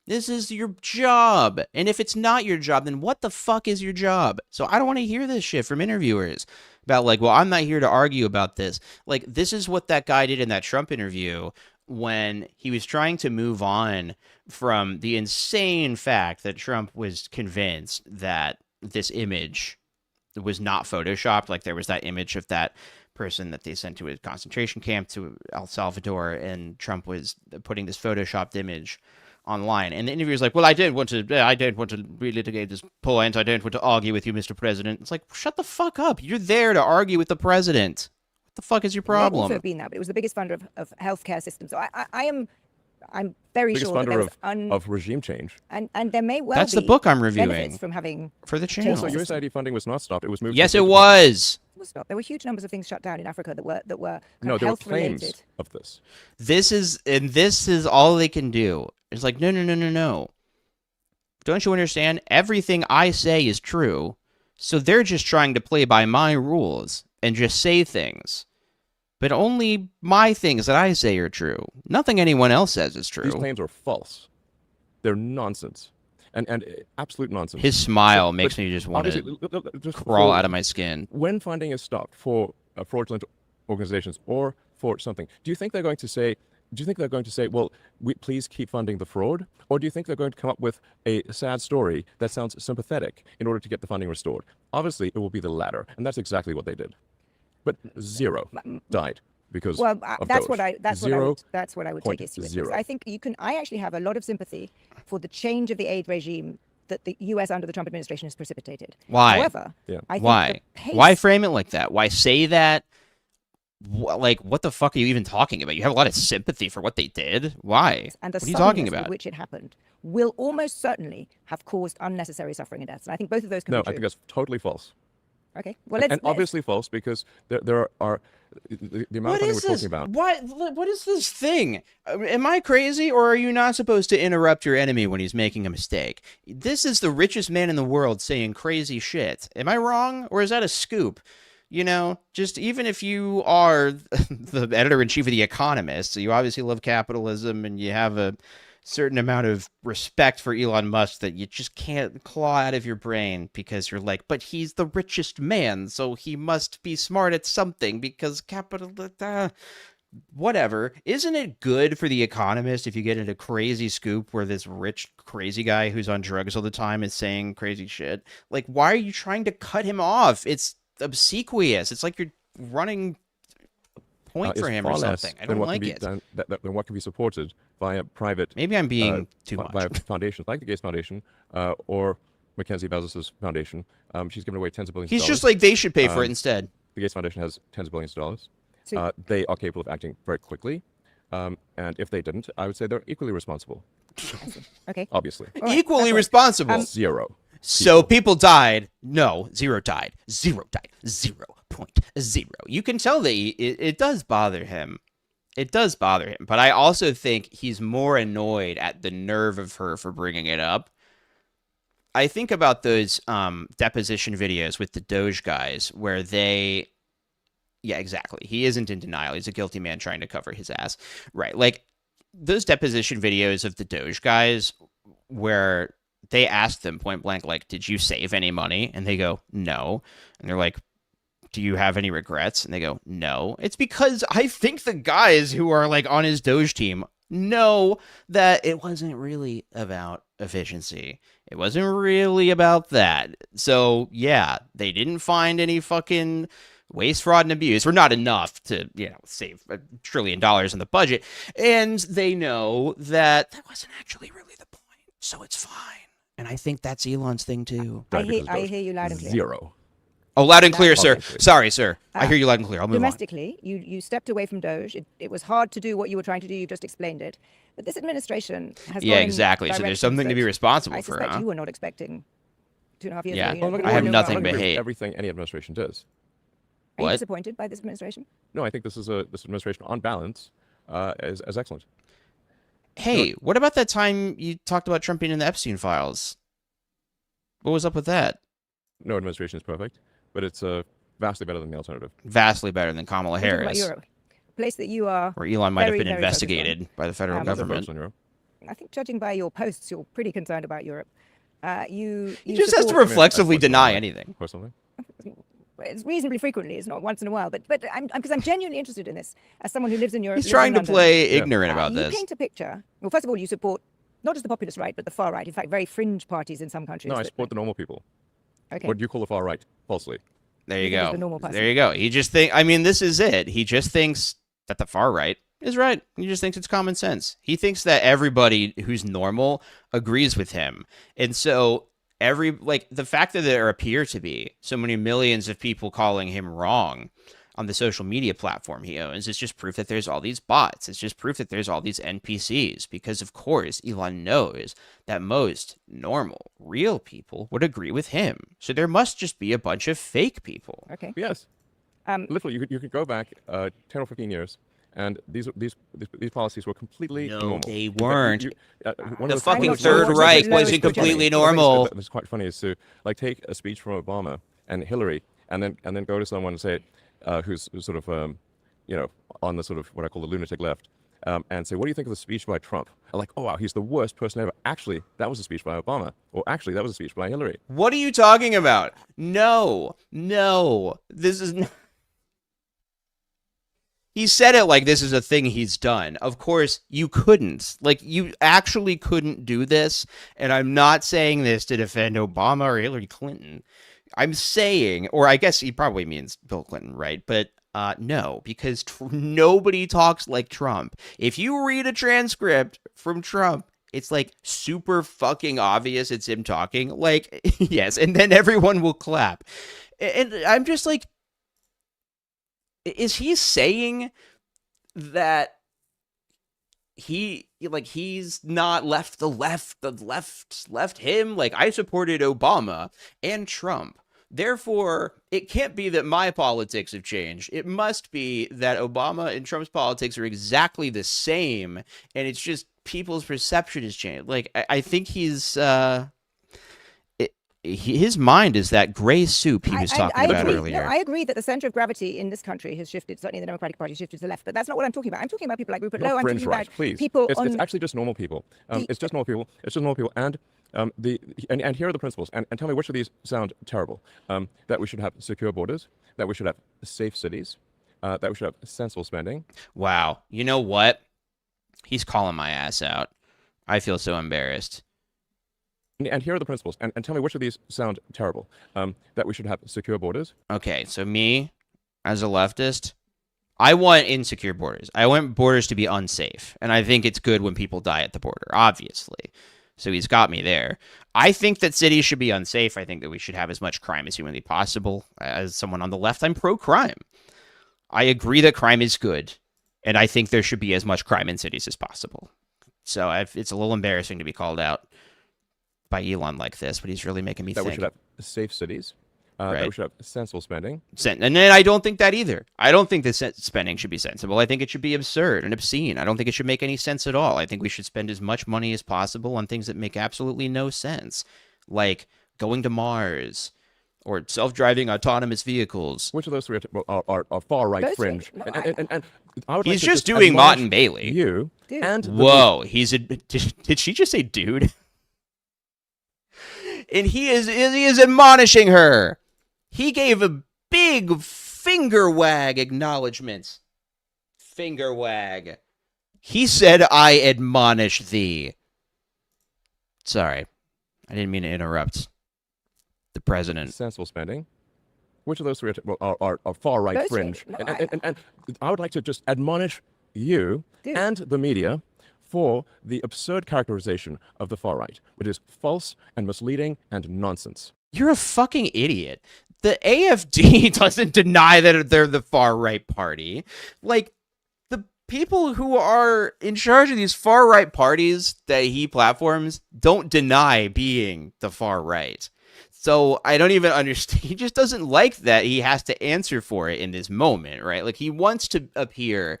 A: This is your job. And if it's not your job, then what the fuck is your job? So I don't want to hear this shit from interviewers about like, well, I'm not here to argue about this. Like, this is what that guy did in that Trump interview when he was trying to move on from the insane fact that Trump was convinced that this image was not photoshopped. Like there was that image of that person that they sent to a concentration camp to El Salvador, and Trump was putting this photoshopped image online. And the interviewer's like, well, I don't want to relitigate this point. I don't want to argue with you, Mr. President. It's like, shut the fuck up. You're there to argue with the president. What the fuck is your
B: They've
A: problem?
B: also been that, but it was the biggest funder of healthcare systems. So I'm very
C: Biggest
B: sure that
C: funder
B: there's
C: of regime change.
B: and there may well
A: That's
B: be
A: the book I'm
B: benefits
A: reviewing
B: from having
A: for the
B: changed
A: channel.
B: the
C: Also, USAID funding was not stopped. It was moved.
A: Yes,
C: to
A: it
C: a
A: was.
B: stop. There were huge numbers of things shut down in Africa that were kind
C: No,
B: of
C: there were
B: health
C: claims
B: related.
C: of this.
A: This is all they can do. It's like, no. Don't you understand? Everything I say is true. So they're just trying to play by my rules and just say things. But only my things that I say are true. Nothing anyone else says is true.
C: These claims are false. They're nonsense. And absolute nonsense.
A: His smile
C: But
A: makes me just want to
C: obviously, just
A: crawl
C: for-
A: out of my skin.
C: When funding is stopped for fraudulent organizations or for something, do you think they're going to say, well, please keep funding the fraud? Or do you think they're going to come up with a sad story that sounds sympathetic in order to get the funding restored? Obviously, it will be the latter, and that's exactly what they did. But zero died because
B: Well,
C: of
B: that's
C: DOGE.
B: what I that's
C: Zero
B: what I would take issue with.
C: .0.
B: Because I think I actually have a lot of sympathy for the change of the aid regime that the U.S. under the Trump administration has precipitated.
A: Why?
B: However,
C: Yeah.
B: I think
A: Why?
B: the pace,
A: Why frame it like that? Why say that? Like, what the fuck are you even talking about? You have a lot of sympathy for what they did. Why?
B: and the
A: What are you talking
B: suddenness with
A: about?
B: which it happened will almost certainly have caused unnecessary suffering and deaths. And I think both of those can
C: No,
B: be true.
C: I think that's totally false.
B: Okay. Well,
C: And
B: let's
C: obviously false because there are the amount
A: What
C: of funding
A: is
C: we're
A: this?
C: talking about.
A: What is this thing? Am I crazy, or are you not supposed to interrupt your enemy when he's making a mistake? This is the richest man in the world saying crazy shit. Am I wrong, or is that a scoop? Just even if you are the editor-in-chief of The Economist, so you obviously love capitalism and you have a certain amount of respect for Elon Musk that you just can't claw out of your brain because you're like, but he's the richest man, so he must be smart at something because capital... whatever. Isn't it good for The Economist if you get into a crazy scoop where this rich, crazy guy who's on drugs all the time is saying crazy shit? Like, why are you trying to cut him off? It's obsequious. It's like you're running point for
C: Is
A: him
C: far
A: or
C: less
A: something. I
C: than
A: don't
C: what
A: like
C: can be
A: it.
C: done, than what can be supported via private
A: Maybe I'm being too
C: via
A: much.
C: foundations like the Gates Foundation or Mackenzie Bezos' foundation. She's given away tens of billions of
A: He's
C: dollars.
A: just like, they should pay for it instead.
C: The Gates Foundation has tens of billions of dollars.
B: So-
C: They are capable of acting very quickly. And if they didn't, I would say they're equally responsible,
B: okay.
C: obviously.
B: All right,
A: Equally
B: that's fine.
A: responsible.
C: Zero.
A: So people died. No, zero died. 0.0. You can tell that it does bother him. It does bother him. But I also think he's more annoyed at the nerve of her for bringing it up. I think about those deposition videos with the DOGE guys where they... Yeah, exactly. He isn't in denial. He's a guilty man trying to cover his ass. Right. Like, those deposition videos of the DOGE guys where they asked them point blank, like, did you save any money? And they go, no. And they're like, do you have any regrets? And they go, no. It's because I think the guys who are like on his Doge team know that it wasn't really about efficiency. It wasn't really about that. So yeah, they didn't find any fucking waste, fraud, and abuse, or not enough to, save $1 trillion in the budget. And they know that that wasn't actually really the point. So it's fine. And I think that's Elon's thing too.
B: I hear you loud and clear.
C: Zero.
A: Oh, loud and clear, sir.
C: Loud and clear.
A: Sorry, sir. I hear you loud and clear. I'll move on.
B: Domestically, you stepped away from Doge. It was hard to do what you were trying to do. You just explained it. But this administration has
A: Yeah,
B: gone in
A: exactly. So there's
B: directions
A: something to be
B: that
A: responsible
B: I
A: for,
B: suspect
A: huh?
B: you were not expecting 2.5 years
A: Yeah.
B: ago.
A: I have nothing
C: I
A: but
C: agree with
A: hate.
C: everything any administration does.
B: Are you
A: What?
B: disappointed by this administration?
C: No, I think this administration, on balance, is excellent.
A: Hey, what about that time you talked about Trump being in the Epstein files? What was up with that?
C: No administration is perfect, but it's vastly better than the alternative.
A: Vastly better than Kamala
B: We're talking about
A: Harris,
B: Europe, a place that you are.
A: where Elon might have
B: very,
A: been
B: very focused on.
A: investigated by the federal
B: Um,
C: Not that
A: government.
C: focused on Europe.
B: I think, judging by your posts, you're pretty concerned about Europe. You
A: He just has to
B: support-
A: reflexively
C: That's
A: deny
C: what's
A: anything.
C: Or something.
B: It's reasonably frequently. It's not once in a while, but because I'm genuinely interested in this as someone who lives in Europe.
A: He's
B: lives
A: trying
B: in
A: to
B: London.
A: play
C: Yeah.
A: ignorant about
B: You
A: this.
B: paint a picture. Well, first of all, you support not just the populist right, but the far right. In fact, very fringe parties in some countries.
C: No, I
B: that-
C: support the normal people.
B: Okay.
C: What do you call the far right? Falsely.
A: There you
B: Because he's
A: go.
B: the normal person.
A: There you go. He just this is it. He just thinks that the far right is right. He just thinks it's common sense. He thinks that everybody who's normal agrees with him. And so the fact that there appear to be so many millions of people calling him wrong on the social media platform he owns is just proof that there's all these bots. It's just proof that there's all these NPCs, because of course Elon knows that most normal, real people would agree with him. So there must just be a bunch of fake people.
B: Okay.
C: Yes. Literally, you could go back 10 or 15 years, and these policies were completely
A: No,
C: normal.
A: they
C: In fact,
A: weren't.
C: one
A: The
C: of
A: fucking
B: not
A: Third
B: sure
A: Reich
B: what the
A: wasn't
B: lowest
A: completely
B: percentage-
A: normal.
C: It's quite funny is to take a speech from Obama and Hillary, and then go to someone and say, who's sort of on the sort of what I call the lunatic left, and say, what do you think of the speech by Trump? I'm like, oh wow, he's the worst person ever. Actually, that was a speech by Obama, or actually, that was a speech by Hillary.
A: What are you talking about? No. This is not. He said it like this is a thing he's done. Of course, you couldn't. You actually couldn't do this. And I'm not saying this to defend Obama or Hillary Clinton. I'm saying, or I guess he probably means Bill Clinton, right? But no, because nobody talks like Trump. If you read a transcript from Trump, it's super fucking obvious it's him talking. Yes, and then everyone will clap. And I'm just is he saying that he's not left the left him? I supported Obama and Trump. Therefore, it can't be that my politics have changed. It must be that Obama and Trump's politics are exactly the same, and it's just people's perception has changed. I think his mind is that gray soup he was talking about
B: agree.
A: earlier.
B: No, I agree that the center of gravity in this country has shifted. Certainly, the Democratic Party shifted to the left, but that's not what I'm talking about. I'm talking about people like Rupert Lowe.
C: Not
B: I'm
C: fringe
B: talking
C: right,
B: about
C: please.
B: people
C: It's
B: on.
C: actually just normal people. It's just normal people. It's just normal people. And and here are the principles. And tell me which of these sound terrible. That we should have secure borders. That we should have safe cities. That we should have sensible spending.
A: Wow. You know what? He's calling my ass out. I feel so embarrassed.
C: And here are the principles. And tell me which of these sound terrible. That we should have secure borders.
A: Okay, so me, as a leftist, I want insecure borders. I want borders to be unsafe. And I think it's good when people die at the border, obviously. So he's got me there. I think that cities should be unsafe. I think that we should have as much crime as humanly possible. As someone on the left, I'm pro-crime. I agree that crime is good. And I think there should be as much crime in cities as possible. So it's a little embarrassing to be called out by Elon like this, but he's really making me
C: That
A: think.
C: we should have safe cities. That
A: Right.
C: we should have sensible spending.
A: And then I don't think that either. I don't think that spending should be sensible. I think it should be absurd and obscene. I don't think it should make any sense at all. I think we should spend as much money as possible on things that make absolutely no sense, like going to Mars or self-driving autonomous vehicles.
C: Which of those three are far right
B: Those
C: fringe?
B: three- no,
C: And I would like
A: He's
C: to
A: just doing Mott
C: admonish
A: and Bailey.
C: You
B: Dude.
C: and the
A: Whoa, did she just say dude? And he is admonishing her. He gave a big finger wag acknowledgement. Finger wag. He said, I admonish thee. Sorry. I didn't mean to interrupt the president.
C: Sensible spending. Which of those three are far-right
B: Those three.
C: fringe?
B: No,
C: And I would like to just admonish you
B: Dude.
C: and the media for the absurd characterization of the far-right, which is false and misleading and nonsense.
A: You're a fucking idiot. The AFD doesn't deny that they're the far-right party. Like, the people who are in charge of these far-right parties that he platforms don't deny being the far-right. So I don't even understand. He just doesn't like that he has to answer for it in this moment, right? Like, he wants to appear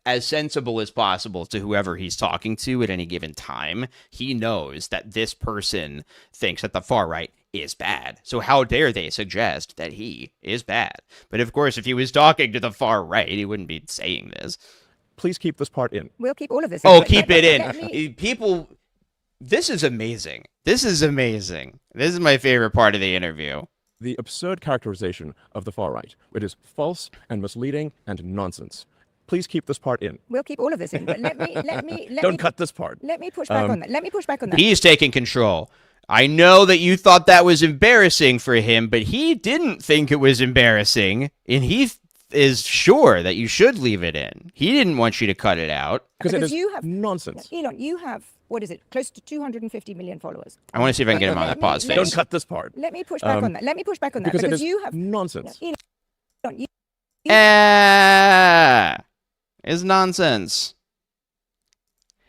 A: as sensible as possible to whoever he's talking to at any given time. He knows that this person thinks that the far right is bad. So how dare they suggest that he is bad? But of course, if he was talking to the far right, he wouldn't be saying this.
C: Please keep this part in.
B: We'll keep all of this in.
A: Oh,
B: but
A: keep it
B: let
A: in.
B: me-
A: People, this is amazing. This is amazing. This is my favorite part of the interview.
C: The absurd characterization of the far right, which is false and misleading and nonsense. Please keep this part in.
B: We'll keep all of this in. But let me
C: Don't cut this part.
B: Let me push back on that. Let me push back on that.
A: He's taking control. I know that you thought that was embarrassing for him, but he didn't think it was embarrassing, and he is sure that you should leave it in. He didn't want you to cut it out.
C: Because it
B: Because
C: is
B: you have-
C: nonsense.
B: Elon, you have, what is it, close to 250 million followers.
A: I want to see if I can get him on
B: Let
A: that
B: me-
A: pause
B: let
A: face.
C: Don't cut this part.
B: Let me push back on that. Let me push back on that.
C: Because it
B: Because
C: is
B: you have,
C: nonsense.
B: Elon, you
A: It's nonsense.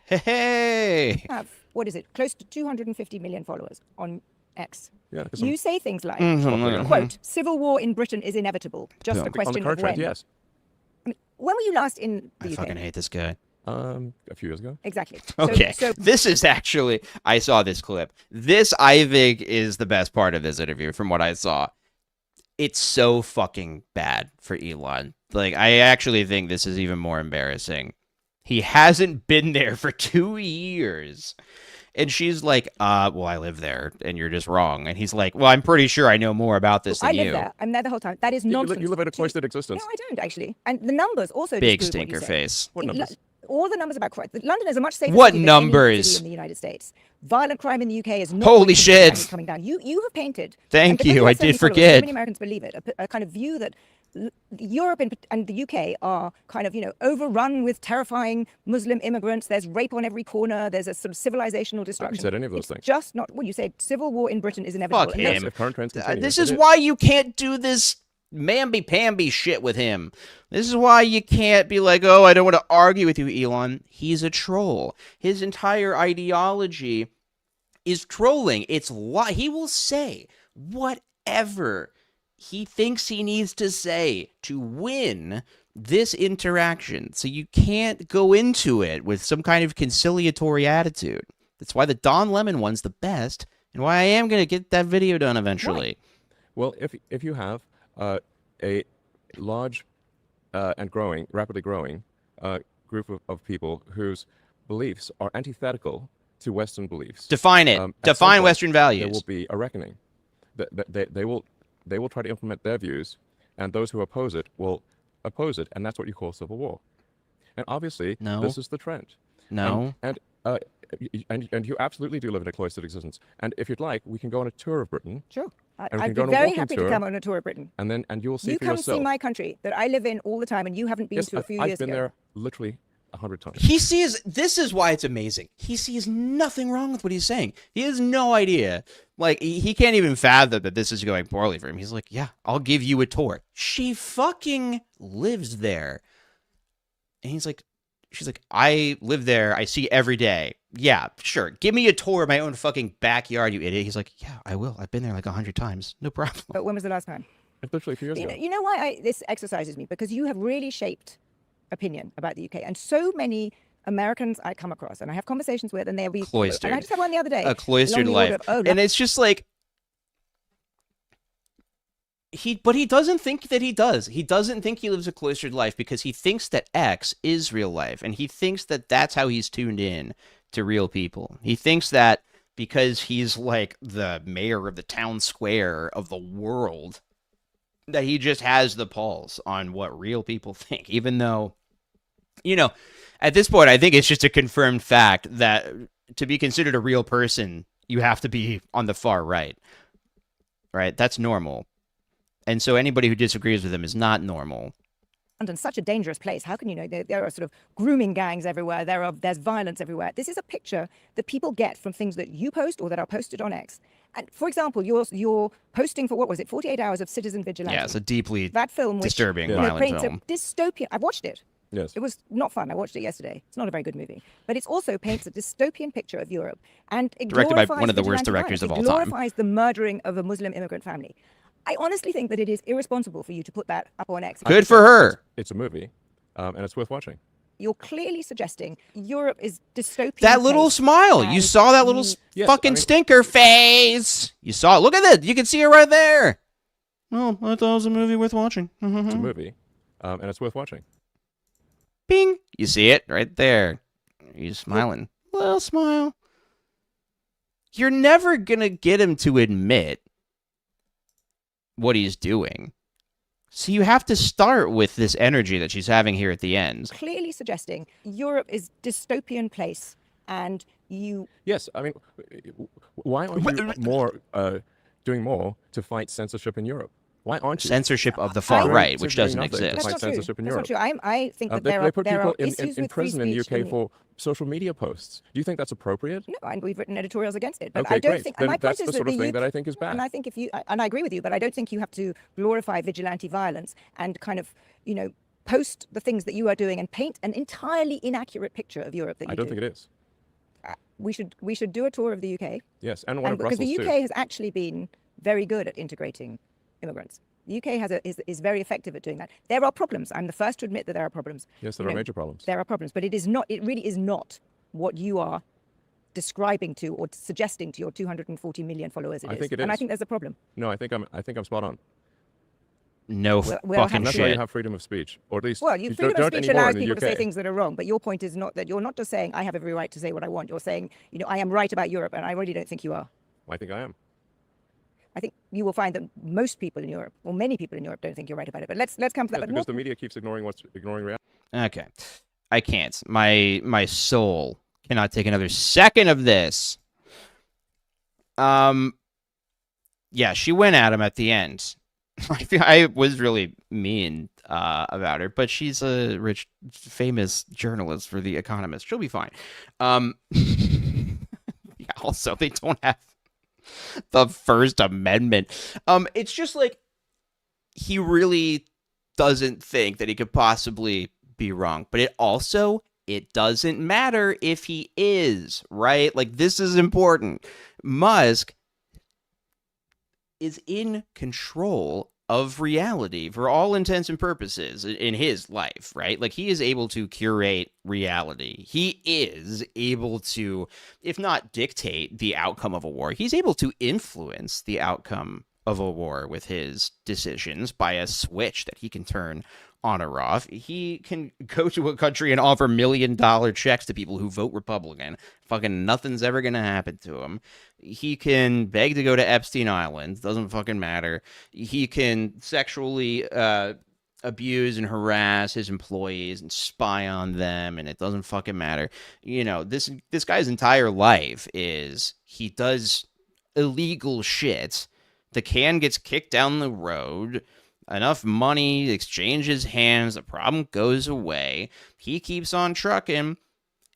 A: Hey.
B: have, what is it, close to 250 million followers on X.
C: Yeah, because
B: You say things like,
A: Mhm.
B: quote, civil war in Britain is inevitable. Just a
C: on the
B: question of
C: current
B: when.
C: trend, yes.
B: When were you last in
A: I
B: the UK?
A: fucking hate this guy.
C: A few years ago.
B: Exactly.
A: Okay,
B: So
A: this is actually, I saw this clip. This, I think, is the best part of this interview from what I saw. It's so fucking bad for Elon. Like, I actually think this is even more embarrassing. He hasn't been there for 2 years. And she's like, well, I live there, and you're just wrong. And he's like, well, I'm pretty sure I know more about this
B: I
A: than
B: live
A: you.
B: there. I'm there the whole time. That is
C: You
B: nonsense.
C: live in a
B: Two-
C: cloistered
B: No,
C: existence.
B: I don't actually. And the numbers also
A: Big
B: disprove what you
A: stinker
B: say.
A: face.
C: What numbers?
B: All the numbers about crime. London is a much safer
A: What
B: city than
A: numbers?
B: any city in the United States. Violent crime in the UK is not
A: Holy
B: going to be
A: shit.
B: coming down. You have painted.
A: Thank
B: and because
A: you,
B: have
A: I
B: so many
A: did
B: followers,
A: forget.
B: So many Americans believe it. A kind of view that Europe and the UK are kind of, overrun with terrifying Muslim immigrants. There's rape on every corner. There's a sort of civilizational destruction.
C: said any of those
B: It's
C: things.
B: Just not. Well, you said civil war in Britain is inevitable.
A: Fuck
B: And
A: him.
C: Yes, if current trends continue.
A: This
C: it
A: is why you can't do this mamby-pamby shit with him. This is why you can't be like, oh, I don't want to argue with you, Elon. He's a troll. His entire ideology is trolling. It's he will say whatever he thinks he needs to say to win this interaction. So you can't go into it with some kind of conciliatory attitude. That's why the Don Lemon one's the best, and why I am going to get that video done eventually.
C: Well, if you have a large and rapidly growing group of people whose beliefs are antithetical to Western beliefs,
A: Define it.
C: at some
A: Define
C: point,
A: Western
C: there
A: values.
C: will be a reckoning. They will try to implement their views, and those who oppose it will oppose it, and that's what you call civil war. And obviously,
A: No.
C: this is the trend.
A: No.
C: And you absolutely do live in a cloistered existence. And if you'd like, we can go on a tour of Britain,
B: Sure.
C: And we
B: I'd
C: can
B: be
C: go on a
B: very
C: walking
B: happy
C: tour.
B: to come on a tour of Britain.
C: and you will see
B: You
C: for
B: come
C: yourself.
B: see my country that I live in all the time, and you haven't been
C: Yes,
B: to a few
C: I've
B: years
C: been
B: ago.
C: there literally 100 times.
A: He sees, this is why it's amazing. He sees nothing wrong with what he's saying. He has no idea. Like, he can't even fathom that this is going poorly for him. He's like, yeah, I'll give you a tour. She fucking lives there. And she's like, I live there. I see every day. Yeah, sure. Give me a tour of my own fucking backyard, you idiot. He's like, yeah, I will. I've been there like 100 times. No problem.
B: But when was the last time?
C: It's literally a few years ago.
B: You know why this exercises me? Because you have really shaped opinion about the UK. And so many Americans I come across and I have conversations with, and they'll be
A: Cloistered.
B: And I just had one the other day.
A: A cloistered
B: along the
A: life.
B: order of,
A: And it's just like, but he doesn't think that he does. He doesn't think he lives a cloistered life because he thinks that X is real life, and he thinks that that's how he's tuned in to real people. He thinks that because he's like the mayor of the town square of the world, that he just has the pulse on what real people think, even though, you know, at this point, I think it's just a confirmed fact that to be considered a real person, you have to be on the far right, right? That's normal. And so anybody who disagrees with him is not normal.
B: London's such a dangerous place. How can you know? There are sort of grooming gangs everywhere. There's violence everywhere. This is a picture that people get from things that you post or that are posted on X. And for example, you're posting for, what was it, 48 hours of Citizen Vigilante.
A: Yeah, it's a deeply
B: that film, which,
A: disturbing,
B: you know,
A: violent
B: paints
A: film.
B: a dystopian. I watched it.
C: Yes.
B: It was not fun. I watched it yesterday. It's not a very good movie, but it also paints a dystopian picture of Europe, and it
A: Directed by
B: glorifies
A: one of the worst
B: vigilante
A: directors of
B: violence.
A: all
B: It
A: time.
B: glorifies the murdering of a Muslim immigrant family. I honestly think that it is irresponsible for you to put that up on X.
A: Good for her.
C: It's a movie, and it's worth watching.
B: You're clearly suggesting Europe is dystopian.
A: That little smile. You saw that little
C: Yes,
A: fucking
C: I mean-
A: stinker face. You saw it. Look at it. You can see it right there. Well, I thought it was a movie worth watching.
C: It's a movie, and it's worth watching.
A: Bing. You see it right there. He's smiling. Little smile. You're never going to get him to admit what he's doing. So you have to start with this energy that she's having here at the end.
B: Clearly suggesting Europe is dystopian place, and you.
C: Yes, I mean, why aren't you doing more to fight censorship in Europe? Why aren't you?
A: Censorship of the far right, which doesn't
C: nothing to
A: exist.
C: fight
B: That's not true.
C: censorship in
B: That's not
C: Europe.
B: true. I think that
C: They
B: there
C: put
B: are
C: people
B: issues
C: in
B: with free
C: prison in the
B: speech
C: UK for social media posts. Do you think that's appropriate?
B: No, and we've written editorials against it. But
C: Okay,
B: I don't
C: great.
B: think.
C: Then
B: My point
C: that's
B: is
C: the sort
B: that
C: of thing that I think is bad.
B: And I think and I agree with you, but I don't think you have to glorify vigilante violence and kind of, you know, post the things that you are doing and paint an entirely inaccurate picture of Europe that you
C: I don't think it is.
B: We should do a tour of the UK.
C: Yes, and one of
B: Because
C: Brussels
B: the UK
C: too.
B: has actually been very good at integrating immigrants. The UK is very effective at doing that. There are problems. I'm the first to admit that there are problems.
C: Yes, there
B: You
C: are
B: know,
C: major problems.
B: There are problems, but it is not. It really is not what you are describing to or suggesting to your 240 million followers.
C: I think it
B: and I
C: is.
B: think there's a problem.
C: No, I think I'm spot on.
A: No
B: Well,
A: fucking
C: And that's why you
A: shit.
C: have freedom of speech, or at least
B: Well,
C: you
B: freedom of
C: don't
B: speech
C: anymore
B: allows
C: in the
B: people to say
C: UK.
B: things that are wrong, but your point is not that you're not just saying I have every right to say what I want. You're saying, you know, I am right about Europe, and I really don't think you are.
C: I think I am.
B: I think you will find that most people in Europe, or many people in Europe, don't think you're right about it. But let's come to that.
C: Yes,
B: But
C: because
B: more-
C: the media keeps ignoring reality.
A: Okay. I can't. My soul cannot take another second of this. Yeah, she went at him at the end. I was really mean about her, but she's a rich, famous journalist for The Economist. She'll be fine. Yeah, also, they don't have the First Amendment. It's just like he really doesn't think that he could possibly be wrong, but it doesn't matter if he is, right? Like, this is important. Musk is in control of reality for all intents and purposes in his life, right? Like, he is able to curate reality. He is able to, if not dictate the outcome of a war, he's able to influence the outcome of a war with his decisions by a switch that he can turn on or off. He can go to a country and offer $1 million checks to people who vote Republican. Fucking nothing's ever gonna happen to him. He can beg to go to Epstein Island. Doesn't fucking matter. He can sexually abuse and harass his employees and spy on them, and it doesn't fucking matter. You know, this guy's entire life is he does illegal shit. The can gets kicked down the road. Enough money exchanges hands, the problem goes away. He keeps on trucking,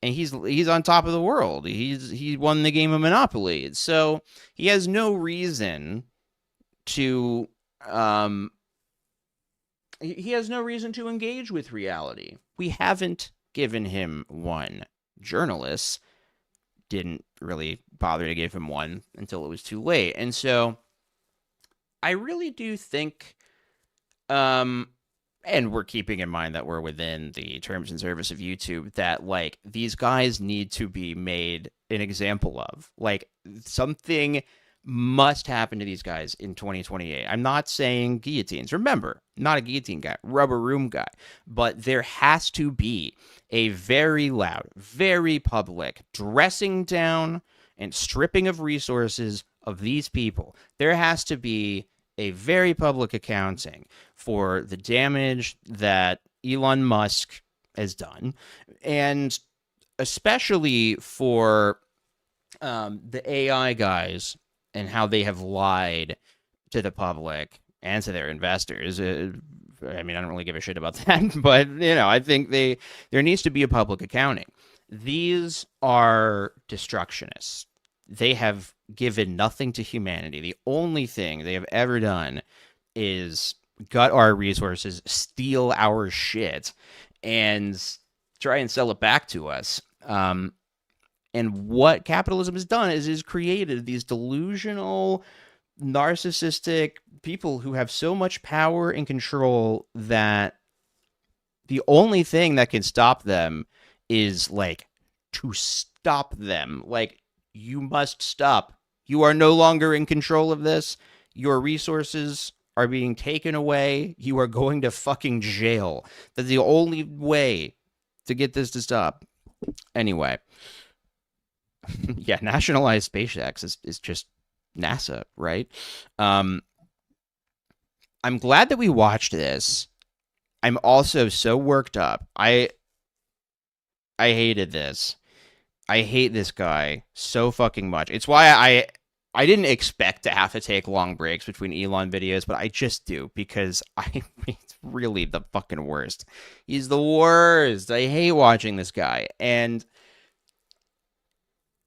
A: and he's on top of the world. He won the game of Monopoly, so he has no reason to engage with reality. We haven't given him one. Journalists didn't really bother to give him one until it was too late, and so I really do think. And we're keeping in mind that we're within the terms and service of YouTube, that like these guys need to be made an example of. Like, something must happen to these guys in 2028. I'm not saying guillotines. Remember, not a guillotine guy, rubber room guy. But there has to be a very loud, very public dressing down and stripping of resources of these people. There has to be a very public accounting for the damage that Elon Musk has done, and especially for the AI guys and how they have lied to the public and to their investors. I mean, I don't really give a shit about that, but I think there needs to be a public accounting. These are destructionists. They have given nothing to humanity. The only thing they have ever done is gut our resources, steal our shit, and try and sell it back to us. And what capitalism has done is created these delusional, narcissistic people who have so much power and control that the only thing that can stop them is like to stop them. Like, you must stop. You are no longer in control of this. Your resources are being taken away. You are going to fucking jail. That's the only way to get this to stop. Anyway. Yeah, nationalized SpaceX is just NASA, right? I'm glad that we watched this. I'm also so worked up. I hated this. I hate this guy so fucking much. It's why I didn't expect to have to take long breaks between Elon videos, but I just do because it's really the fucking worst. He's the worst. I hate watching this guy, and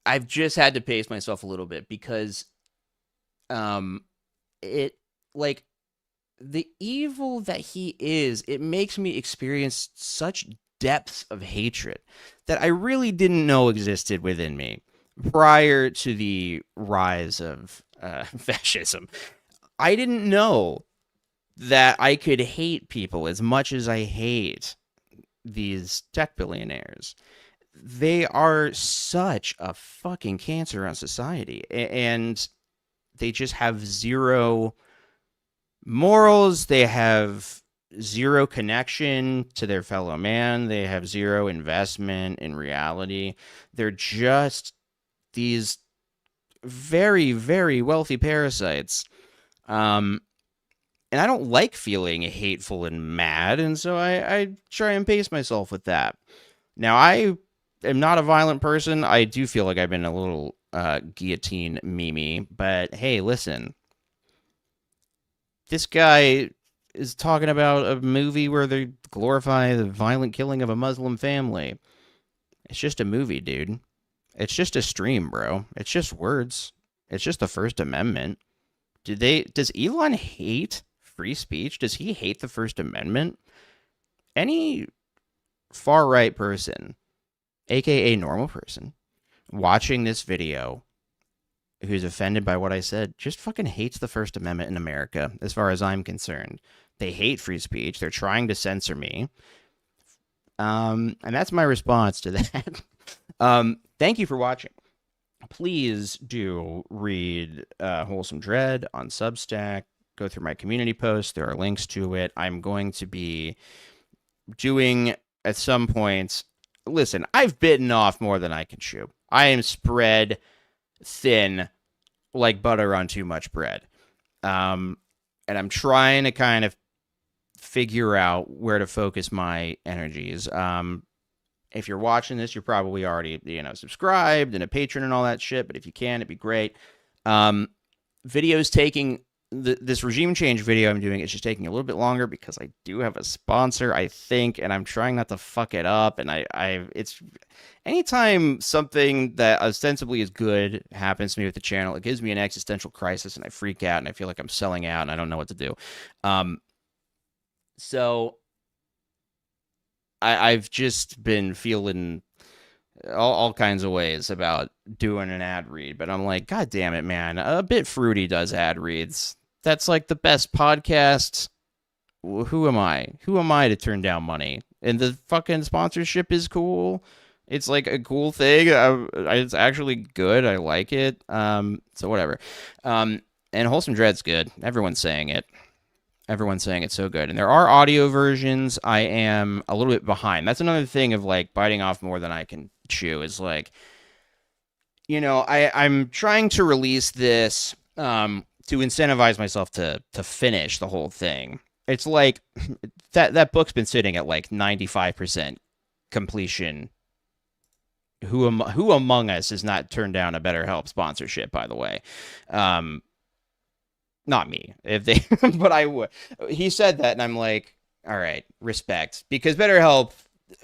A: I've just had to pace myself a little bit because it, like, the evil that he is, it makes me experience such depths of hatred that I really didn't know existed within me prior to the rise of fascism. I didn't know that I could hate people as much as I hate these tech billionaires. They are such a fucking cancer on society, and they just have zero morals. They have zero connection to their fellow man. They have zero investment in reality. They're just these very, very wealthy parasites. And I don't like feeling hateful and mad, and so I try and pace myself with that. Now, I am not a violent person. I do feel like I've been a little guillotine meme, but hey, listen. This guy is talking about a movie where they glorify the violent killing of a Muslim family. It's just a movie, dude. It's just a stream, bro. It's just words. It's just the First Amendment. Does Elon hate free speech? Does he hate the First Amendment? Any far-right person, aka normal person, watching this video who's offended by what I said just fucking hates the First Amendment in America, as far as I'm concerned. They hate free speech. They're trying to censor me. And that's my response to that. Thank you for watching. Please do read Wholesome Dread on Substack. Go through my community posts. There are links to it. I'm going to be doing at some point. Listen, I've bitten off more than I can chew. I am spread thin like butter on too much bread. And I'm trying to kind of figure out where to focus my energies. If you're watching this, you're probably already, subscribed and a patron and all that shit. But if you can, it'd be great. Videos taking this regime change video I'm doing is just taking a little bit longer because I do have a sponsor, I think, and I'm trying not to fuck it up. And it's anytime something that ostensibly is good happens to me with the channel, it gives me an existential crisis and I freak out and I feel like I'm selling out and I don't know what to do. So I've just been feeling all kinds of ways about doing an ad read, but I'm like, God damn it, man. A Bit Fruity does ad reads. That's like the best podcast. Who am I? Who am I to turn down money? And the fucking sponsorship is cool. It's like a cool thing. It's actually good. I like it. So whatever. And Wholesome Dread's good. Everyone's saying it. Everyone's saying it's so good. And there are audio versions. I am a little bit behind. That's another thing of like biting off more than I can chew. Is like, I'm trying to release this to incentivize myself to finish the whole thing. It's like that book's been sitting at like 95% completion. Who among us has not turned down a BetterHelp sponsorship, by the way? Um, Not me. If they, but I would. He said that, and I'm like, all right, respect, because BetterHelp,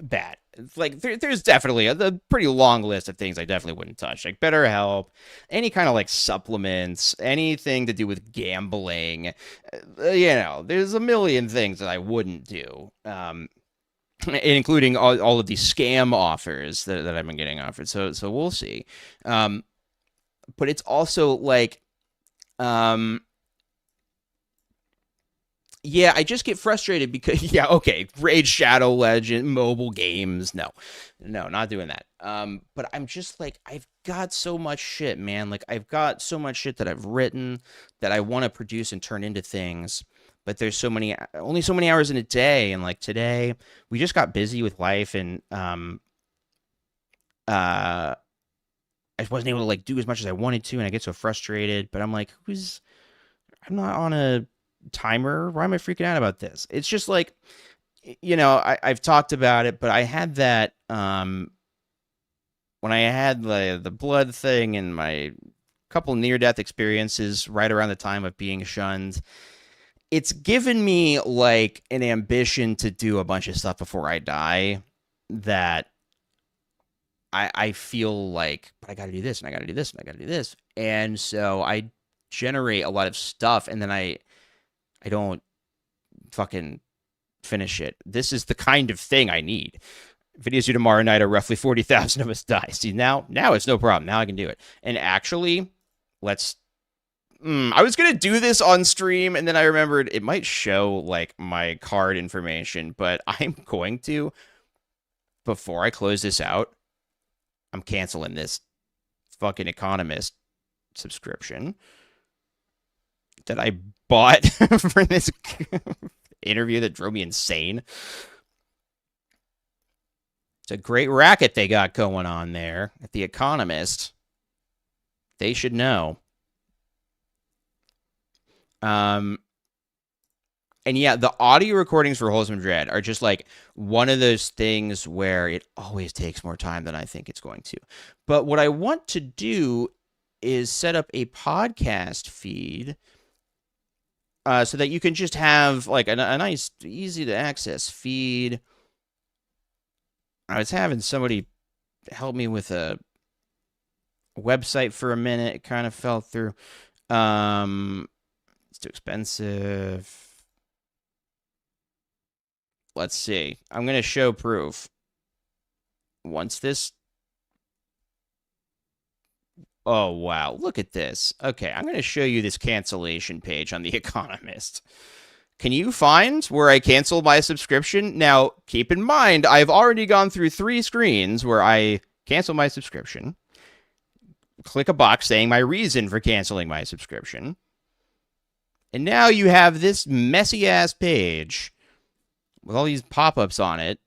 A: bad. It's like there's definitely a pretty long list of things I definitely wouldn't touch, like BetterHelp, any kind of like supplements, anything to do with gambling. There's a million things that I wouldn't do, including all of these scam offers that I've been getting offered. So we'll see. But it's also like, um, yeah, I just get frustrated because yeah, okay, Raid Shadow Legend, mobile games, no, not doing that. But I'm just like, I've got so much shit, man. Like I've got so much shit that I've written that I want to produce and turn into things. But there's only so many hours in a day, and like today, we just got busy with life, and uh, I wasn't able to like do as much as I wanted to, and I get so frustrated. But I'm like, I'm not on a timer. Why am I freaking out about this? It's just like, I've talked about it, but I had that when I had the blood thing and my couple near death experiences right around the time of being shunned. It's given me like an ambition to do a bunch of stuff before I die that I feel like, but I got to do this and I got to do this and I got to do this. And so I generate a lot of stuff, and then I don't fucking finish it. This is the kind of thing I need. Videos due tomorrow night are roughly 40,000 of us die. See, now it's no problem. Now I can do it. And actually, let's. I was going to do this on stream, and then I remembered it might show like my card information, but I'm going to, before I close this out, I'm canceling this fucking Economist subscription that I bought for this interview that drove me insane. It's a great racket they got going on there at The Economist. They should know. And yeah, the audio recordings for Wholesome Dread are just like one of those things where it always takes more time than I think it's going to. But what I want to do is set up a podcast feed so that you can just have like a nice, easy to access feed. I was having somebody help me with a website for a minute. It kind of fell through. It's too expensive. Let's see. I'm going to show proof. Once this... Oh, wow. Look at this. Okay, I'm going to show you this cancellation page on The Economist. Can you find where I canceled my subscription? Now, keep in mind, I've already gone through 3 screens where I cancel my subscription. Click a box saying my reason for canceling my subscription. And now you have this messy-ass page with all these pop-ups on it.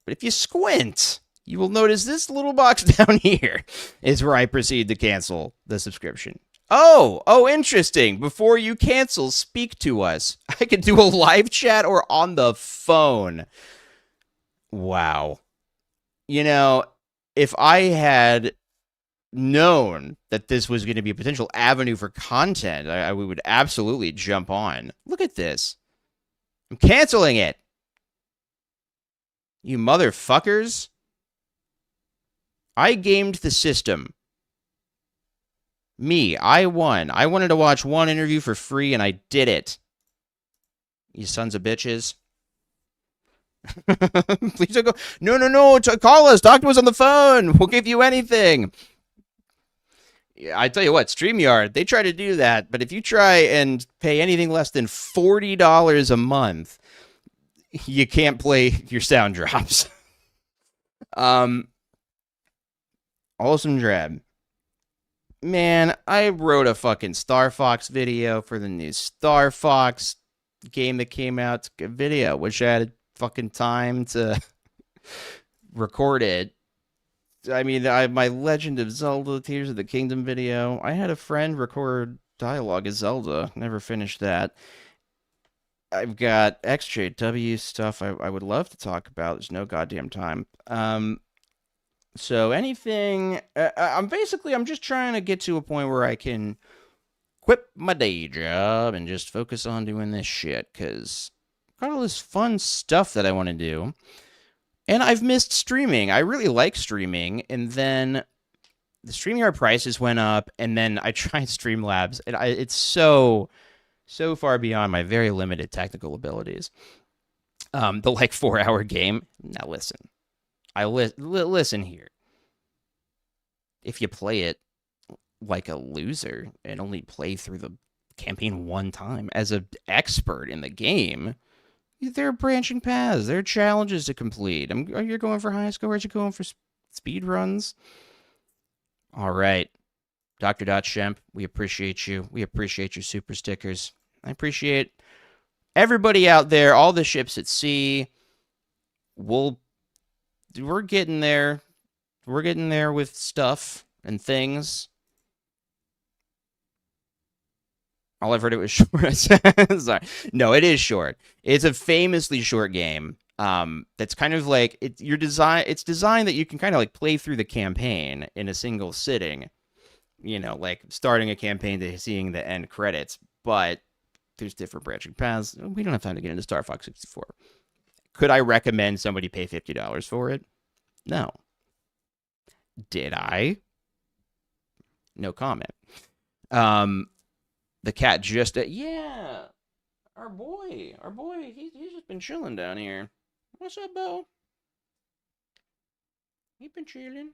A: But if you squint, you will notice this little box down here is where I proceed to cancel the subscription. Oh, interesting. Before you cancel, speak to us. I could do a live chat or on the phone. Wow. If I had known that this was going to be a potential avenue for content, I would absolutely jump on. Look at this. I'm canceling it. You motherfuckers. I gamed the system. Me, I won. I wanted to watch one interview for free, and I did it. You sons of bitches. Please don't go. No. Call us. Talk to us on the phone. We'll give you anything. Yeah, I tell you what, StreamYard, they try to do that, but if you try and pay anything less than $40 a month, you can't play your sound drops. Awesome Dread. Man, I wrote a fucking Star Fox video for the new Star Fox game that came out. It's a good video. Wish I had fucking time to record it. I mean, my Legend of Zelda Tears of the Kingdom video. I had a friend record dialogue as Zelda. Never finished that. I've got XJW stuff I would love to talk about. There's no goddamn time. So anything, I'm just trying to get to a point where I can quit my day job and just focus on doing this shit, because got all this fun stuff that I want to do. And I've missed streaming. I really like streaming, and then the StreamYard prices went up, and then I tried Streamlabs, and it's so far beyond my very limited technical abilities. The like 4-hour game. Now listen, listen here. If you play it like a loser and only play through the campaign one time as an expert in the game, there are branching paths. There are challenges to complete. You're going for high scores. You're going for speed runs. All right. Dr. Shemp, we appreciate you. We appreciate your super stickers. I appreciate everybody out there, all the ships at sea. We're getting there. We're getting there with stuff and things. All I've heard it was short. Sorry. No, it is short. It's a famously short game. That's kind of like it's designed that you can kind of like play through the campaign in a single sitting. You know, like starting a campaign to seeing the end credits, but there's different branching paths. We don't have time to get into Star Fox 64. Could I recommend somebody pay $50 for it? No. Did I? No comment. The cat just yeah, our boy, he's just been chilling down here. What's up, Bo? He been chilling.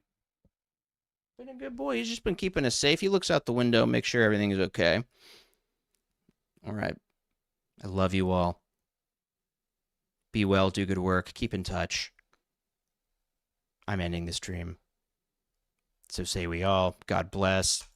A: Been a good boy. He's just been keeping us safe. He looks out the window, make sure everything is okay. All right. I love you all. Be well, do good work, keep in touch. I'm ending the stream. So say we all. God bless.